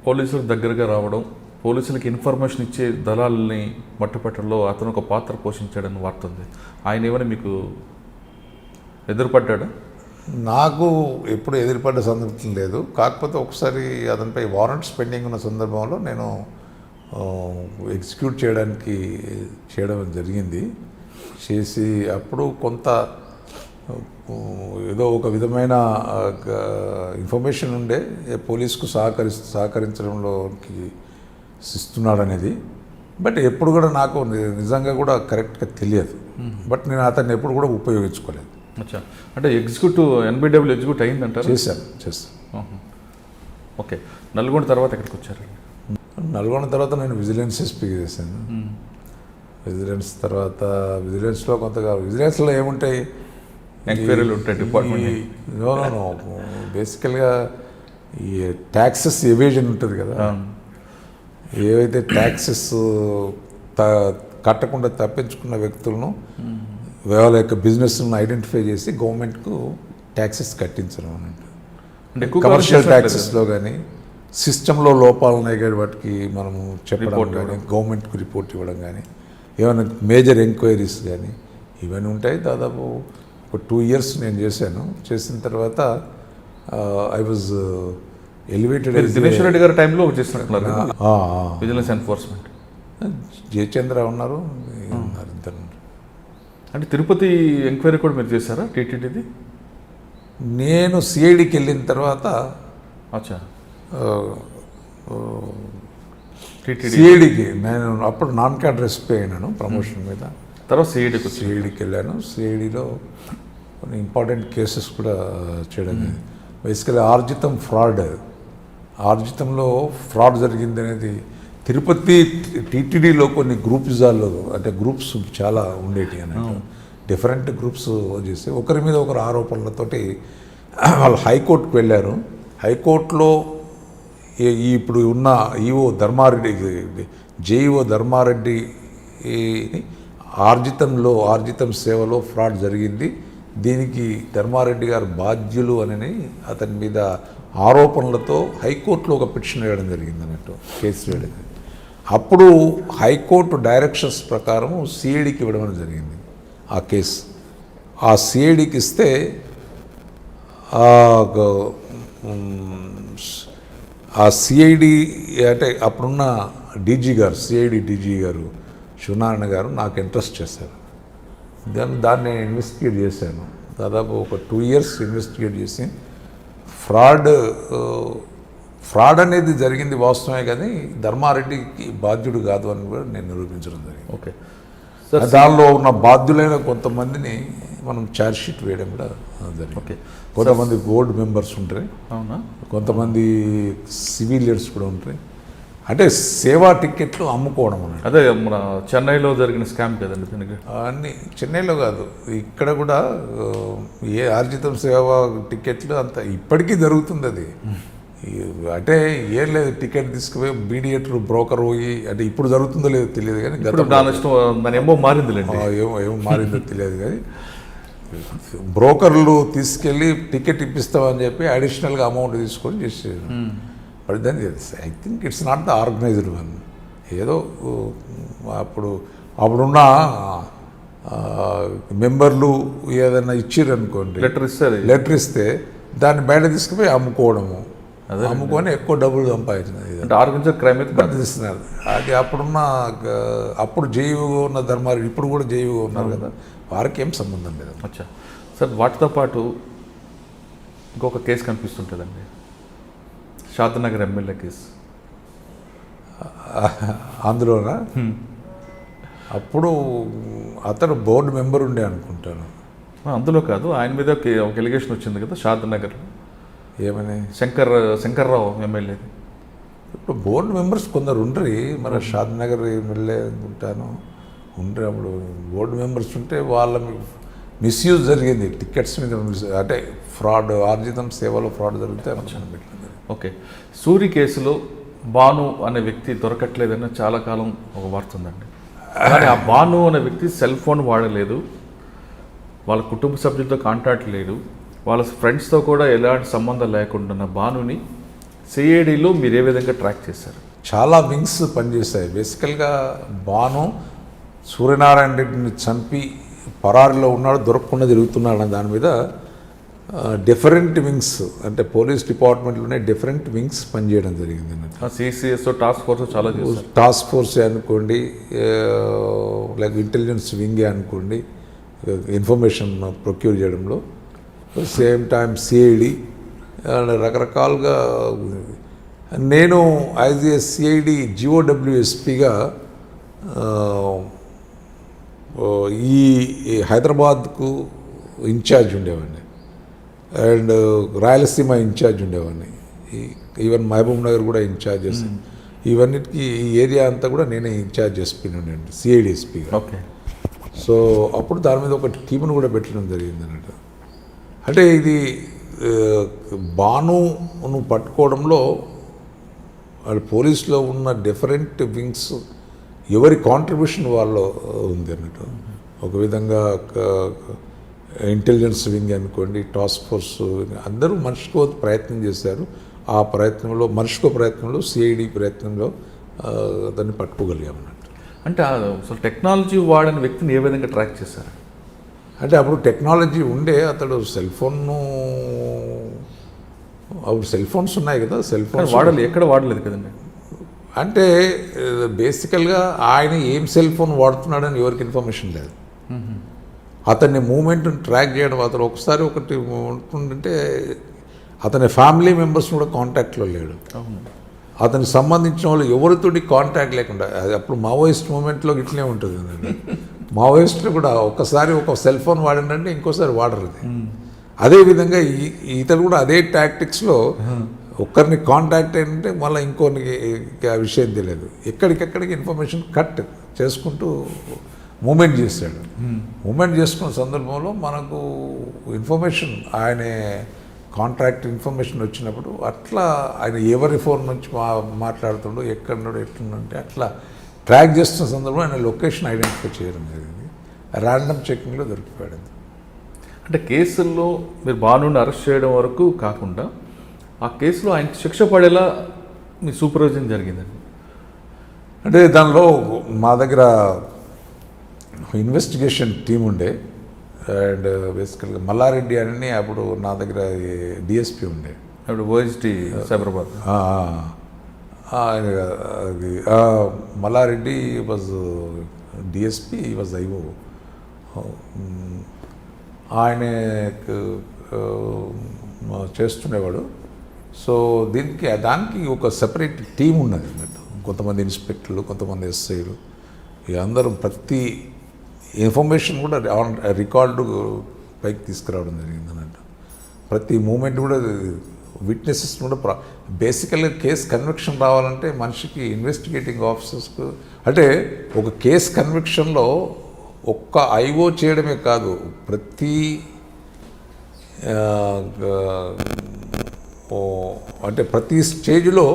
పోలీసులకు దగ్గరగా రావడం, పోలీసులకు ఇన్ఫర్మేషన్ ఇచ్చే దళాలని మట్టుపెట్టడంలో అతను ఒక పాత్ర పోషించాడని వార్త ఉంది. ఆయన ఏమైనా మీకు ఎదురుపడ్డాడా? నాకు ఎప్పుడు ఎదురుపడ్డ సందర్భం లేదు. కాకపోతే ఒకసారి అతనిపై వారెంట్స్ పెండింగ్ ఉన్న సందర్భంలో నేను ఎగ్జిక్యూట్ చేయడం జరిగింది. చేసి అప్పుడు కొంత ఏదో ఒక విధమైన ఇన్ఫర్మేషన్ ఉండే పోలీసుకు సహకరించడంలోకి ఇస్తున్నాడనేది. బట్ ఎప్పుడు కూడా నాకు నిజంగా కూడా కరెక్ట్గా తెలియదు. బట్ నేను అతన్ని ఎప్పుడు కూడా ఉపయోగించుకోలేదు. అంటే ఎగ్జిక్యూటివ్ NBW ఎగ్జిక్యూట్ అయిందంటారు? చేశాను. ఓకే, నల్గొండ తర్వాత ఎక్కడికి వచ్చారు? నల్గొండ తర్వాత నేను విజిలెన్స్ ఎస్పీ చేశాను. విజిలెన్స్ తర్వాత విజిలెన్స్లో కొంతగా విజిలెన్స్లో ఏముంటాయి, ఎంక్వైరీలు ఉంటాయి డిపార్ట్మెంట్. నో బేసికల్గా ఈ ట్యాక్సెస్ ఎవేజన్ ఉంటుంది కదా, ఏవైతే ట్యాక్సెస్ కట్టకుండా తప్పించుకున్న వ్యక్తులను వాళ్ళ యొక్క బిజినెస్ను ఐడెంటిఫై చేసి గవర్నమెంట్కు ట్యాక్సెస్ కట్టించడం అన్నట్టు. అంటే ఎక్కువ కమర్షియల్ ట్యాక్సెస్లో కానీ సిస్టంలో లోపాలు ఉన్నాయి కానీ వాటికి మనము చెప్పడం కానీ గవర్నమెంట్కు రిపోర్ట్ ఇవ్వడం కానీ ఏమైనా మేజర్ ఎంక్వైరీస్ కానీ ఇవన్నీ ఉంటాయి. దాదాపు ఒక 2 years నేను చేశాను. చేసిన తర్వాత I was elevated. Dinesh Reddy గారి టైంలో చేస్తున్నారు విజిలెన్స్ ఎన్ఫోర్స్మెంట్. జయచంద్ర ఉన్నారు, ఇద్దరు. అంటే తిరుపతి ఎంక్వైరీ కూడా మీరు చేశారా టీటీడీది? నేను సిఐడికి వెళ్ళిన తర్వాత అచ్చా సిఐడికి నేను అప్పుడు నాన్ క్యాడర్ ఎస్పీ అయినాను ప్రమోషన్ మీద. తర్వాత సిఐడికి వెళ్ళాను. సిఐడిలో కొన్ని ఇంపార్టెంట్ కేసెస్ కూడా చేయడం. బేసికలీ ఆర్జితంలో ఫ్రాడ్ జరిగింది అనేది తిరుపతి టీటీడీలో కొన్ని గ్రూపిజాల్లో అంటే గ్రూప్స్ చాలా ఉండేవి అన్నట్టు. డిఫరెంట్ గ్రూప్స్ చేసి ఒకరి మీద ఒకరు ఆరోపణలతోటి వాళ్ళు హైకోర్టుకు వెళ్ళారు. హైకోర్టులో ఇప్పుడు ఉన్న ఈఓ ధర్మారెడ్డి, జేఈఓ ధర్మారెడ్డి ఆర్జితం సేవలో ఫ్రాడ్ జరిగింది, దీనికి ధర్మారెడ్డి గారు బాధ్యులు అని అతని మీద ఆరోపణలతో హైకోర్టులో ఒక పిటిషన్ వేయడం జరిగింది అన్నట్టు, కేసు వేయడం. అప్పుడు హైకోర్టు డైరెక్షన్స్ ప్రకారం సిఐడికి ఇవ్వడం జరిగింది ఆ కేసు. ఆ సిఐడికి ఇస్తే ఆ సిఐడి అంటే అప్పుడున్న డీజీ గారు, సిఐడి డీజీ గారు శివనారాయణ గారు నాకు ఇంట్రెస్ట్ చేశారు. దాన్ని ఇన్వెస్టిగేట్ చేశాను. దాదాపు ఒక 2 years ఇన్వెస్టిగేట్ చేసి ఫ్రాడ్ అనేది జరిగింది వాస్తవమే, కానీ ధర్మారెడ్డికి బాధ్యుడు కాదు అని కూడా నేను నిరూపించడం జరిగింది. ఓకే, దానిలో ఉన్న బాధ్యులైన కొంతమందిని మనం ఛార్జ్ షీట్ వేయడం కూడా జరిగింది. ఓకే, కొంతమంది బోర్డు మెంబర్స్ ఉంటాయి, అవునా, కొంతమంది సివిలియన్స్ కూడా ఉంటాయి. అంటే సేవా టికెట్లు అమ్ముకోవడం అన్నట్టు. అదే మన చెన్నైలో జరిగిన స్కామ్ కదండి దీనికి. అన్నీ చెన్నైలో కాదు, ఇక్కడ కూడా ఏ ఆర్జితం సేవా టికెట్లు అంత ఇప్పటికీ జరుగుతుంది అది. అంటే ఏం లేదు, టికెట్ తీసుకుపోయి మీడియేటర్ బ్రోకర్ పోయి, అంటే ఇప్పుడు జరుగుతుందో లేదో తెలియదు కానీ ఏమో మారింది, ఏమో మారిందో తెలియదు కానీ బ్రోకర్లు తీసుకెళ్ళి టికెట్ ఇప్పిస్తామని చెప్పి అడిషనల్గా అమౌంట్ తీసుకొని చేసేది. బట్ దాన్ని I think it's not the organised one. ఏదో అప్పుడున్న మెంబర్లు ఏదైనా ఇచ్చిర్రు అనుకోండి, లెటర్ ఇస్తే దాన్ని బయట తీసుకుపోయి అమ్ముకోవడము, అమ్ముకొని ఎక్కువ డబ్బులు సంపాదించినది ఆర్గనైజ్డ్ క్రైమ్ తీస్తున్నారు. అది అప్పుడు జైవుగా ఉన్న ధర్మారెడ్డి ఇప్పుడు కూడా జైవుగా ఉన్నారు కదా, వారికి ఏం సంబంధం లేదు. అచ్చా సార్, వాటితో పాటు ఇంకొక కేసు కనిపిస్తుంటుందండి, షాద్నగర్ ఎమ్మెల్యే కేసు. అందులోనా అప్పుడు అతను బోర్డు మెంబర్ ఉండే అనుకుంటాను. అందులో కాదు, ఆయన మీద ఒక ఎలిగేషన్ వచ్చింది కదా షాద్నగర్. ఏమని? శంకర్రావు ఎమ్మెల్యే. ఇప్పుడు బోర్డు మెంబర్స్ కొందరు ఉండ్రి, మరి షాద్నగర్ ఎమ్మెల్యే అనుకుంటాను ఉండ్రి. అప్పుడు బోర్డు మెంబర్స్ ఉంటే వాళ్ళ మిస్యూజ్ జరిగింది టికెట్స్ మీద, అంటే ఫ్రాడ్, ఆర్జితం సేవలో ఫ్రాడ్ జరిగితే అనుకున్నాను పెట్టింది. ఓకే, సూరి కేసులో భాను అనే వ్యక్తి దొరకట్లేదని చాలా కాలం ఒక వార్త ఉందండి. కానీ ఆ భాను అనే వ్యక్తి సెల్ ఫోన్ వాడలేదు, వాళ్ళ కుటుంబ సభ్యులతో కాంటాక్ట్ లేడు, వాళ్ళ ఫ్రెండ్స్తో కూడా ఎలాంటి సంబంధం లేకుండా ఉన్న భానుని సిఐడిలో మీరు ఏ విధంగా ట్రాక్ చేశారు? చాలా వింగ్స్ పనిచేస్తాయి. బేసికల్గా భాను సూర్యనారాయణ రెడ్డిని చంపి పరారిలో ఉన్నాడు, దొరకకుండా తిరుగుతున్నాడు అనే దాని మీద డిఫరెంట్ వింగ్స్, అంటే పోలీస్ డిపార్ట్మెంట్లోనే డిఫరెంట్ వింగ్స్ పనిచేయడం జరిగింది అన్నట్టు. సిసిఎస్ టాస్క్ ఫోర్స్ చాలా టాస్క్ ఫోర్సే అనుకోండి, లైక్ ఇంటెలిజెన్స్ వింగే అనుకోండి, ఇన్ఫర్మేషన్ ప్రొక్యూర్ చేయడంలో, సేమ్ టైం సిఐడి, రకరకాలుగా. నేను యాజ్ ఏ సిఐడి జిఓడబ్ల్యూఎస్పీగా ఈ హైదరాబాద్కు ఇన్ఛార్జ్ ఉండేవాడిని, అండ్ రాయలసీమ ఇన్ఛార్జ్ ఉండేవాడిని. ఈవెన్ మహబూబ్ నగర్ కూడా ఇన్ఛార్జెస్, ఇవన్నిటికీ ఈ ఏరియా అంతా కూడా నేనే ఇన్ఛార్జ్ ఎస్పీ ఉండండి, సిఐడి ఎస్పీగా. ఓకే. సో అప్పుడు దాని మీద ఒక టీమును కూడా పెట్టడం జరిగింది అన్నట్టు. అంటే ఇది భానును పట్టుకోవడంలో వాళ్ళు పోలీసులో ఉన్న డిఫరెంట్ వింగ్స్ ఎవరి కాంట్రిబ్యూషన్ వాళ్ళు ఉంది అన్నట్టు. ఒక విధంగా ఇంటెలిజెన్స్ వింగ్ అనుకోండి, టాస్క్ ఫోర్స్, అందరూ మనిషికో ప్రయత్నం చేశారు. ఆ ప్రయత్నంలో మనిషికో ప్రయత్నంలో సిఐడి ప్రయత్నంలో దాన్ని పట్టుకోగలిగాం అన్నట్టు. అంటే అసలు టెక్నాలజీ వాడని వ్యక్తిని ఏ విధంగా ట్రాక్ చేశారు? అంటే అప్పుడు టెక్నాలజీ ఉండే, అతడు సెల్ ఫోన్ను, అప్పుడు సెల్ ఫోన్స్ ఉన్నాయి కదా, సెల్ ఫోన్స్ ఎక్కడ వాడలేదు కదండి. అంటే బేసికల్గా ఆయన ఏం సెల్ ఫోన్ వాడుతున్నాడని ఎవరికి ఇన్ఫర్మేషన్ లేదు. అతన్ని మూమెంట్ని ట్రాక్ చేయడం, అతను ఒకసారి ఒకటి ఉంటుందంటే అతని ఫ్యామిలీ మెంబర్స్ కూడా కాంటాక్ట్లో లేడు. అతనికి సంబంధించిన వాళ్ళు ఎవరితోటి కాంటాక్ట్ లేకుండా, అది అప్పుడు మావోయిస్ట్ మూమెంట్లో ఇట్లే ఉంటుంది. మావోయిస్టులు కూడా ఒక్కసారి ఒక సెల్ ఫోన్ వాడిందంటే ఇంకోసారి వాడరు. అదేవిధంగా ఇతను కూడా అదే టాక్టిక్స్లో ఒక్కరిని కాంటాక్ట్ అయిందంటే మళ్ళీ ఇంకొనికి ఆ విషయం తెలియదు. ఎక్కడికెక్కడికి ఇన్ఫర్మేషన్ కట్ చేసుకుంటూ మూమెంట్ చేశాడు. మూమెంట్ చేసుకున్న సందర్భంలో మనకు ఇన్ఫర్మేషన్, ఆయన కాంట్రాక్ట్ ఇన్ఫర్మేషన్ వచ్చినప్పుడు అట్లా ఆయన ఎవరి ఫోన్ నుంచి మాట్లాడుతుండో, ఎక్కడున్నాడో, ఎట్లుందంటే అట్లా ట్రాక్ చేస్తున్న సందర్భంలో ఆయన లొకేషన్ ఐడెంటిఫై చేయడం జరిగింది. ర్యాండమ్ చెకింగ్లో దొరికిపోయాడు. అంటే కేసుల్లో మీరు భానుని అరెస్ట్ చేయడం వరకు కాకుండా ఆ కేసులో ఆయనకి శిక్ష పడేలా మీ సూపర్విజన్ జరిగిందండి. అంటే దానిలో మా దగ్గర ఇన్వెస్టిగేషన్ టీం ఉండే, అండ్ బేసికల్గా మల్లారెడ్డి అని అప్పుడు నా దగ్గర డిఎస్పీ ఉండే, అప్పుడు ఓఎస్టీ సైబరాబాద్. అది Mallareddy was DSP, was IO. ఆయన చేస్తుండేవాడు. సో దానికి ఒక సెపరేట్ టీం ఉన్నది అన్నట్టు. కొంతమంది ఇన్స్పెక్టర్లు, కొంతమంది ఎస్ఐలు, అందరం ప్రతి ఇన్ఫర్మేషన్ కూడా రికార్డు పైకి తీసుకురావడం జరిగింది అన్నట్టు. ప్రతి మూమెంట్ కూడా విట్నెసెస్ కూడా బేసికల్గా కేసు కన్విక్షన్ రావాలంటే మనిషికి ఇన్వెస్టిగేటింగ్ ఆఫీసర్స్కు, అంటే ఒక కేసు కన్విక్షన్లో ఒక్క ఐఓ చేయడమే కాదు, అంటే ప్రతి స్టేజ్లో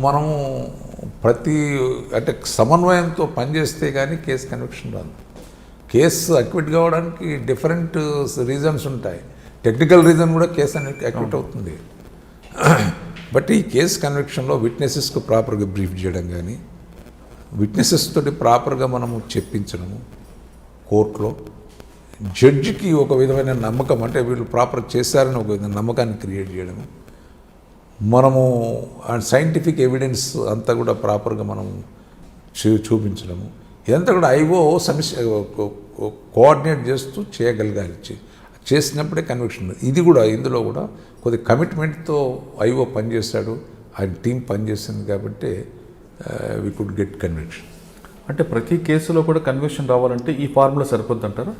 మనము అంటే సమన్వయంతో పనిచేస్తే కానీ కేసు కన్విక్షన్ రాదు. కేసు అక్విట్ కావడానికి డిఫరెంట్ రీజన్స్ ఉంటాయి. టెక్నికల్ రీజన్ కూడా కేసు అక్విట్ అవుతుంది. బట్ ఈ కేసు కన్విక్షన్లో విట్నెసెస్కు ప్రాపర్గా బ్రీఫ్ చేయడం కానీ, విట్నెసెస్ తోటి ప్రాపర్గా మనము చెప్పించడము, కోర్టులో జడ్జికి ఒక విధమైన నమ్మకం, అంటే వీళ్ళు ప్రాపర్ చేశారని ఒక విధమైన నమ్మకాన్ని క్రియేట్ చేయడము, మనము సైంటిఫిక్ ఎవిడెన్స్ అంతా కూడా ప్రాపర్గా మనం చూపించడము, ఇదంతా కూడా ఐఓ కోఆర్డినేట్ చేస్తూ చేయగలగాలి. చేసినప్పుడే కన్విక్షన్. ఇది కూడా ఇందులో కూడా కొద్ది కమిట్మెంట్తో ఐఓ పనిచేశాడు, ఆయన టీం పనిచేసింది కాబట్టి వి కుడ్ గెట్ కన్విక్షన్. అంటే ప్రతి కేసులో కూడా కన్విక్షన్ రావాలంటే ఈ ఫార్ములా సరిపోద్ది అంటారా?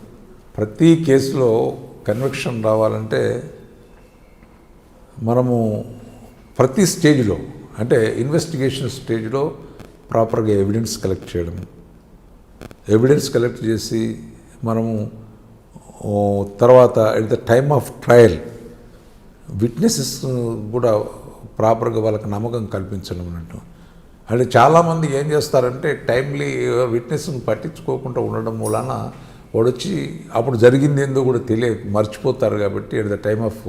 ప్రతి కేసులో కన్విక్షన్ రావాలంటే మనము ప్రతి స్టేజ్లో, అంటే ఇన్వెస్టిగేషన్ స్టేజ్లో ప్రాపర్గా ఎవిడెన్స్ కలెక్ట్ చేయడం, ఎవిడెన్స్ కలెక్ట్ చేసి మనము తర్వాత at the time of trial witnesses కూడా ప్రాపర్గా వాళ్ళకి నమ్మకం కల్పించడం అన్నట్టు. అంటే చాలామంది ఏం చేస్తారంటే టైమ్లీ విట్నెస్ని పట్టించుకోకుండా ఉండడం మూలాన వాడు వచ్చి అప్పుడు జరిగింది ఏందో కూడా మర్చిపోతారు. కాబట్టి ఎట్ ద టైమ్ ఆఫ్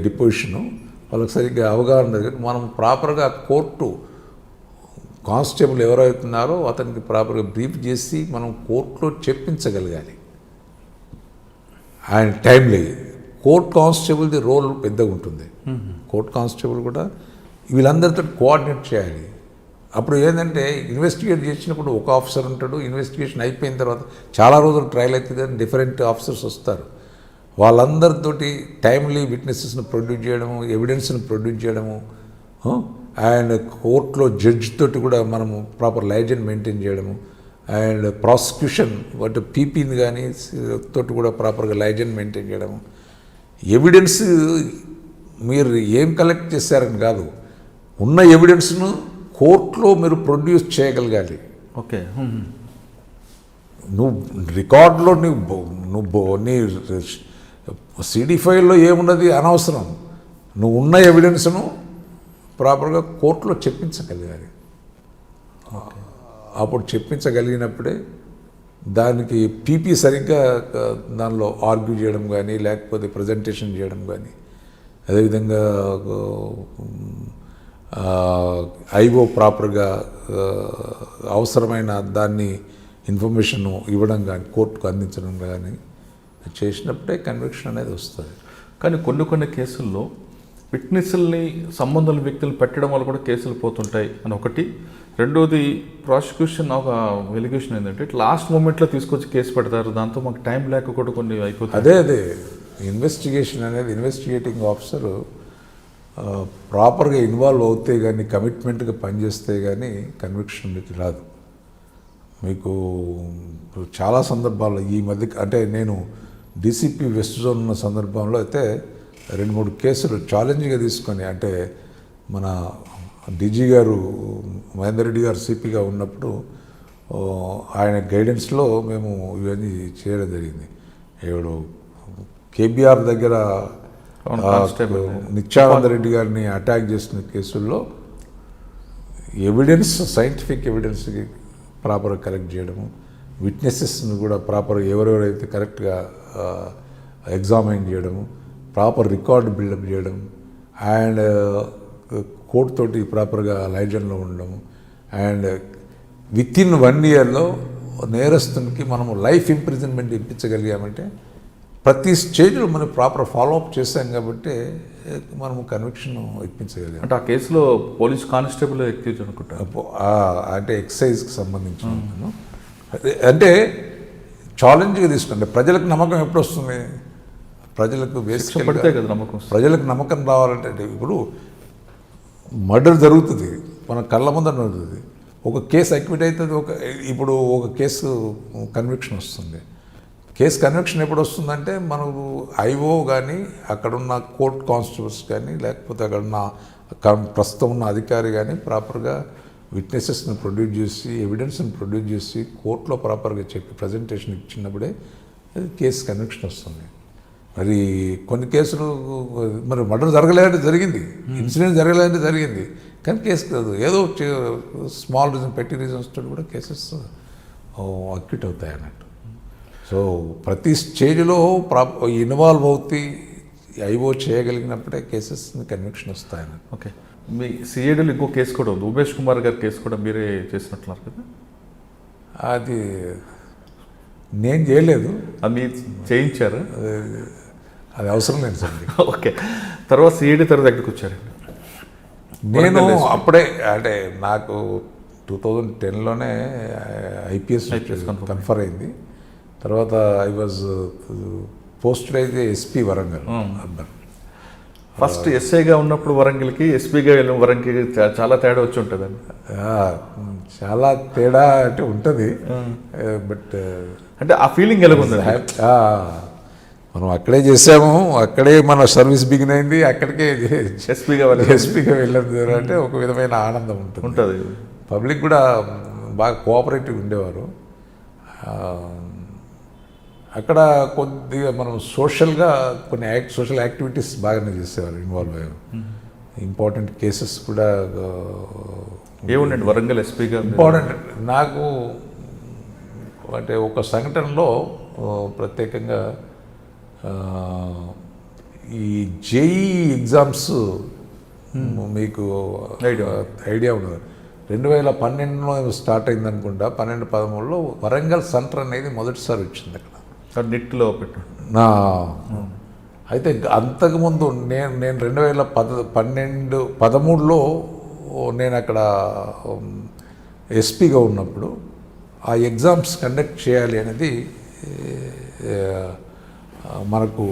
డిపోజిషను వాళ్ళకి సరిగ్గా అవగాహన లేదు. మనం ప్రాపర్గా కోర్టు కానిస్టేబుల్ ఎవరైతున్నారో అతనికి ప్రాపర్గా బ్రీఫ్ చేసి మనం కోర్టులో చెప్పించగలగాలి. ఆయన టైంలీ కోర్ట్ కానిస్టేబుల్ది రోల్ పెద్దగా ఉంటుంది. కోర్ట్ కానిస్టేబుల్ కూడా వీళ్ళందరితో కోఆర్డినేట్ చేయాలి. అప్పుడు ఏంటంటే ఇన్వెస్టిగేట్ చేసినప్పుడు ఒక ఆఫీసర్ ఉంటాడు, ఇన్వెస్టిగేషన్ అయిపోయిన తర్వాత చాలా రోజులు ట్రయల్ అవుతుంది అని డిఫరెంట్ ఆఫీసర్స్ వస్తారు. వాళ్ళందరితోటి టైమ్లీ విట్నెసెస్ని ప్రొడ్యూస్ చేయడము, ఎవిడెన్స్ని ప్రొడ్యూస్ చేయడము, అండ్ కోర్టులో జడ్జి తోటి కూడా మనము ప్రాపర్ లైజన్ మెయింటైన్ చేయడము, అండ్ ప్రాసిక్యూషన్ వాటి పీపీని కానీ తోటి కూడా ప్రాపర్గా లైజన్ మెయింటైన్ చేయడము, ఎవిడెన్స్ మీరు ఏం కలెక్ట్ చేశారని కాదు, ఉన్న ఎవిడెన్స్ను కోర్టులో మీరు ప్రొడ్యూస్ చేయగలగాలి. ఓకే. నువ్వు రికార్డులో నువ్వు నీ సిడి ఫైల్లో ఏమున్నది అనవసరం. నువ్వు ఉన్న ఎవిడెన్స్ను ప్రాపర్గా కోర్టులో చెప్పించగలగాలి. అప్పుడు చెప్పించగలిగినప్పుడే దానికి పీపీ సరిగ్గా దానిలో ఆర్గ్యూ చేయడం కానీ, లేకపోతే ప్రజెంటేషన్ చేయడం కానీ, అదేవిధంగా ఐఓ ప్రాపర్గా అవసరమైన దాన్ని ఇన్ఫర్మేషన్ ఇవ్వడం కానీ, కోర్టుకు అందించడం కానీ చేసినప్పుడే కన్విక్షన్ అనేది వస్తుంది. కానీ కొన్ని కేసుల్లో విట్నెస్ల్ని సంబంధాల వ్యక్తులు పెట్టడం వల్ల కూడా కేసులు పోతుంటాయి అని ఒకటి. రెండోది, ప్రాసిక్యూషన్ ఒక ఎలిగేషన్ ఏంటంటే లాస్ట్ మూమెంట్లో తీసుకొచ్చి కేసు పెడతారు, దాంతో మాకు టైం లేక కూడా కొన్ని అయిపోతుంది. అదే ఇన్వెస్టిగేషన్ అనేది ఇన్వెస్టిగేటింగ్ ఆఫీసర్ ప్రాపర్గా ఇన్వాల్వ్ అవుతే కానీ, కమిట్మెంట్గా పనిచేస్తే కానీ కన్విక్షన్ మీకు రాదు. మీకు చాలా సందర్భాల్లో ఈ మధ్య అంటే నేను డీసీపీ వెస్ట్ జోన్ ఉన్న సందర్భంలో అయితే 2-3 కేసులు ఛాలెంజ్గా తీసుకొని, అంటే మన డీజీ గారు మహేందర్ రెడ్డి గారు సిపిగా ఉన్నప్పుడు ఆయన గైడెన్స్లో మేము ఇవన్నీ చేయడం జరిగింది. ఎవడు కేబీఆర్ దగ్గర నిత్యానంద రెడ్డి గారిని అటాక్ చేసిన కేసుల్లో ఎవిడెన్స్, సైంటిఫిక్ ఎవిడెన్స్కి ప్రాపర్గా కలెక్ట్ చేయడము, విట్నెసెస్ని కూడా ప్రాపర్గా ఎవరెవరైతే కరెక్ట్గా ఎగ్జామైన్ చేయడము, ప్రాపర్ రికార్డ్ బిల్డప్ చేయడం, అండ్ కోర్టు తోటి ప్రాపర్గా లైజన్లో ఉండడం, అండ్ వితిన్ 1 ఇయర్లో నేరస్తునికి మనము లైఫ్ ఇంప్రిజన్మెంట్ ఇప్పించగలిగామంటే ప్రతి స్టేజ్లో మనం ప్రాపర్ ఫాలోఅప్ చేశాం కాబట్టి మనము కన్విక్షన్ ఇప్పించగలిగాం. అంటే ఆ కేసులో పోలీస్ కానిస్టేబుల్ ఎక్కించు అనుకుంటా, అంటే ఎక్సైజ్కి సంబంధించిన అంటే ఛాలెంజ్గా తీసుకుంటే ప్రజలకు నమ్మకం ఎప్పుడు వస్తుంది? ప్రజలకు పడితే కదా నమ్మకం. ప్రజలకు నమ్మకం రావాలంటే ఇప్పుడు మర్డర్ జరుగుతుంది, మన కళ్ళ ముందర జరుగుతుంది, ఒక కేసు అక్విట్ అవుతుంది, ఇప్పుడు ఒక కేసు కన్విక్షన్ వస్తుంది. కేసు కన్విక్షన్ ఎప్పుడు వస్తుందంటే మనకు ఐఓ కానీ, అక్కడున్న కోర్ట్ కానిస్టేబుల్స్ కానీ, లేకపోతే అక్కడున్న ప్రస్తుతం ఉన్న అధికారి కానీ ప్రాపర్గా విట్నెసెస్ని ప్రొడ్యూస్ చేసి, ఎవిడెన్స్ని ప్రొడ్యూస్ చేసి కోర్టులో ప్రాపర్గా చెప్పి ప్రజెంటేషన్ ఇచ్చినప్పుడే కేసు కన్విక్షన్ వస్తుంది. మరి కొన్ని కేసులు మరి మర్డర్ జరగలేదంటే జరిగింది, ఇన్సిడెంట్ జరగలేదంటే జరిగింది, కానీ కేసు కాదు, ఏదో స్మాల్ రీజన్, పెట్టి రీజన్స్ తోటి కూడా కేసెస్ అక్విట్ అవుతాయి అన్నట్టు. సో ప్రతి స్టేజ్లో ఇన్వాల్వ్ అవుతాయి ఐఓ చేయగలిగినప్పుడే కేసెస్ని కన్విక్షన్ వస్తాయి అన్నట్టు. ఓకే. మీ సిఐడిలో ఇంకో కేసు కూడా ఉంది, ఉమేష్ కుమార్ గారి కేసు కూడా మీరే చేసినట్లున్నారు కదా? అది నేను చేయలేదు, అది మీరు చేయించారా? అది అవసరం లేదు సార్. ఓకే. తర్వాత సిఐడి తర్వాత దగ్గరికి వచ్చారు. నేను అప్పుడే అంటే నాకు 2010లోనే ఐపీఎస్ కన్ఫర్ అయింది. తర్వాత ఐ వాజ్ పోస్టెడ్ అయితే ఎస్పీ వరంగల్ అర్బన్. ఫస్ట్ ఎస్ఐగా ఉన్నప్పుడు వరంగల్కి, ఎస్పీగా వెళ్ళిన వరంగల్కి చాలా తేడా వచ్చి ఉంటుందండి. చాలా తేడా అంటే ఉంటుంది, బట్ అంటే ఆ ఫీలింగ్ ఎలా ఉంది? మనం అక్కడే చేసాము, అక్కడే మన సర్వీస్ బిగిన్ అయింది, అక్కడికే ఎస్పీగా వెళ్ళడం అంటే ఒక విధమైన ఆనందం ఉంటుంది. పబ్లిక్ కూడా బాగా కోఆపరేటివ్ ఉండేవారు. అక్కడ కొద్దిగా మనం సోషల్గా కొన్ని సోషల్ యాక్టివిటీస్ బాగానే చేసేవారు, ఇన్వాల్వ్ అయ్యారు. ఇంపార్టెంట్ కేసెస్ కూడా ఏముండండి వరంగల్ ఎస్పీగా ఇంపార్టెంట్ నాకు అంటే ఒక సంఘటనలో ప్రత్యేకంగా ఈ జేఈ ఎగ్జామ్స్ మీకు ఐడియా ఉన్నది, 2012లో స్టార్ట్ అయింది అనుకుంటా. 12-13లో వరంగల్ సెంటర్ అనేది మొదటిసారి వచ్చింది అక్కడ నెట్లో పెట్టు. అయితే అంతకుముందు నేను 2013లో నేను అక్కడ ఎస్పీగా ఉన్నప్పుడు ఆ ఎగ్జామ్స్ కండక్ట్ చేయాలి అనేది మనకు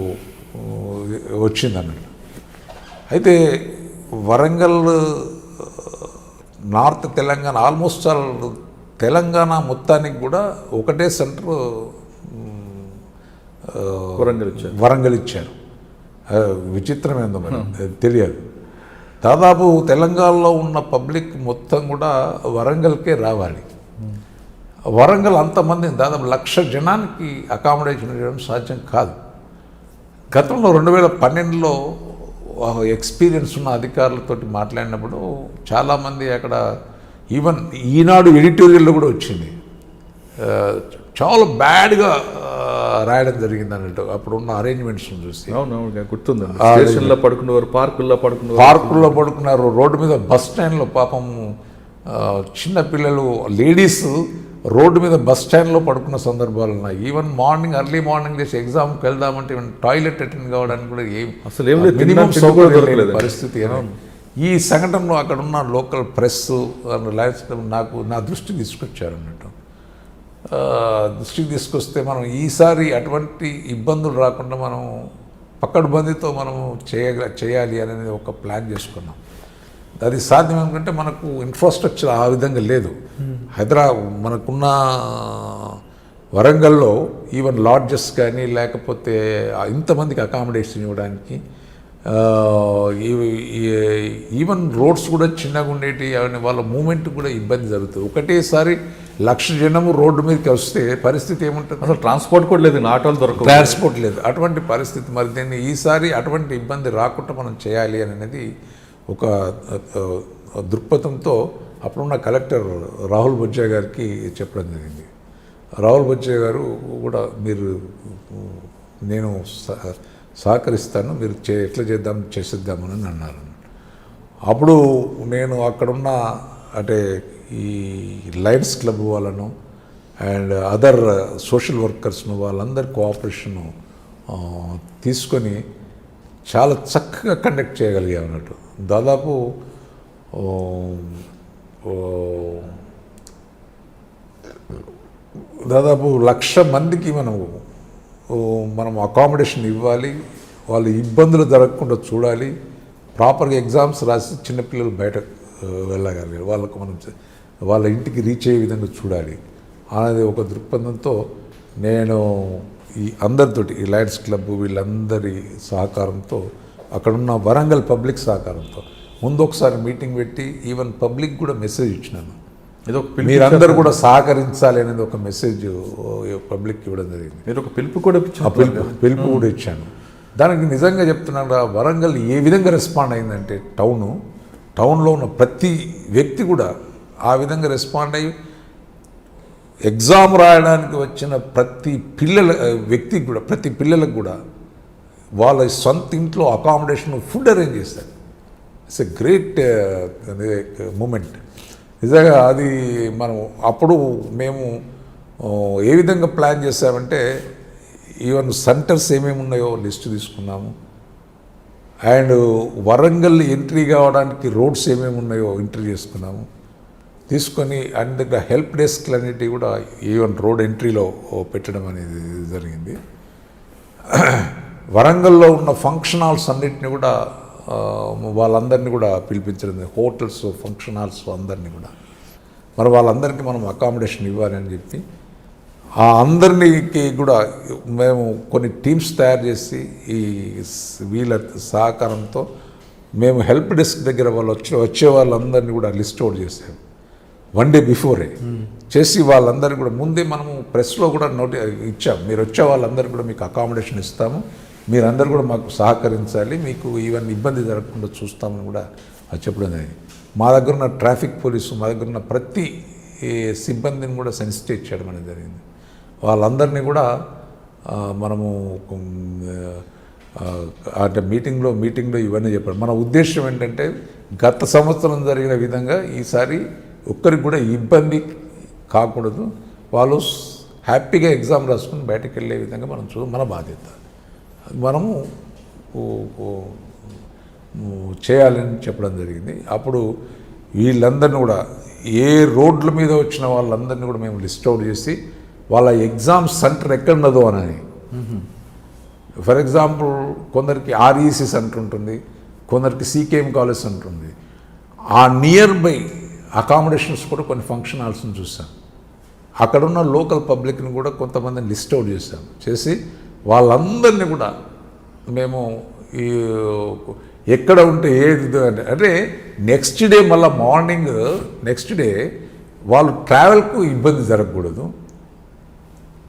వచ్చిందన్నట్టు. అయితే Warangal north Telangana almost all Telangana మొత్తానికి కూడా ఒకటే సెంటర్ వరంగల్ ఇచ్చారు. విచిత్రం ఏందో మరి తెలియదు. దాదాపు తెలంగాణలో ఉన్న పబ్లిక్ మొత్తం కూడా వరంగల్కే రావాలి. వరంగల్ అంతమంది దాదాపు 1,00,000 జనానికి అకామిడేషన్ చేయడం సాధ్యం కాదు. గతంలో 2012లో ఎక్స్పీరియన్స్ ఉన్న అధికారులతోటి మాట్లాడినప్పుడు చాలామంది అక్కడ ఈవెన్ ఈనాడు ఎడిటోరియల్లో కూడా వచ్చింది, చాలా బ్యాడ్గా రాయడం జరిగింది అన్నట్టు అప్పుడున్న అరేంజ్మెంట్స్ చూసి. అవునవును గుర్తుందండి. స్టేషన్లో పడుకున్నారు, పార్కుల్లో పడుకున్నారు, రోడ్డు మీద బస్ స్టాండ్లో పాపం చిన్నపిల్లలు లేడీస్ రోడ్డు మీద బస్ స్టాండ్లో పడుకున్న సందర్భాలు ఉన్నాయి. ఈవెన్ ఎర్లీ మార్నింగ్ చేసి ఎగ్జామ్కి వెళ్దామంటే ఈవెన్ టాయిలెట్ అటెండ్ కావడానికి కూడా అసలు మినిమం సౌకర్యం పరిస్థితి. ఈ సంఘటనలో అక్కడ ఉన్న లోకల్ ప్రెస్ నా దృష్టికి తీసుకొచ్చారు అన్నట్టు. దృష్టికి తీసుకొస్తే మనం ఈసారి అటువంటి ఇబ్బందులు రాకుండా మనం పక్కడుబందితో మనం చేయాలి అనేది ఒక ప్లాన్ చేసుకున్నాం. అది సాధ్యం ఎందుకంటే మనకు ఇన్ఫ్రాస్ట్రక్చర్ ఆ విధంగా లేదు. మనకున్న వరంగల్లో ఈవెన్ లాడ్జెస్ కానీ లేకపోతే ఇంతమందికి అకామిడేషన్ ఇవ్వడానికి ఈవెన్ రోడ్స్ కూడా చిన్నగా ఉండేటి, వాళ్ళ మూమెంట్ కూడా ఇబ్బంది జరుగుతుంది. ఒకటేసారి 1,00,000 జనము రోడ్డు మీదకి వస్తే పరిస్థితి ఏముంటుంది? అసలు ట్రాన్స్పోర్ట్ కూడా లేదు, ఆటోలు దొరకవు, ట్రాన్స్పోర్ట్ లేదు, అటువంటి పరిస్థితి. మరి దీన్ని ఈసారి అటువంటి ఇబ్బంది రాకుండా మనం చేయాలి అనేది ఒక దృక్పథంతో అప్పుడున్న కలెక్టర్ రాహుల్ బొజ్జా గారికి చెప్పడం జరిగింది. రాహుల్ బొజ్జా గారు కూడా నేను సహకరిస్తాను, మీరు ఎట్లా చేసేద్దామని అన్నారు. అప్పుడు నేను అక్కడున్న అంటే ఈ లయన్స్ క్లబ్ వాళ్ళను అండ్ అదర్ సోషల్ వర్కర్స్ను వాళ్ళందరి కోఆపరేషను తీసుకొని చాలా చక్కగా కండక్ట్ చేయగలిగాం అన్నట్టు. దాదాపు 1,00,000 మందికి మనం అకామిడేషన్ ఇవ్వాలి, వాళ్ళు ఇబ్బందులు జరగకుండా చూడాలి, ప్రాపర్గా ఎగ్జామ్స్ రాసి చిన్నపిల్లలు బయట వెళ్ళగలిగారు, వాళ్ళకు మనం వాళ్ళ ఇంటికి రీచ్ అయ్యే విధంగా చూడాలి అనేది ఒక దృక్పథంతో నేను ఈ అందరితోటి ఈ లయన్స్ క్లబ్ వీళ్ళందరి సహకారంతో అక్కడున్న వరంగల్ పబ్లిక్ సహకారంతో ముందు ఒకసారి మీటింగ్ పెట్టి ఈవెన్ పబ్లిక్ కూడా మెసేజ్ ఇచ్చినాను, మీరందరూ కూడా సహకరించాలి అనేది ఒక మెసేజ్ పబ్లిక్ ఇవ్వడం జరిగింది. మీరు ఒక పిలుపు కూడా పిలుపు కూడా ఇచ్చాను. దానికి నిజంగా చెప్తున్నాను, వరంగల్ ఏ విధంగా రెస్పాండ్ అయిందంటే టౌన్లో ఉన్న ప్రతి వ్యక్తి కూడా ఆ విధంగా రెస్పాండ్ అయ్యి ఎగ్జామ్ రాయడానికి వచ్చిన ప్రతి పిల్లలకు కూడా వాళ్ళ సొంత ఇంట్లో అకామిడేషన్ ఫుడ్ అరేంజ్ చేస్తారు. It's a great moment. నిజంగా అది మనం అప్పుడు మేము ఏ విధంగా ప్లాన్ చేసామంటే ఈవెన్ సెంటర్స్ ఏమేమి ఉన్నాయో లిస్ట్ తీసుకున్నాము, అండ్ వరంగల్ ఎంట్రీ కావడానికి రోడ్స్ ఏమేమి ఉన్నాయో ఎంట్రీ చేసుకున్నాము, తీసుకొని అండ్ హెల్ప్ డెస్క్లు అనేటివి కూడా ఈవెన్ రోడ్ ఎంట్రీలో పెట్టడం అనేది జరిగింది. వరంగల్లో ఉన్న ఫంక్షన్ హాల్స్ అన్నిటిని కూడా వాళ్ళందరినీ కూడా పిలిపించడం, హోటల్స్ ఫంక్షన్ హాల్స్ అందరినీ కూడా మరి వాళ్ళందరికీ మనం అకామిడేషన్ ఇవ్వాలి అని చెప్పి ఆ అందరికీ కూడా మేము కొన్ని టీమ్స్ తయారు చేసి ఈ వీళ్ళ సహకారంతో మేము హెల్ప్ డెస్క్ దగ్గర వాళ్ళు వచ్చే వాళ్ళందరినీ కూడా లిస్ట్ అవుట్ చేసాము 1 day బిఫోరే చేసి వాళ్ళందరికీ కూడా ముందే మనము ప్రెస్లో కూడా ఇచ్చాము, మీరు వచ్చే వాళ్ళందరికీ కూడా మీకు అకామిడేషన్ ఇస్తాము, మీరందరూ కూడా మాకు సహకరించాలి, మీకు ఈవెన్ ఇబ్బంది జరగకుండా చూస్తామని కూడా చెప్పడం జరిగింది. మా దగ్గర ఉన్న ట్రాఫిక్ పోలీసు మా దగ్గర ఉన్న ప్రతి సిబ్బందిని కూడా సెన్సిటైజ్ చేయడం అనేది జరిగింది. వాళ్ళందరినీ కూడా మనము అంటే మీటింగ్లో ఇవన్నీ చెప్పారు. మన ఉద్దేశం ఏంటంటే గత సంవత్సరం జరిగిన విధంగా ఈసారి ఒక్కరికి కూడా ఇబ్బంది కాకూడదు, వాళ్ళు హ్యాపీగా ఎగ్జామ్ రాసుకుని బయటకు వెళ్ళే విధంగా మన బాధ్యత మనము చేయాలని చెప్పడం జరిగింది. అప్పుడు వీళ్ళందరినీ కూడా ఏ రోడ్ల మీద వచ్చిన వాళ్ళందరినీ కూడా మేము లిస్ట్ అవుట్ చేసి వాళ్ళ ఎగ్జామ్ సెంటర్ ఎక్కడున్నదో అని, ఫర్ ఎగ్జాంపుల్ కొందరికి ఆర్ఈసీ సెంటర్ ఉంటుంది, కొందరికి సీకేఎం కాలేజ్ సెంటర్ ఉంది, ఆ నియర్ బై అకామిడేషన్స్ కూడా కొన్ని ఫంక్షన్ హాల్స్ని చూసాం, అక్కడున్న లోకల్ పబ్లిక్ని కూడా కొంతమందిని లిస్ట్ అవుట్ చేసి వాళ్ళందరినీ కూడా మేము ఈ ఎక్కడ ఉంటే ఏది అంటే నెక్స్ట్ డే మళ్ళీ మార్నింగ్ నెక్స్ట్ డే వాళ్ళు ట్రావెల్కు ఇబ్బంది జరగకూడదు.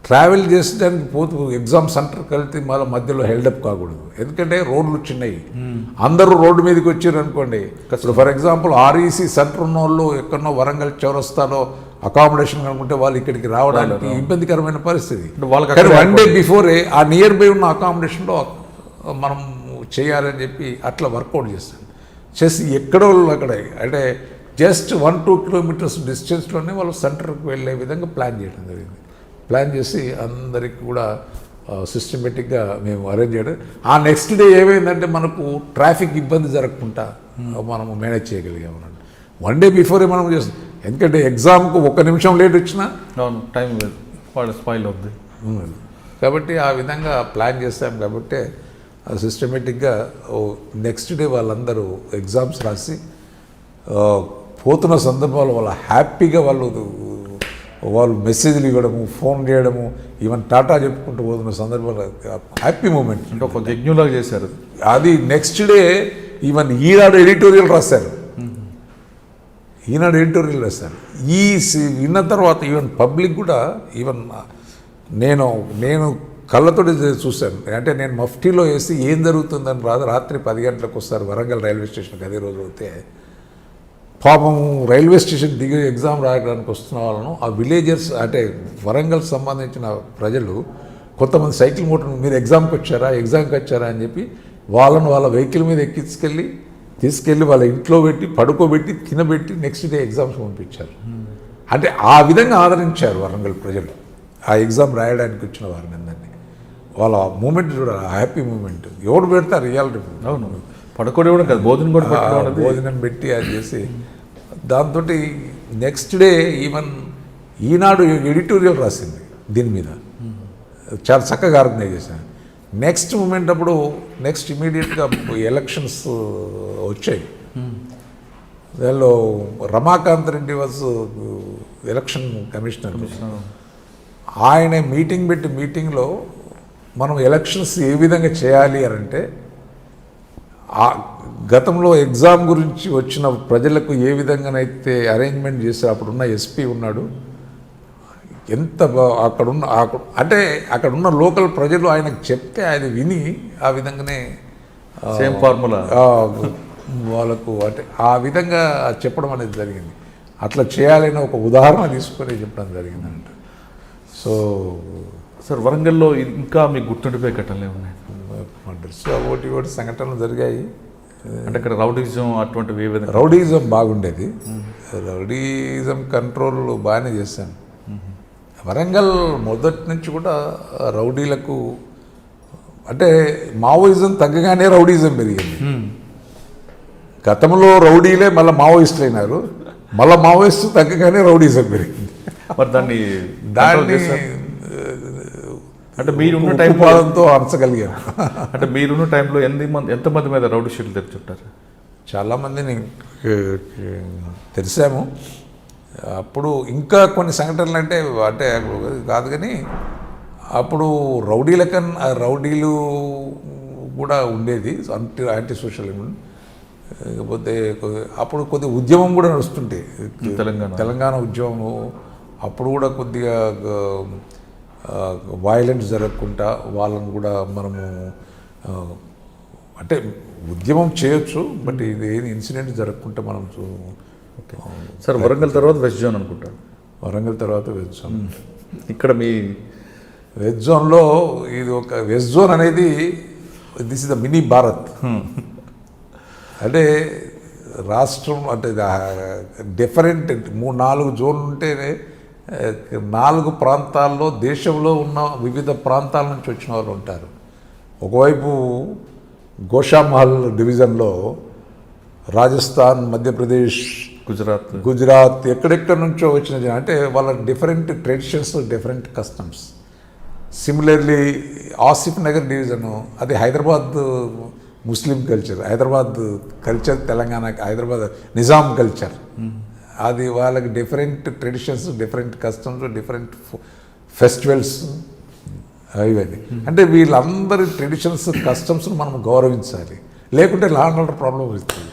ట్రావెల్ చేసడానికి పోతూ ఎగ్జామ్ సెంటర్కి వెళ్తే మళ్ళీ మధ్యలో హెల్డప్ కాకూడదు. ఎందుకంటే రోడ్లు చిన్నవి, అందరూ రోడ్డు మీదకి వచ్చారు అనుకోండి. ఇప్పుడు ఫర్ ఎగ్జాంపుల్ ఆర్ఈసీ సెంటర్ ఉన్న వాళ్ళు ఎక్కడో వరంగల్ చౌరస్తాలో అకామిడేషన్ అనుకుంటే వాళ్ళు ఇక్కడికి రావడానికి ఇబ్బందికరమైన పరిస్థితి. కానీ 1 డే బిఫోరే ఆ నియర్ బై ఉన్న అకామిడేషన్లో మనం చేయాలని చెప్పి అట్లా వర్కౌట్ చేస్తాం. చేసి ఎక్కడో అక్కడ అంటే జస్ట్ 1-2 కిలోమీటర్స్ డిస్టెన్స్లోనే వాళ్ళు సెంటర్కి వెళ్ళే విధంగా ప్లాన్ చేయడం జరిగింది. ప్లాన్ చేసి అందరికి కూడా సిస్టమేటిక్గా మేము అరేంజ్ చేయడం. ఆ నెక్స్ట్ డే ఏమైందంటే మనకు ట్రాఫిక్ ఇబ్బంది జరగకుండా మనము మేనేజ్ చేయగలిగాము. 1 డే బిఫోరే మనం చేస్తాం. ఎందుకంటే ఎగ్జామ్కు 1 నిమిషం లేట్ వచ్చినా టైం స్పాయిల్ అవుతుంది కాబట్టి ఆ విధంగా ప్లాన్ చేస్తాం. కాబట్టి సిస్టమేటిక్గా నెక్స్ట్ డే వాళ్ళందరూ ఎగ్జామ్స్ రాసి పోతున్న సందర్భాలు వాళ్ళ హ్యాపీగా వాళ్ళు మెసేజ్లు ఇవ్వడము, ఫోన్ చేయడము, ఈవెన్ టాటా చెప్పుకుంటూ పోతున్న సందర్భంలో హ్యాపీ మూమెంట్. అంటే ఒక యజ్ఞంలాగా చేశారు అది. Next day even Eenadu editorial రాశారు. ఈనాడు ఎడిటోరియల్ రాశారు. విన్న తర్వాత ఈవెన్ పబ్లిక్ కూడా ఈవెన్ నేను కళ్ళతోటి చూశాను. అంటే నేను మఫ్టీలో వేసి ఏం జరుగుతుందని రాత్రి 10 గంటలకు వస్తారు వరంగల్ రైల్వే స్టేషన్కి. అదే రోజు అయితే పాపం రైల్వే స్టేషన్ దిగి ఎగ్జామ్ రాయడానికి వస్తున్న వాళ్ళను ఆ విలేజర్స్ అంటే వరంగల్ సంబంధించిన ప్రజలు కొంతమంది సైకిల్ మోటార్ మీరు ఎగ్జామ్కి వచ్చారా అని చెప్పి వాళ్ళను వాళ్ళ వెహికల్ మీద తీసుకెళ్ళి వాళ్ళ ఇంట్లో పెట్టి పడుకోబెట్టి తినబెట్టి నెక్స్ట్ డే ఎగ్జామ్స్ పంపించారు. అంటే ఆ విధంగా ఆదరించారు వరంగల్ ప్రజలు ఆ ఎగ్జామ్ రాయడానికి వచ్చిన వారిని అందరినీ. వాళ్ళ మూమెంట్ చూడాలి, హ్యాపీ మూమెంట్. ఎవరు పెడతారు రియాలిటీ? అవును, పడుకోవడం కాదు, భోజనం పెట్టి అది చేసి దాంతో next day even Eenadu editorial రాసింది దీని మీద. చాలా చక్కగా ఆర్గనైజ్ చేశాను. నెక్స్ట్ మూమెంట్ అప్పుడు నెక్స్ట్ ఇమీడియట్గా ఎలక్షన్స్ వచ్చాయి. దానిలో Ramakant Reddy was election commissioner. ఆయన మీటింగ్లో మనం ఎలక్షన్స్ ఏ విధంగా చేయాలి అని అంటే గతంలో ఎగ్జామ్ గురించి వచ్చిన ప్రజలకు ఏ విధంగానైతే అరేంజ్మెంట్ చేశారు. అప్పుడున్న ఎస్పీ ఉన్నాడు, ఎంత అక్కడున్న లోకల్ ప్రజలు ఆయనకు చెప్తే ఆయన విని ఆ విధంగానే సేమ్ ఫార్ములా వాళ్ళకు అంటే ఆ విధంగా చెప్పడం అనేది జరిగింది. అట్లా చేయాలని ఒక ఉదాహరణ తీసుకొని చెప్పడం జరిగిందంట. సో సార్ వరంగల్లో ఇంకా మీకు గుర్తుండిపోయే ఘటనలు ఏమున్నాయి? మర్డర్స్ ఒకటి సంఘటనలు జరిగాయి. అంటే ఇక్కడ రౌడీజం అటువంటివి ఏ విధంగా? రౌడీజం బాగుండేది. రౌడీజం కంట్రోల్ బాగానే చేశాను. వరంగల్ మొదటి నుంచి కూడా రౌడీలకు అంటే మావోయిజం తగ్గగానే రౌడీజం పెరిగింది. గతంలో రౌడీలే మళ్ళీ మావోయిస్టులు అయినారు, మళ్ళీ మావోయిస్టు తగ్గగానే రౌడీజం పెరిగింది. మరి దాన్ని అంటే మీరున్న టైంతో అంచగలిగాను. అంటే మీరున్న టైంలో ఎంతమంది మీద రౌడీ షీట్లు తెచ్చుంటారు? చాలామందిని తెరిసాము. అప్పుడు ఇంకా కొన్ని సంఘటనలు అంటే కాదు కానీ అప్పుడు రౌడీలు కూడా ఉండేది, యాంటీ సోషల్. లేకపోతే అప్పుడు కొద్దిగా ఉద్యమం కూడా నడుస్తుంటే తెలంగాణ ఉద్యమము. అప్పుడు కూడా కొద్దిగా వైలెన్స్ జరగకుండా వాళ్ళని కూడా మనము అంటే ఉద్యమం చేయొచ్చు, బట్ ఇది ఏది ఇన్సిడెంట్ జరగకుండా మనం సార్ వరంగల్ తర్వాత వెస్ట్ జోన్ అనుకుంటారు. వరంగల్ తర్వాత వెస్ట్ జోన్. ఇక్కడ మీ వెస్ట్ జోన్లో ఇది ఒక వెస్ట్ జోన్ అనేది this is the mini Bharat. అంటే రాష్ట్రం అంటే డిఫరెంట్ 3-4 జోన్లు ఉంటేనే 4 ప్రాంతాల్లో దేశంలో ఉన్న వివిధ ప్రాంతాల నుంచి వచ్చిన వాళ్ళు ఉంటారు. ఒకవైపు గోషామహల్ డివిజన్లో రాజస్థాన్, మధ్యప్రదేశ్, గుజరాత్ ఎక్కడెక్కడి నుంచో వచ్చిన జనం. అంటే వాళ్ళ different traditions, different customs. Similarly Asif Nagar division అది హైదరాబాద్ ముస్లిం కల్చర్, హైదరాబాద్ కల్చర్, తెలంగాణకి హైదరాబాద్ నిజాం కల్చర్. అది వాళ్ళకి different traditions, different customs, different festivals ఇవన్నీ అంటే వీళ్ళందరి ట్రెడిషన్స్ కస్టమ్స్ని మనం గౌరవించాలి, లేకుంటే లా అండ్ ఆర్డర్ ప్రాబ్లం వస్తుంది.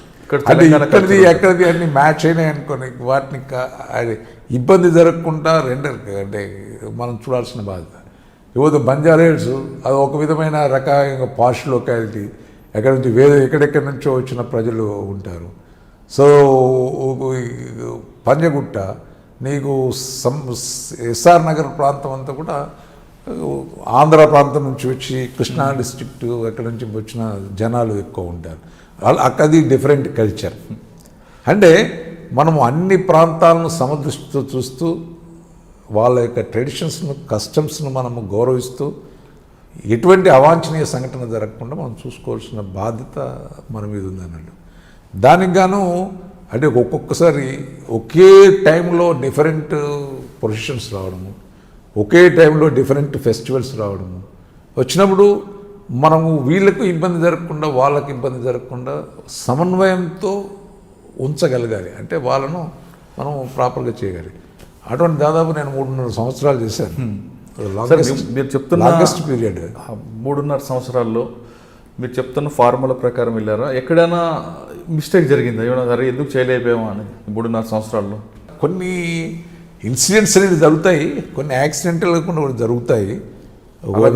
అంటే ఇక్కడిది ఎక్కడిది అన్ని మ్యాచ్ అయినాయి అనుకోని వాటిని అది ఇబ్బంది జరగకుండా అంటే మనం చూడాల్సిన బాధ్యత. ఇవ్వదు బంజారా అది ఒక విధమైన రకమైన పాష్ లొకాలిటీ, ఎక్కడి నుంచి ఎక్కడెక్కడి నుంచో వచ్చిన ప్రజలు ఉంటారు. సో పంజగుట్ట నీకు ఎస్ఆర్ నగర్ ప్రాంతం అంతా కూడా ఆంధ్ర ప్రాంతం నుంచి వచ్చి కృష్ణా డిస్ట్రిక్ట్ ఎక్కడి నుంచి వచ్చిన జనాలు ఎక్కువ ఉంటారు. అది డిఫరెంట్ కల్చర్. అంటే మనము అన్ని ప్రాంతాలను సమదృష్టితో చూస్తూ వాళ్ళ యొక్క ట్రెడిషన్స్ను కస్టమ్స్ను మనము గౌరవిస్తూ ఎటువంటి అవాంఛనీయ సంఘటన జరగకుండా మనం చూసుకోవాల్సిన బాధ్యత మన మీద ఉందన్నట్టు. దానికి గాను అంటే ఒక్కొక్కసారి ఒకే టైంలో డిఫరెంట్ పొజిషన్స్ రావడము, ఒకే టైంలో డిఫరెంట్ ఫెస్టివల్స్ రావడము వచ్చినప్పుడు మనము వీళ్ళకు ఇబ్బంది జరగకుండా వాళ్ళకి ఇబ్బంది జరగకుండా సమన్వయంతో ఉంచగలగాలి. అంటే వాళ్ళను మనం ప్రాపర్గా చేయగలి. అటువంటి దాదాపు నేను 3.5 సంవత్సరాలు చేశాను. మీరు చెప్తున్న లాంగెస్ట్ పీరియడ్ 3.5 సంవత్సరాల్లో మీరు చెప్తున్న ఫార్ములా ప్రకారం వెళ్ళారా? ఎక్కడైనా మిస్టేక్ జరిగిందా? ఏమైనా సరే ఎందుకు చేయలేకపోయామా అని 3.5 సంవత్సరాల్లో? కొన్ని ఇన్సిడెంట్స్ అనేవి జరుగుతాయి, కొన్ని యాక్సిడెంటల్ కూడా జరుగుతాయి.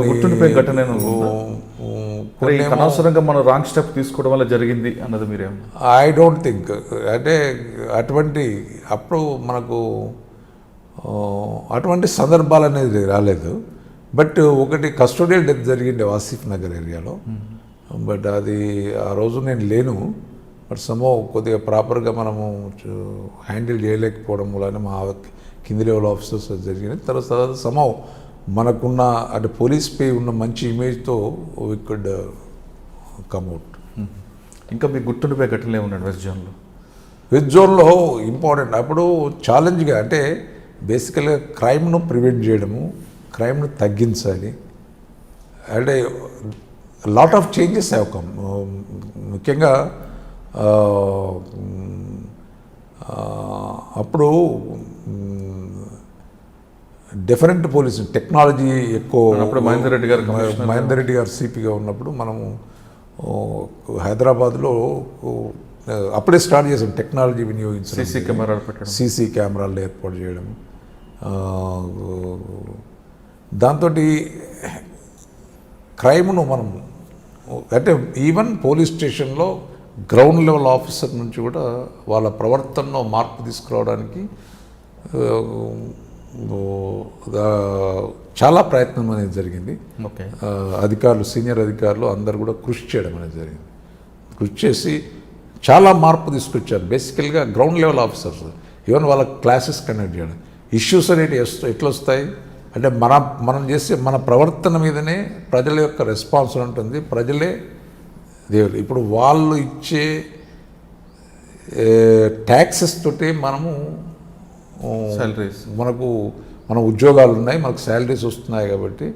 గుర్తుండిపోయే ఘటన అనవసరంగా మనం రాంగ్ స్టెప్ తీసుకోవడం వల్ల జరిగింది అన్నది మీరేమో? I don't think. అంటే అప్పుడు మనకు అటువంటి సందర్భాలు అనేది రాలేదు. బట్ ఒకటి కస్టోడియల్ డెత్ జరిగింది ఆసిఫ్ నగర్ ఏరియాలో. బట్ అది ఆ రోజు నేను లేను. బట్ కొద్దిగా ప్రాపర్గా మనము హ్యాండిల్ చేయలేకపోవడం వల్ల మా కింది లెవెల్ ఆఫీసర్స్ జరిగినాయి. తర్వాత మనకున్న అంటే పోలీస్ పే ఉన్న మంచి ఇమేజ్తో వి కుడ్ కమ్అవుట్. ఇంకా మీకు గుర్తుండిపోయే ఘటనలు ఏమన్నాడు వెస్ట్ జోన్లో ఇంపార్టెంట్ అప్పుడు ఛాలెంజ్గా అంటే బేసికల్గా క్రైమ్ను ప్రివెంట్ చేయడము, క్రైమ్ను తగ్గించాలి. అంటే lot of changes have come. ముఖ్యంగా అప్పుడు డిఫరెంట్ పోలీసింగ్ టెక్నాలజీ ఎక్కువ. మహేందర్ రెడ్డి గారు సిపిగా ఉన్నప్పుడు మనము హైదరాబాద్లో అప్పుడే స్టార్ట్ చేసాం టెక్నాలజీ వినియోగించడం, సీసీ కెమెరాలు ఏర్పాటు చేయడం. దాంతో క్రైమ్ను మనం అంటే ఈవెన్ పోలీస్ స్టేషన్లో గ్రౌండ్ లెవెల్ ఆఫీసర్ నుంచి కూడా వాళ్ళ ప్రవర్తనలో మార్పు తీసుకురావడానికి చాలా ప్రయత్నం అనేది జరిగింది. అధికారులు, సీనియర్ అధికారులు అందరు కూడా కృషి చేయడం అనేది జరిగింది. కృషి చేసి చాలా మార్పు తీసుకొచ్చారు. బేసికల్గా గ్రౌండ్ లెవెల్ ఆఫీసర్స్ ఈవెన్ వాళ్ళ క్లాసెస్ కండక్ట్ చేయడం. ఇష్యూస్ అనేవి ఎట్లా వస్తాయి అంటే మనం చేసే మన ప్రవర్తన మీదనే ప్రజల యొక్క రెస్పాన్స్ ఉంటుంది. ప్రజలే దేవుడు. ఇప్పుడు వాళ్ళు ఇచ్చే ట్యాక్సెస్ తోటి మనము సాలరీస్ మన ఉద్యోగాలు ఉన్నాయి, మనకు శాలరీస్ వస్తున్నాయి. కాబట్టి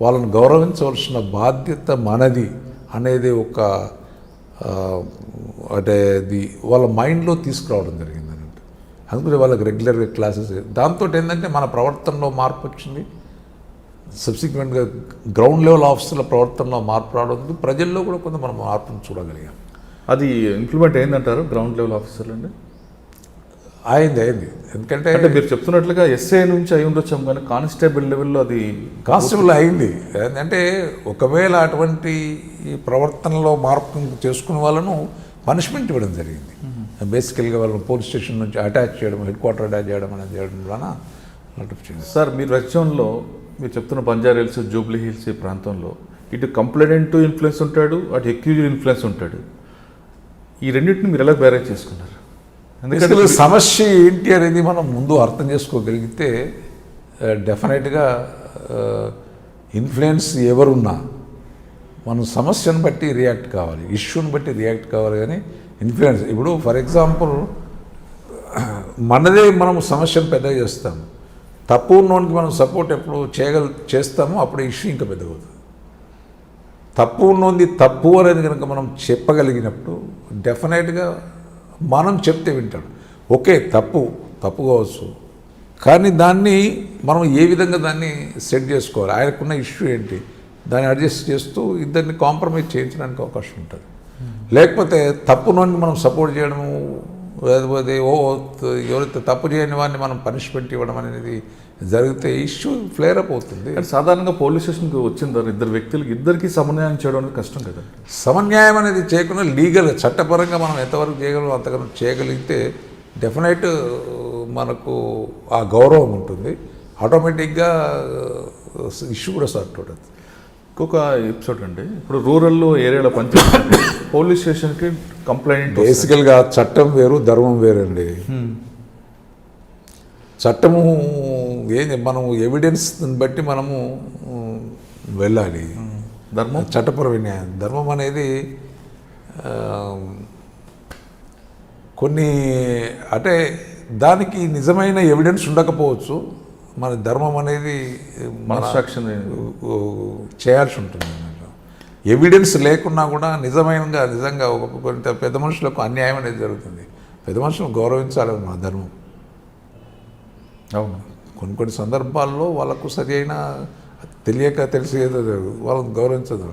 వాళ్ళని గౌరవించవలసిన బాధ్యత మనది అనేది ఒక అంటే అది వాళ్ళ మైండ్లో తీసుకురావడం జరిగింది అన్నట్టు. అందుకని వాళ్ళకి రెగ్యులర్గా క్లాసెస్. దాంతో ఏంటంటే మన ప్రవర్తనలో మార్పు వచ్చింది. సబ్సిక్వెంట్గా గ్రౌండ్ లెవెల్ ఆఫీసర్ల ప్రవర్తనలో మార్పు రావడం, ప్రజల్లో కూడా కొంత మనం మార్పును చూడగలిగాం. అది ఇంప్లిమెంట్ అయిందంటారు గ్రౌండ్ లెవెల్ ఆఫీసర్లు అండి? అయింది. ఎందుకంటే మీరు చెప్తున్నట్లుగా ఎస్ఐ నుంచి అయి ఉండొచ్చాం, కానీ కానిస్టేబుల్ లెవెల్లో అది కానిస్టేబుల్ అయింది. అంటే ఒకవేళ అటువంటి ప్రవర్తనలో మార్పు చేసుకునే వాళ్ళను పనిష్మెంట్ ఇవ్వడం జరిగింది. బేసికల్గా వాళ్ళని పోలీస్ స్టేషన్ నుంచి అటాచ్ చేయడం, హెడ్ క్వార్టర్ అటాచ్ చేయడం అనేది చేయడం వలన సార్ మీరు వెస్ట్ జోన్లో మీరు చెప్తున్న బంజారా హిల్స్, జూబ్లీ హిల్స్ ఈ ప్రాంతంలో ఇటు కంప్లైంట్ ఇన్ఫ్లుయెన్స్ ఉంటాడు, అటు అక్యూజ్డ్ ఇన్ఫ్లుయెన్స్ ఉంటాడు. ఈ రెండింటిని మీరు ఎలా బ్యారేజ్ చేసుకున్నారు? ఎందుకంటే సమస్య ఏంటి అనేది మనం ముందు అర్థం చేసుకోగలిగితే డెఫినెట్గా ఇన్ఫ్లుయెన్స్ ఎవరున్నా మనం సమస్యను బట్టి రియాక్ట్ కావాలి, ఇష్యూని బట్టి రియాక్ట్ కావాలి. కానీ ఇన్ఫ్లుయెన్స్ ఇప్పుడు ఫర్ ఎగ్జాంపుల్ మనదే మనం సమస్యను పెద్దగా చేస్తాం. తప్పు ఉన్నోనికి మనం సపోర్ట్ ఎప్పుడు చేస్తామో అప్పుడు ఇష్యూ ఇంకా పెద్దగా అవుతుంది. తప్పు ఉన్నది తప్పు అనేది కనుక మనం చెప్పగలిగినప్పుడు డెఫినెట్గా మనం చెప్తే వింటాడు. ఓకే తప్పు కావచ్చు, కానీ దాన్ని మనం ఏ విధంగా దాన్ని సెట్ చేసుకోవాలి, ఆయనకున్న ఇష్యూ ఏంటి, దాన్ని అడ్జస్ట్ చేస్తూ ఇద్దరిని కాంప్రమైజ్ చేయించడానికి అవకాశం ఉంటుంది. లేకపోతే తప్పు నుండి మనం సపోర్ట్ చేయడము, లేకపోతే ఎవరైతే తప్పు చేయని వాడిని మనం పనిష్మెంట్ ఇవ్వడం అనేది జరిగితే ఇష్యూ ఫ్లేర్ అప్ అవుతుంది. కానీ సాధారణంగా పోలీస్ స్టేషన్కి వచ్చిన తర్వాత ఇద్దరు వ్యక్తులకి ఇద్దరికి సమన్వయం చేయడం అనేది కష్టం కదా. సమన్యాయం అనేది చేయకుండా లీగల్ చట్టపరంగా మనం ఎంతవరకు చేయగలం అంతవరకు చేయగలిగితే డెఫినెట్ మనకు ఆ గౌరవం ఉంటుంది, ఆటోమేటిక్గా ఇష్యూ కూడా సార్ట్ అవుతుంది. ఇంకొక ఎపిసోడ్ అండి, ఇప్పుడు రూరల్ ఏరియాలో పనిచేస్తే పోలీస్ స్టేషన్కి కంప్లైంట్ బేసికల్గా చట్టం వేరు ధర్మం వేరండి. చట్టము మనం ఎవిడెన్స్ బట్టి మనము వెళ్ళాలి, ధర్మం చట్టపరమైన న్యాయం. ధర్మం అనేది కొన్ని అంటే దానికి నిజమైన ఎవిడెన్స్ ఉండకపోవచ్చు, మన ధర్మం అనేది మనస్సాక్షి చేయాల్సి ఉంటుంది. ఎవిడెన్స్ లేకున్నా కూడా నిజంగా కొంత పెద్ద మనుషులకు అన్యాయం అనేది జరుగుతుంది. పెద్ద మనుషులను గౌరవించాలి మన ధర్మం. అవును, కొన్ని సందర్భాల్లో వాళ్ళకు సరి అయిన తెలిసేదో వాళ్ళని గౌరవించదు.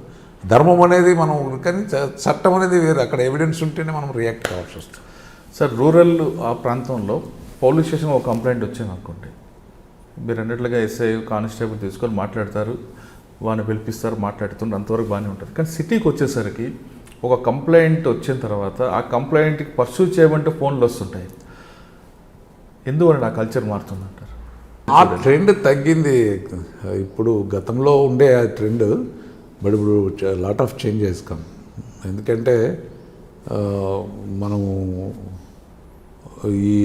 ధర్మం అనేది మనం కానీ చట్టం అనేది వేరు, అక్కడ ఎవిడెన్స్ ఉంటేనే మనం రియాక్ట్ కావాల్సి వస్తుంది. సార్, రూరల్ ఆ ప్రాంతంలో పోలీస్ స్టేషన్ ఒక కంప్లైంట్ వచ్చింది అనుకోండి, మీరు అన్నట్లుగా ఎస్ఐ కానిస్టేబుల్ తీసుకొని మాట్లాడతారు, వాడిని పిలిపిస్తారు, మాట్లాడుతుంటే అంతవరకు బాగానే ఉంటుంది. కానీ సిటీకి వచ్చేసరికి ఒక కంప్లైంట్ వచ్చిన తర్వాత ఆ కంప్లైంట్కి పర్సూ చేయమంటే ఫోన్లు వస్తుంటాయి. ఎందువల్ల ఆ కల్చర్ మారుతుందంటారు? ఆ ట్రెండ్ తగ్గింది. ఇప్పుడు గతంలో ఉండే ఆ ట్రెండ్, బట్ ఇప్పుడు లాట్ ఆఫ్ చేంజెస్ కమ్. ఎందుకంటే మనము ఈ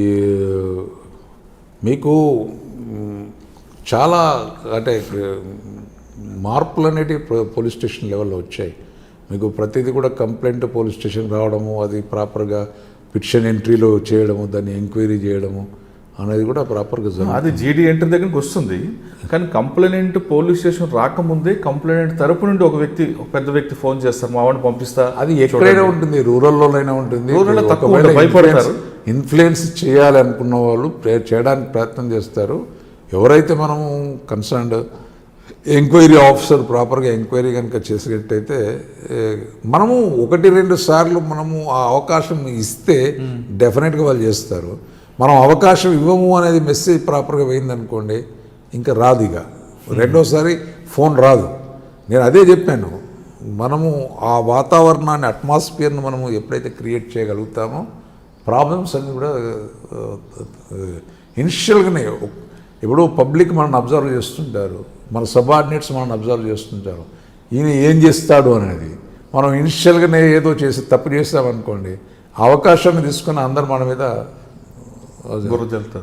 మీకు చాలా అంటే మార్పులు అనేటివి పోలీస్ స్టేషన్ లెవెల్లో వచ్చాయి. మీకు ప్రతిదీ కూడా కంప్లైంట్ పోలీస్ స్టేషన్ రావడము, అది ప్రాపర్గా పిటిషన్ ఎంట్రీలో చేయడము, దాన్ని ఎంక్వైరీ చేయడము అనేది కూడా ప్రాపర్గా జరుగుతుంది. అది జీడీ ఎంట్రీ దగ్గరికి వస్తుంది, కానీ కంప్లైంట్ పోలీస్ స్టేషన్ రాకముందే కంప్లైంట్ తరపు నుండి ఒక పెద్ద వ్యక్తి ఫోన్ చేస్తారు, మా వాడిని పంపిస్తా. అది ఎక్కడైనా ఉంటుంది, రూరల్లోనైనా ఉంటుంది. రూరల్లో తక్కువ భయపడతారు. ఇన్ఫ్లుయెన్స్ చేయాలి అనుకున్న వాళ్ళు చేయడానికి ప్రయత్నం చేస్తారు. ఎవరైతే మనము కన్సర్న్డ్ ఎంక్వైరీ ఆఫీసర్ ప్రాపర్గా ఎంక్వైరీ కనుక చేసినట్టయితే మనము 1-2 సార్లు మనము ఆ అవకాశం ఇస్తే డెఫినెట్గా వాళ్ళు చేస్తారు. మనం అవకాశం ఇవ్వము అనేది మెసేజ్ ప్రాపర్గా పోయిందనుకోండి, ఇంకా రాదు. ఇక రెండోసారి ఫోన్ రాదు. నేను అదే చెప్పాను, మనము ఆ వాతావరణాన్ని, అట్మాస్ఫియర్ను మనము ఎప్పుడైతే క్రియేట్ చేయగలుగుతామో ప్రాబ్లమ్స్ అన్నీ కూడా ఇనిషియల్గానే. ఇప్పుడు పబ్లిక్ మనల్ని అబ్జర్వ్ చేస్తుంటారు, మన సబార్డినేట్స్ మనల్ని అబ్జర్వ్ చేస్తుంటారు, ఈయన ఏం చేస్తాడు అనేది. మనం ఇనిషియల్గానే ఏదో చేసి తప్పు చేస్తామనుకోండి, అవకాశాన్ని తీసుకుని అందరు మన మీద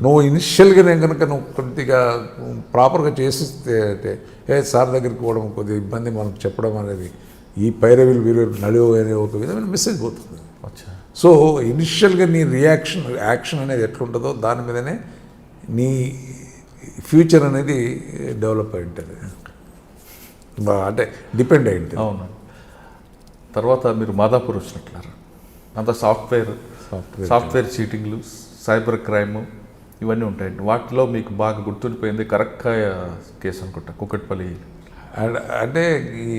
నువ్వు ఇనిషియల్గానే కనుక నువ్వు కొద్దిగా ప్రాపర్గా చేసిస్తే సార్ దగ్గరికి పోవడం కొద్దిగా ఇబ్బంది, మనకు చెప్పడం అనేది ఈ పైరవీలు వీరు నడివో అనే ఒక విధమైన మెసేజ్ పోతుంది. సో ఇనిషియల్గా నీ యాక్షన్ అనేది ఎట్లుంటుందో దాని మీదనే నీ ఫ్యూచర్ అనేది డెవలప్ అయి ఉంటుంది, అంటే డిపెండ్ అయి ఉంటుంది. అవును. తర్వాత మీరు మాదాపూర్ వచ్చినట్లరు, అంత సాఫ్ట్వేర్ చీటింగ్లు, సైబర్ క్రైమ్ ఇవన్నీ ఉంటాయండి. వాటిలో మీకు బాగా గుర్తుండిపోయింది కరక్కాయ కేసు అనుకుంటా, కుకట్పల్లి. అంటే ఈ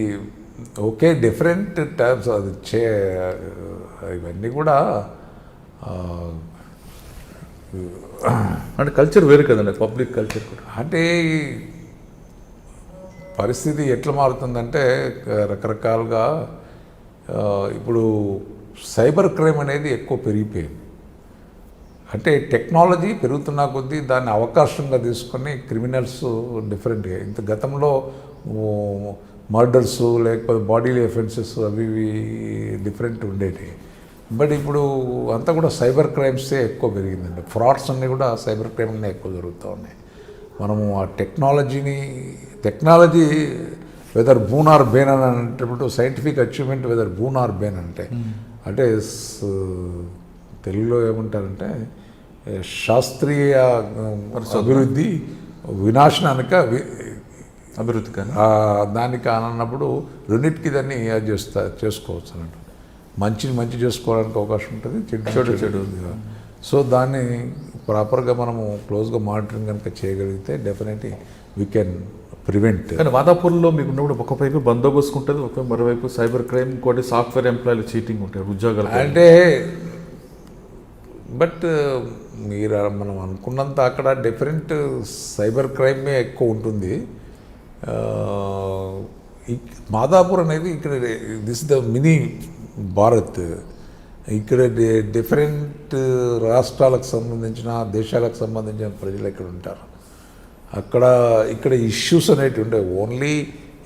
ఓకే, డిఫరెంట్ టైప్స్ అది ఇవన్నీ కూడా అంటే కల్చర్ వేరు కదండి, పబ్లిక్ కల్చర్ కూడా. అంటే పరిస్థితి ఎట్లా మారుతుందంటే రకరకాలుగా ఇప్పుడు సైబర్ క్రైమ్ అనేది ఎక్కువ పెరిగిపోయింది. అంటే టెక్నాలజీ పెరుగుతున్న కొద్దీ దాన్ని అవకాశంగా తీసుకొని క్రిమినల్స్ డిఫరెంట్గా, ఇంత గతంలో మర్డర్స్ లేకపోతే బాడీలీ అఫెన్సెస్ అవి డిఫరెంట్ ఉండేవి. బట్ ఇప్పుడు అంతా కూడా సైబర్ క్రైమ్సే ఎక్కువ పెరిగిందండి. ఫ్రాడ్స్ అన్నీ కూడా సైబర్ క్రైమ్నే ఎక్కువ జరుగుతూ ఉన్నాయి. మనము ఆ technology whether boon or bane అని అంటే scientific achievement whether boon or bane అంటే తెలుగులో ఏమంటారంటే శాస్త్రీయ అభివృద్ధి వినాశనానిక అభివృద్ధి కానీ దానికి అన్నప్పుడు రెండింటికి దాన్ని చేసుకోవచ్చు అన్నట్టు. మంచి చేసుకోవడానికి అవకాశం ఉంటుంది, చెడు. సో దాన్ని ప్రాపర్గా మనము క్లోజ్గా మానిటరింగ్ కనుక చేయగలిగితే డెఫినెట్లీ వీ కెన్ ప్రివెంట్. కానీ మాదాపూర్లో మీకు ఉన్నప్పుడు ఒకవైపు బందోబస్తు ఉంటుంది, ఒకవైపు మరోవైపు సైబర్ క్రైమ్, ఇంకోటి సాఫ్ట్వేర్ ఎంప్లాయీలు చీటింగ్ ఉంటాయి ఉద్యోగాలు. అంటే బట్ మీరు మనం అనుకున్నంత అక్కడ డిఫరెంట్ సైబర్ క్రైమే ఎక్కువ ఉంటుంది. మాదాపూర్ అనేది ఇక్కడ దిస్ ద మినీ భారత్. ఇక్కడ డిఫరెంట్ రాష్ట్రాలకు సంబంధించిన దేశాలకు సంబంధించిన ప్రజలు ఇక్కడ ఉంటారు. ఇక్కడ ఇష్యూస్ అనేవి ఉంటాయి. ఓన్లీ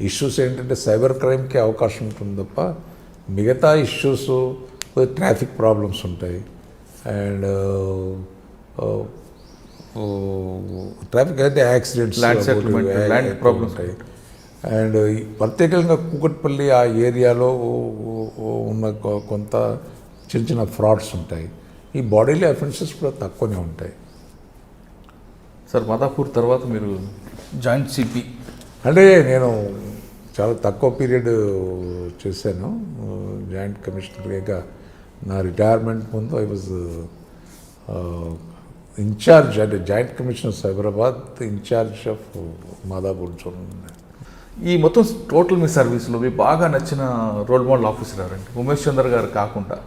ఇష్యూస్ ఏంటంటే సైబర్ క్రైమ్కి అవకాశం ఉంటుంది తప్ప మిగతా ఇష్యూస్ ట్రాఫిక్ ప్రాబ్లమ్స్ ఉంటాయి. అండ్ ట్రాఫిక్ అయితే accidents, land settlement, land problems ఉంటాయి. అండ్ ప్రత్యేకంగా కూకట్పల్లి ఆ ఏరియాలో ఉన్న కొంత చిన్న చిన్న ఫ్రాడ్స్ ఉంటాయి. ఈ బాడీలీ అఫెన్సెస్ కూడా తక్కువనే ఉంటాయి. సార్ మాదాపూర్ తర్వాత మీరు జాయింట్ సిపి అంటే నేను చాలా తక్కువ పీరియడ్ చేశాను జాయింట్ కమిషనర్గా. నా రిటైర్మెంట్ ముందు ఐ వాజ్ ఇన్ఛార్జ్, అంటే joint commissioner Cyberabad, in charge of Madhapur zone. ఈ మొత్తం టోటల్ మీ సర్వీస్లో మీకు బాగా నచ్చిన రోల్ మోడల్ ఆఫీసర్ ఎవరండి? ఉమేష్ చంద్ర గారు కాకుండా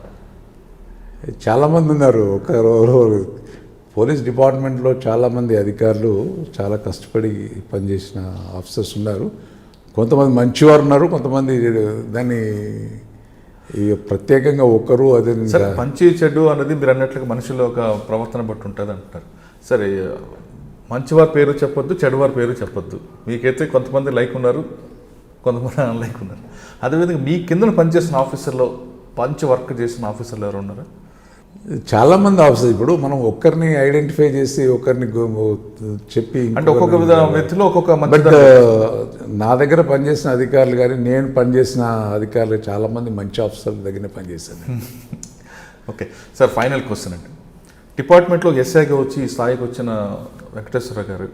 చాలామంది ఉన్నారు. పోలీస్ డిపార్ట్మెంట్లో చాలామంది అధికారులు చాలా కష్టపడి పనిచేసిన ఆఫీసర్స్ ఉన్నారు. కొంతమంది మంచివారు ఉన్నారు, కొంతమంది దాన్ని ప్రత్యేకంగా ఒకరు అదే. సరే, మంచి చెడు అన్నది మీరు అన్నట్లుగా మనుషుల్లో ఒక ప్రవర్తన బట్టి ఉంటుంది అంటారు. సరే, మంచివారి పేరు చెప్పొద్దు, చెడువారి పేరు చెప్పొద్దు. మీకైతే కొంతమంది లైక్ ఉన్నారు, కొంతమంది అన్లైక్ ఉన్నారు. అదేవిధంగా మీ కింద పనిచేసిన ఆఫీసర్లో మంచి వర్క్ చేసిన ఆఫీసర్లు ఎవరు ఉన్నారా? చాలామంది ఆఫీసర్. ఇప్పుడు మనం ఒక్కరిని ఐడెంటిఫై చేసి ఒకరిని చెప్పి అంటే ఒక్కొక్క వ్యక్తిలో ఒక్కొక్క. బట్ నా దగ్గర పనిచేసిన అధికారులు కానీ నేను పనిచేసిన అధికారులు చాలామంది మంచి ఆఫీసర్ల దగ్గరనే పనిచేశాను. ఓకే సార్, ఫైనల్ క్వశ్చన్ అండి. డిపార్ట్మెంట్లో ఎస్ఐగా వచ్చి ఈ స్థాయికి వచ్చిన వెంకటేశ్వర గారు,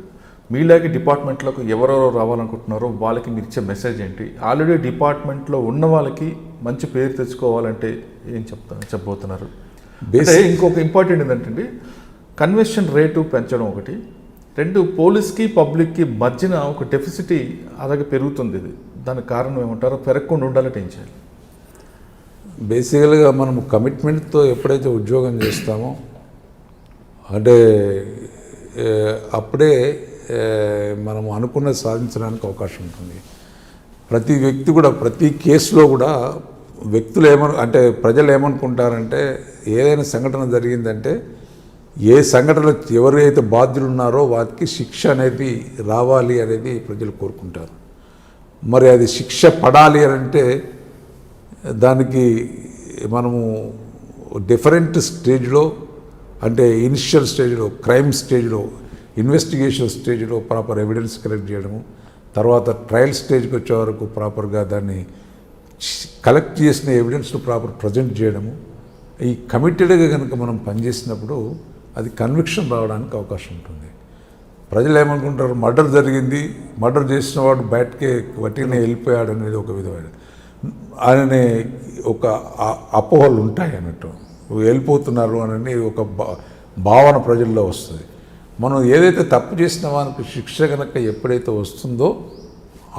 మీలాగే డిపార్ట్మెంట్లోకి ఎవరెవరో రావాలనుకుంటున్నారో వాళ్ళకి మీరు ఇచ్చే మెసేజ్ ఏంటి? ఆల్రెడీ డిపార్ట్మెంట్లో ఉన్న వాళ్ళకి మంచి పేరు తెచ్చుకోవాలంటే ఏం చెప్పబోతున్నారు? ఇంకొక ఇంపార్టెంట్ ఏంటంటే కన్వర్షన్ రేటు పెంచడం ఒకటి, రెండు పోలీస్కి పబ్లిక్కి మధ్యన ఒక డెఫిసిటీ అలాగే పెరుగుతుంది. ఇది దానికి కారణం ఏమంటారో? పెరగకుండా ఉండాలంటే ఏం చేయాలి? బేసికల్గా మనం కమిట్మెంట్తో ఎప్పుడైతే ఉద్యోగం చేస్తామో అంటే అప్పుడే మనం అనుకున్నది సాధించడానికి అవకాశం ఉంటుంది. ప్రతి వ్యక్తి కూడా ప్రతి కేసులో కూడా వ్యక్తులు అంటే ప్రజలు ఏమనుకుంటారంటే ఏదైనా సంఘటన జరిగిందంటే ఏ సంఘటన ఎవరైతే బాధ్యులు ఉన్నారో వారికి శిక్ష అనేది రావాలి అనేది ప్రజలు కోరుకుంటారు. మరి అది శిక్ష పడాలి అని అంటే దానికి మనము డిఫరెంట్ స్టేజ్లో, అంటే ఇనిషియల్ స్టేజ్లో, క్రైమ్ స్టేజ్లో, ఇన్వెస్టిగేషన్ స్టేజ్లో ప్రాపర్ ఎవిడెన్స్ కలెక్ట్ చేయడము, తర్వాత ట్రయల్ స్టేజ్కి వచ్చే వరకు ప్రాపర్గా దాన్ని కలెక్ట్ చేసిన ఎవిడెన్స్ను ప్రాపర్ ప్రజెంట్ చేయడము. ఈ కమిటెడ్గా కనుక మనం పనిచేసినప్పుడు అది కన్విక్షన్ రావడానికి అవకాశం ఉంటుంది. ప్రజలు ఏమనుకుంటారు, మర్డర్ జరిగింది, మర్డర్ చేసిన వాడు బయటకే వట్టినే వెళ్ళిపోయాడు అనేది ఒక విధమైన ఆయననే ఒక అపోహలు ఉంటాయి అన్నట్టు. వెళ్ళిపోతున్నారు అని ఒక భావన ప్రజల్లో వస్తుంది. మనం ఏదైతే తప్పు చేసిన వానికి శిక్ష కనుక ఎప్పుడైతే వస్తుందో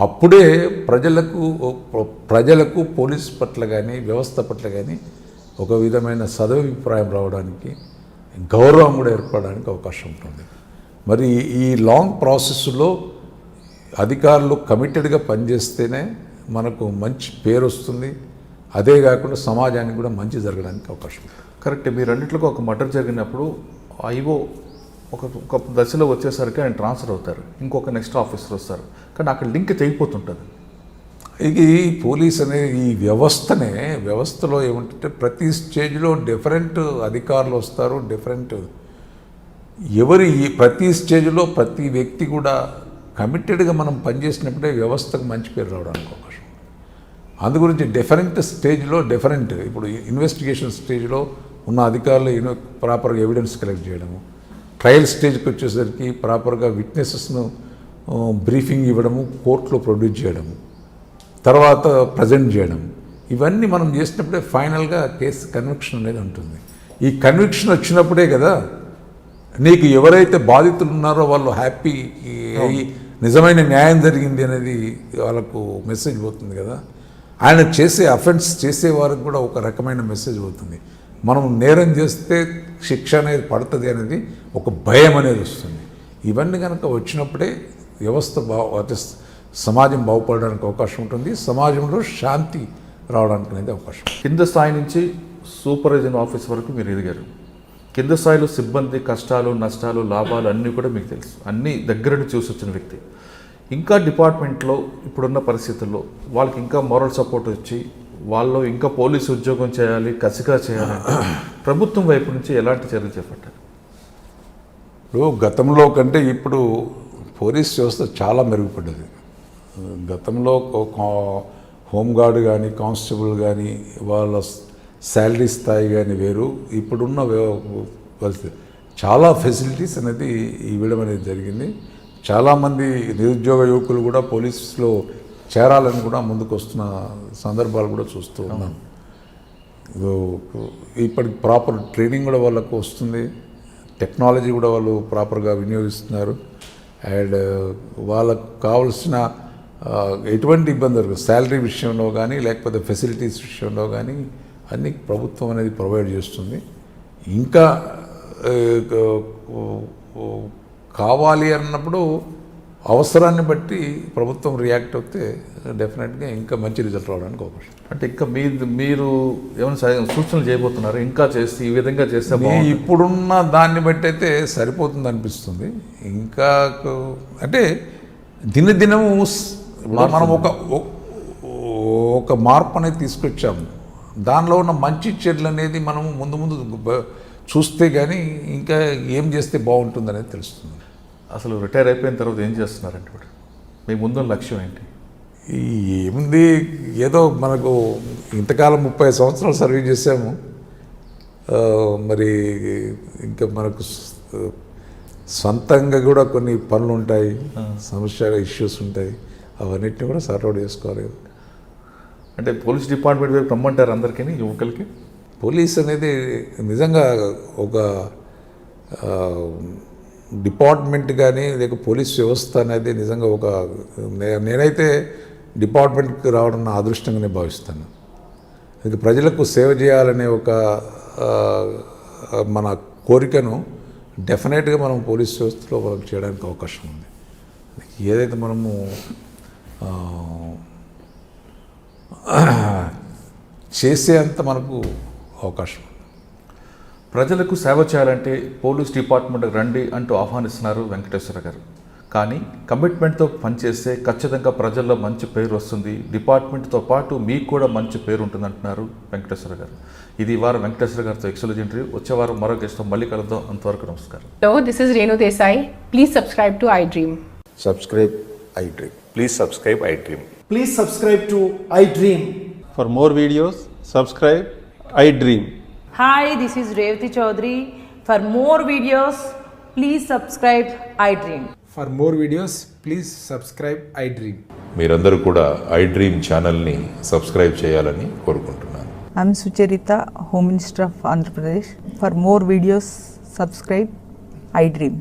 అప్పుడే ప్రజలకు పోలీస్ పట్ల కానీ వ్యవస్థ పట్ల కానీ ఒక విధమైన సదభిప్రాయం రావడానికి, గౌరవం కూడా ఏర్పడడానికి అవకాశం ఉంటుంది. మరి ఈ లాంగ్ ప్రాసెస్లో అధికారులు కమిటెడ్గా పనిచేస్తేనే మనకు మంచి పేరు వస్తుంది. అదే కాకుండా సమాజానికి కూడా మంచి జరగడానికి అవకాశం ఉంది. కరెక్ట్. మీరు అన్నింటిలో ఒక మర్డర్ జరిగినప్పుడు ఐఓ ఒక దశలో వచ్చేసరికి ఆయన ట్రాన్స్ఫర్ అవుతారు, ఇంకొక నెక్స్ట్ ఆఫీసర్ వస్తారు, కానీ అక్కడ లింక్ తెగిపోతుంటుంది. ఇది పోలీస్ అనే ఈ వ్యవస్థలో ఏమంటే ప్రతి స్టేజ్లో డిఫరెంట్ అధికారులు వస్తారు. డిఫరెంట్ ప్రతి స్టేజ్లో ప్రతి వ్యక్తి కూడా కమిటెడ్గా మనం పనిచేసినప్పుడే వ్యవస్థకు మంచి పేరు రావడానికి అవకాశం. అందుగురించి డిఫరెంట్ స్టేజ్లో ఇప్పుడు ఇన్వెస్టిగేషన్ స్టేజ్లో ఉన్న అధికారులు ప్రాపర్గా ఎవిడెన్స్ కలెక్ట్ చేయడము, ట్రయల్ స్టేజ్కి వచ్చేసరికి ప్రాపర్గా విట్నెసెస్ను బ్రీఫింగ్ ఇవ్వడము, కోర్టులో ప్రొడ్యూస్ చేయడము, తర్వాత ప్రజెంట్ చేయడం, ఇవన్నీ మనం చేసినప్పుడే ఫైనల్గా కేసు కన్విక్షన్ అనేది ఉంటుంది. ఈ కన్విక్షన్ వచ్చినప్పుడే కదా నీకు ఎవరైతే బాధితులు ఉన్నారో వాళ్ళు హ్యాపీ అయ్యి నిజమైన న్యాయం జరిగింది అనేది వాళ్ళకు మెసేజ్ పోతుంది కదా. ఆయన చేసే అఫెన్స్ చేసే వారికి కూడా ఒక రకమైన మెసేజ్ పోతుంది. మనం నేరం చేస్తే శిక్ష అనేది పడుతుంది అనేది ఒక భయం అనేది వస్తుంది. ఇవన్నీ కనుక వచ్చినప్పుడే వ్యవస్థ అంటే సమాజం బాగుపడడానికి అవకాశం ఉంటుంది, సమాజంలో శాంతి రావడానికి అనేది అవకాశం. కింద స్థాయి నుంచి సూపర్వైజన్ ఆఫీస్ వరకు మీరు ఎదిగారు. కింద స్థాయిలో సిబ్బంది కష్టాలు నష్టాలు లాభాలు అన్నీ కూడా మీకు తెలుసు, అన్నీ దగ్గర నుండి చూసి వచ్చిన వ్యక్తి. ఇంకా డిపార్ట్మెంట్లో ఇప్పుడున్న పరిస్థితుల్లో వాళ్ళకి ఇంకా మోరల్ సపోర్ట్ వచ్చి వాళ్ళు ఇంకా పోలీసు ఉద్యోగం చేయాలి, కసిగా చేయాలంటే ప్రభుత్వం వైపు నుంచి ఎలాంటి చర్యలు చేపట్టారు? ఇప్పుడు గతంలో కంటే ఇప్పుడు పోలీస్ వ్యవస్థ చాలా మెరుగుపడ్డది. గతంలో హోంగార్డ్ కానీ కానిస్టేబుల్ కానీ వాళ్ళ శాలరీ స్థాయి కానీ వేరు, ఇప్పుడున్న పరిస్థితి చాలా ఫెసిలిటీస్ అనేది ఇవ్వడం అనేది జరిగింది. చాలామంది నిరుద్యోగ యువకులు కూడా పోలీసులో చేరాలని కూడా ముందుకు వస్తున్న సందర్భాలు కూడా చూస్తూ ఉన్నాం. ఇప్పటికి ప్రాపర్ ట్రైనింగ్ కూడా వాళ్ళకు వస్తుంది, టెక్నాలజీ కూడా వాళ్ళు ప్రాపర్గా వినియోగిస్తున్నారు. అండ్ వాళ్ళకు కావాల్సిన ఎటువంటి ఇబ్బందులు శాలరీ విషయంలో కానీ లేకపోతే ఫెసిలిటీస్ విషయంలో కానీ అన్ని ప్రభుత్వం అనేది ప్రొవైడ్ చేస్తుంది. ఇంకా కావాలి అన్నప్పుడు అవసరాన్ని బట్టి ప్రభుత్వం రియాక్ట్ అవుతే డెఫినెట్గా ఇంకా మంచి రిజల్ట్ రావడానికి అవకాశం. అంటే ఇంకా మీరు ఏమైనా సూచనలు చేయబోతున్నారు? ఇంకా చేస్తే ఈ విధంగా చేస్తే ఇప్పుడున్న దాన్ని బట్టి అయితే సరిపోతుంది అనిపిస్తుంది. ఇంకా అంటే దినదినము మనం ఒక మార్పు అనేది తీసుకొచ్చాము. దానిలో ఉన్న మంచి చెడులు అనేది మనం ముందు ముందు చూస్తే కానీ ఇంకా ఏం చేస్తే బాగుంటుంది అనేది తెలుస్తుంది. అసలు రిటైర్ అయిపోయిన తర్వాత ఏం చేస్తున్నారంటే ఇప్పుడు మీ ముందున్న లక్ష్యం ఏంటి? ఏముంది, ఏదో మనకు ఇంతకాలం 30 సంవత్సరాలు సర్వీస్ చేసాము. మరి ఇంకా మనకు సొంతంగా కూడా కొన్ని పనులు ఉంటాయి, సమస్య ఇష్యూస్ ఉంటాయి, అవన్నిటిని కూడా సార్ట్అవుట్ చేసుకోవాలి. అంటే పోలీస్ డిపార్ట్మెంట్ వైపు రమ్మంటారు అందరికీ యువకులకి? పోలీస్ అనేది నిజంగా ఒక డిపార్ట్మెంట్ కానీ లేక పోలీస్ వ్యవస్థ అనేది నిజంగా ఒక నేనైతే డిపార్ట్మెంట్కి రావడం నా అదృష్టంగానే భావిస్తాను. ఇది ప్రజలకు సేవ చేయాలనే ఒక మన కోరికను డెఫినెట్గా మనం పోలీస్ వ్యవస్థలో మనం చేయడానికి అవకాశం ఉంది. ఏదైతే మనము చేసేంత మనకు అవకాశం. ప్రజలకు సేవ చేయాలంటే పోలీస్ డిపార్ట్మెంట్కి రండి అంటూ ఆహ్వానిస్తున్నారు వెంకటేశ్వర గారు. కానీ కమిట్మెంట్తో పనిచేస్తే ఖచ్చితంగా ప్రజల్లో మంచి పేరు వస్తుంది, డిపార్ట్మెంట్తో పాటు మీకు కూడా మంచి పేరు ఉంటుంది అంటున్నారు వెంకటేశ్వర గారు. ఇది వారం వెంకటేశ్వర గారితో ఎక్స్క్లూజివ్ ఇంటర్వ్యూ. వచ్చే వారం మరో గెస్ట్తో మళ్ళీ కలుద్దాం. అంతవరకు నమస్కారం. Hello, this is Renu Desai. Please subscribe to iDream. Subscribe iDream. Please subscribe iDream. Please subscribe to iDream. For more videos, subscribe iDream. Hi, this is Revati Chaudhary. For more videos, please subscribe iDream. For more videos, please subscribe iDream. మీరందరూ కూడా iDream ఛానల్ని subscribe చేయాలని కోరుకుంటున్నాను. I'm Sucharita, Home Minister of Andhra Pradesh. For more videos, subscribe iDream.